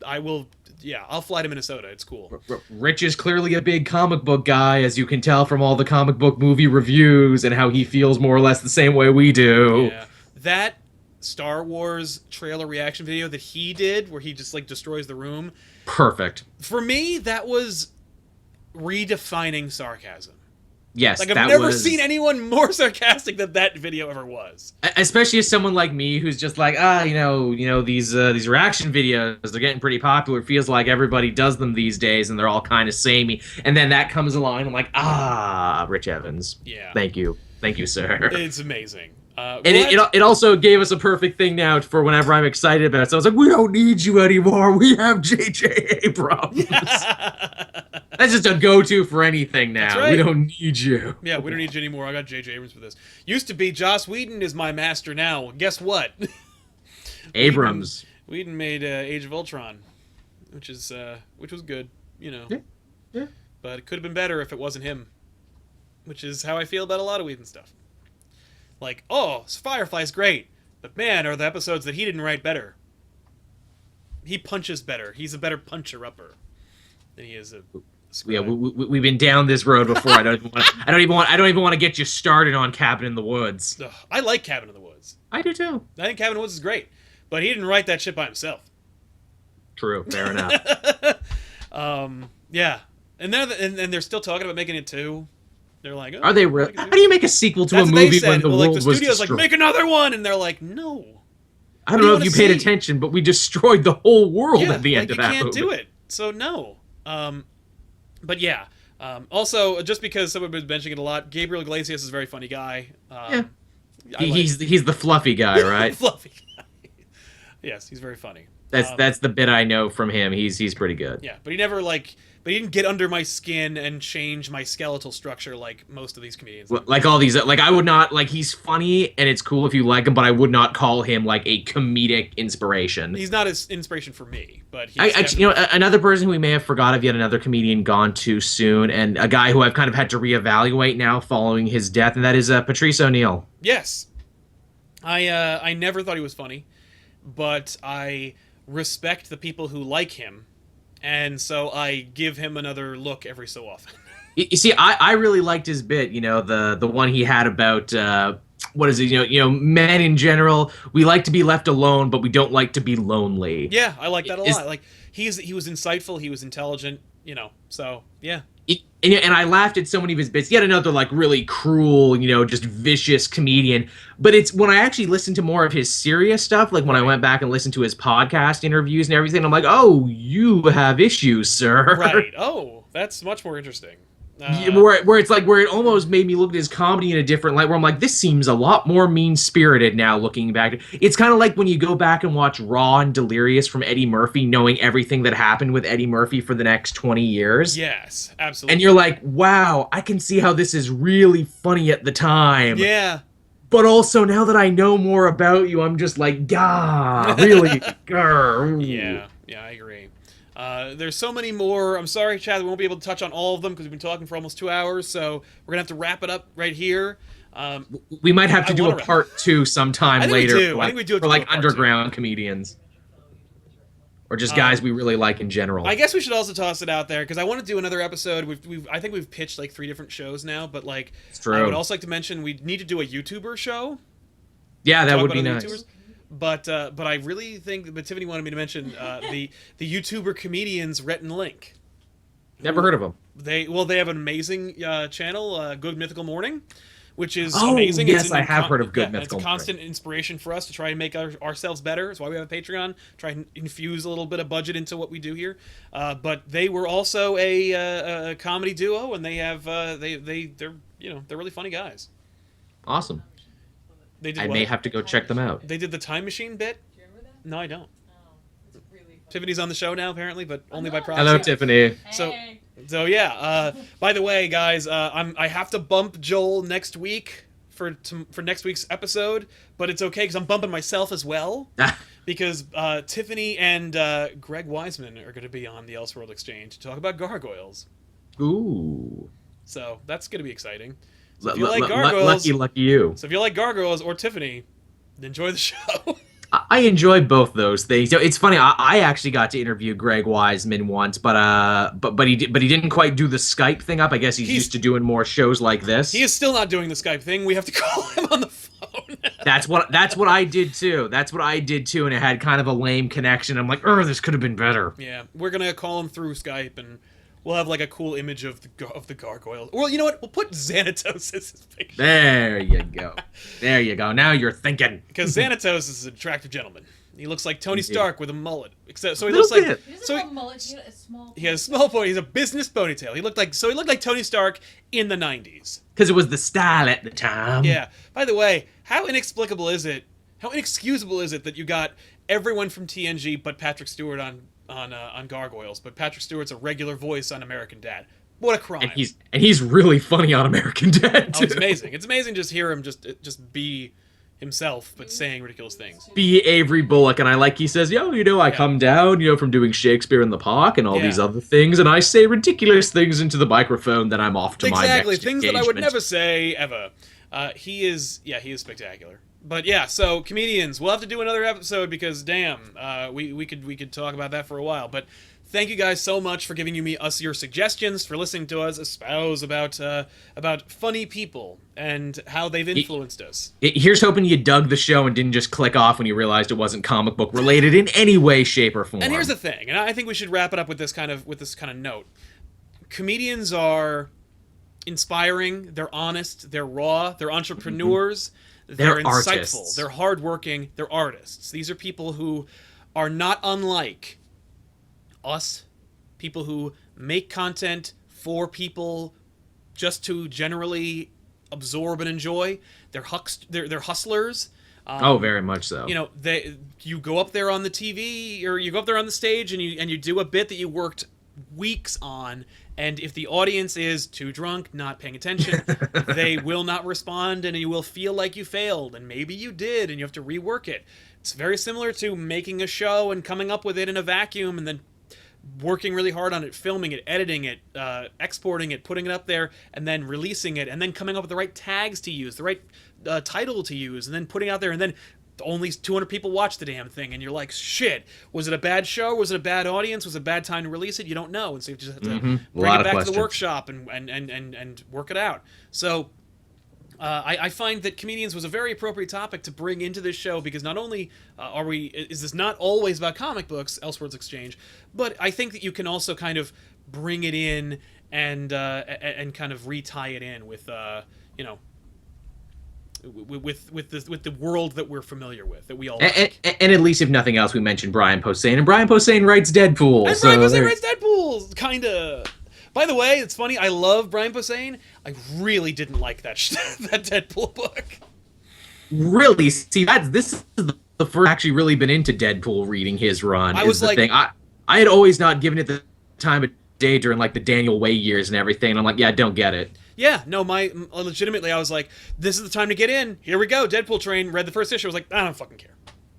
I will. Yeah, I'll fly to Minnesota. It's cool. Rich is clearly a big comic book guy, as you can tell from all the comic book movie reviews and how he feels more or less the same way we do. Yeah. That Star Wars trailer reaction video that he did, where he just, like, destroys the room. Perfect. For me, that was redefining sarcasm. Yes, like, I've never seen anyone more sarcastic than that video ever was. Especially as someone like me who's just like, these reaction videos, they're getting pretty popular. It feels like everybody does them these days, and they're all kind of samey. And then that comes along, and I'm like, Rich Evans. Yeah. Thank you, sir. It's amazing. And it also gave us a perfect thing now for whenever I'm excited about it. So I was like, we don't need you anymore. We have J.J. Abrams. That's just a go-to for anything now. Right. We don't need you. Yeah, we don't need you anymore. I got J.J. Abrams for this. Used to be Joss Whedon is my master now. Well, guess what? Abrams. Whedon made Age of Ultron, which was good, Yeah. But it could have been better if it wasn't him, which is how I feel about a lot of Whedon stuff. Like, Firefly's great, but man, are the episodes that he didn't write better. He punches better. He's a better puncher-upper than he is a scribe. Yeah, we've been down this road before. I don't even want to get you started on Cabin in the Woods. Ugh, I like Cabin in the Woods. I do too. I think Cabin in the Woods is great, but he didn't write that shit by himself. True, fair enough. Yeah, and they're still talking about making it too. They're like, are they real? How do you make a sequel to a movie when the world was destroyed? The studio's like, make another one, and they're like, no. I don't know if you paid attention, but we destroyed the whole world at the end of that movie. You can't do it, so no. But yeah. Also, just because someone was mentioning it a lot, Gabriel Iglesias is a very funny guy. Yeah. He's the fluffy guy, right? Fluffy guy. Yes, he's very funny. That's the bit I know from him. He's pretty good. Yeah, but he never he didn't get under my skin and change my skeletal structure like most of these comedians. Like all these, I would not, he's funny and it's cool if you like him, but I would not call him like a comedic inspiration. He's not an inspiration for me, but he's another person who we may have forgot of, yet another comedian gone too soon, and a guy who I've kind of had to reevaluate now following his death, and that is Patrice O'Neill. Yes. I never thought he was funny, but I respect the people who like him. And so I give him another look every so often. You see, I really liked his bit. The one he had about what is it? Men in general, we like to be left alone, but we don't like to be lonely. Yeah, I like that a Is lot. Like he was insightful, he was intelligent, So yeah, and I laughed at so many of his bits. Yet another like really cruel, just vicious comedian. But it's when I actually listened to more of his serious stuff, like when I went back and listened to his podcast interviews and everything, I'm like, oh, you have issues, sir. right. Oh, that's much more interesting. Where it's like where it almost made me look at his comedy in a different light, where I'm like, this seems a lot more mean-spirited now looking back. It's kind of like when you go back and watch Raw and Delirious from Eddie Murphy, knowing everything that happened with Eddie Murphy for the next 20 years. Yes, absolutely. And you're like, wow, I can see how this is really funny at the time. Yeah. But also, now that I know more about you, I'm just like, gah, really? Yeah, I agree. There's so many more. I'm sorry, Chad, we won't be able to touch on all of them because we've been talking for almost 2 hours, so we're going to have to wrap it up right here. We might have to do a part 2 sometime later. I think we do. For like underground comedians. Or just guys we really like in general. I guess we should also toss it out there because I want to do another episode. I think we've pitched like 3 different shows now, but like it's true. I would also like to mention we need to do a YouTuber show. Yeah, that would be nice. YouTubers. But I really think. But Tiffany wanted me to mention the YouTuber comedians Rhett and Link. Never heard of them. They have an amazing channel, Good Mythical Morning, which is amazing. amazing. Yes, I have heard of Good Mythical Morning. It's a constant inspiration for us to try and make ourselves better. That's why we have a Patreon. Try and infuse a little bit of budget into what we do here. But they were also a comedy duo, and they have they're really funny guys. Awesome. I may have to go check them out. They did the time machine bit. Do you remember that? No, I don't. Oh, it's really funny. Tiffany's on the show now, apparently, but only by proxy. Hello, Tiffany. Hey. So yeah. By the way, guys, I have to bump Joel next week for next week's episode, but it's okay because I'm bumping myself as well because Tiffany and Greg Wiseman are going to be on the Elseworld Exchange to talk about gargoyles. Ooh. So that's going to be exciting. So So if you like gargoyles, lucky you. So if you like gargoyles or Tiffany, enjoy the show. I enjoy both those things. It's funny. I actually got to interview Greg Wiseman once, but he didn't quite do the Skype thing up. I guess he's used to doing more shows like this. He is still not doing the Skype thing. We have to call him on the phone. That's what I did too. And it had kind of a lame connection. I'm like, this could have been better. Yeah, we're gonna call him through Skype, and we'll have like a cool image of the gargoyle. Well, you know what? We'll put Xanatos as his picture. There you go. There you go. Now you're thinking. Because Xanatos is an attractive gentleman. He looks like Tony Stark with a mullet. Except so he Little looks like bit. He doesn't so have a mullet. He had a small. he has a small pony. He's a business ponytail. He looked like Tony Stark in the 90s. Because it was the style at the time. Yeah. By the way, how inexplicable is it? How inexcusable is it that you got everyone from TNG but Patrick Stewart on Gargoyles, but Patrick Stewart's a regular voice on American Dad? What a crime! And he's really funny on American Dad too. Oh, it's amazing. It's amazing just hear him just be himself, but saying ridiculous things. Be Avery Bullock, and he says, I come down, from doing Shakespeare in the Park and all these other things, and I say ridiculous things into the microphone, then I'm off to my next things engagement. that I would never say ever. He is spectacular. But yeah, so comedians, we'll have to do another episode because damn, we could talk about that for a while. But thank you guys so much for giving us your suggestions, for listening to us espouse about funny people and how they've influenced us. Here's hoping you dug the show and didn't just click off when you realized it wasn't comic book related in any way, shape, or form. And here's the thing, and I think we should wrap it up with this kind of note. Comedians are inspiring, they're honest, they're raw, they're entrepreneurs, they're insightful, artists. They're hardworking, they're artists. These are people who are not unlike us, people who make content for people just to generally absorb and enjoy. They're hustlers. Very much so. You go up there on the TV or you go up there on the stage and you do a bit that you worked weeks on, and if the audience is too drunk, not paying attention, they will not respond, and you will feel like you failed, and maybe you did, and you have to rework it. It's very similar to making a show and coming up with it in a vacuum and then working really hard on it, filming it, editing it, exporting it, putting it up there, and then releasing it, and then coming up with the right tags to use, the right title to use, and then putting it out there, and then only 200 people watched the damn thing, and you're like, shit, was it a bad show? Was it a bad audience? Was it a bad time to release it? You don't know, and so you just have to bring it back to the workshop and work it out. So I find that Comedians was a very appropriate topic to bring into this show, because not only is this not always about comic books, Elseworlds Exchange, but I think that you can also kind of bring it in and kind of retie it in with you know, with the world that we're familiar with, that we all like. And at least if nothing else, we mentioned Brian Posehn, and Brian Posehn writes Deadpool. And Brian Posehn writes Deadpool, kinda. By the way, it's funny. I love Brian Posehn. I really didn't like that that Deadpool book. Really? See, this is the first I've actually really been into Deadpool reading his run. I was like, thing. I had always not given it the time of day during like the Daniel Way years and everything. And I'm like, yeah, I don't get it. Yeah, no, legitimately, I was like, this is the time to get in. Here we go, Deadpool train. Read the first issue. I was like, I don't fucking care.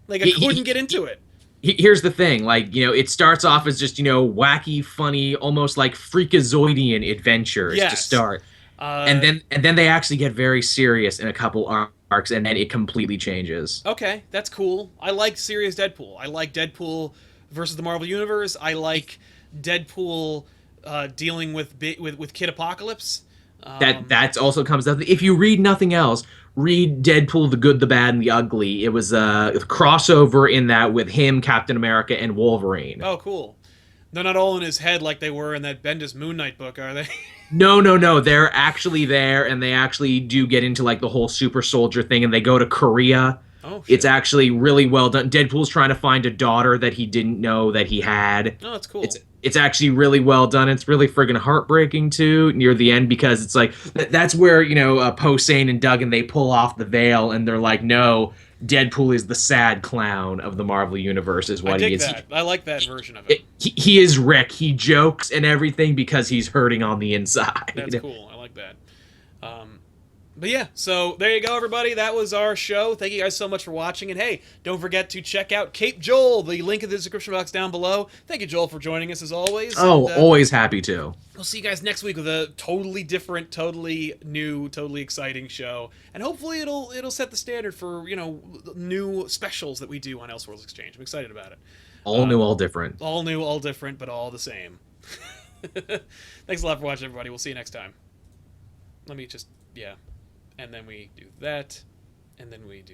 Like, I couldn't get into it. Here's the thing, like, you know, it starts off as just, you know, wacky, funny, almost like freakazoidian adventures to start, and then they actually get very serious in a couple arcs, and then it completely changes. Okay, that's cool. I like serious Deadpool. I like Deadpool versus the Marvel Universe. I like Deadpool dealing with Kid Apocalypse. That also comes up. If you read nothing else, read Deadpool: The Good, the Bad, and the Ugly. It was a crossover in that with him, Captain America, and Wolverine. Oh, cool. They're not all in his head like they were in that Bendis Moon Knight book, are they? No. They're actually there, and they actually do get into like the whole super soldier thing, and they go to Korea. Oh, shit. It's actually really well done. Deadpool's trying to find a daughter that he didn't know that he had. Oh, that's cool. It's actually really well done. It's really friggin' heartbreaking too near the end, because it's like that's where, you know, Posehn and Duggan, they pull off the veil and they're like, no, Deadpool is the sad clown of the Marvel universe, is what he is. That. I like that version of it. He is Rick. He jokes and everything because he's hurting on the inside. That's cool. I like that. But yeah, so there you go, everybody. That was our show. Thank you guys so much for watching. And hey, don't forget to check out Cape Joel. The link in the description box down below. Thank you, Joel, for joining us as always. Oh, and, always happy to. We'll see you guys next week with a totally different, totally new, totally exciting show. And hopefully it'll set the standard for, you know, new specials that we do on Elseworlds Exchange. I'm excited about it. All new, all different. All new, all different, but all the same. Thanks a lot for watching, everybody. We'll see you next time. Let me just, yeah. And then we do that, and then we do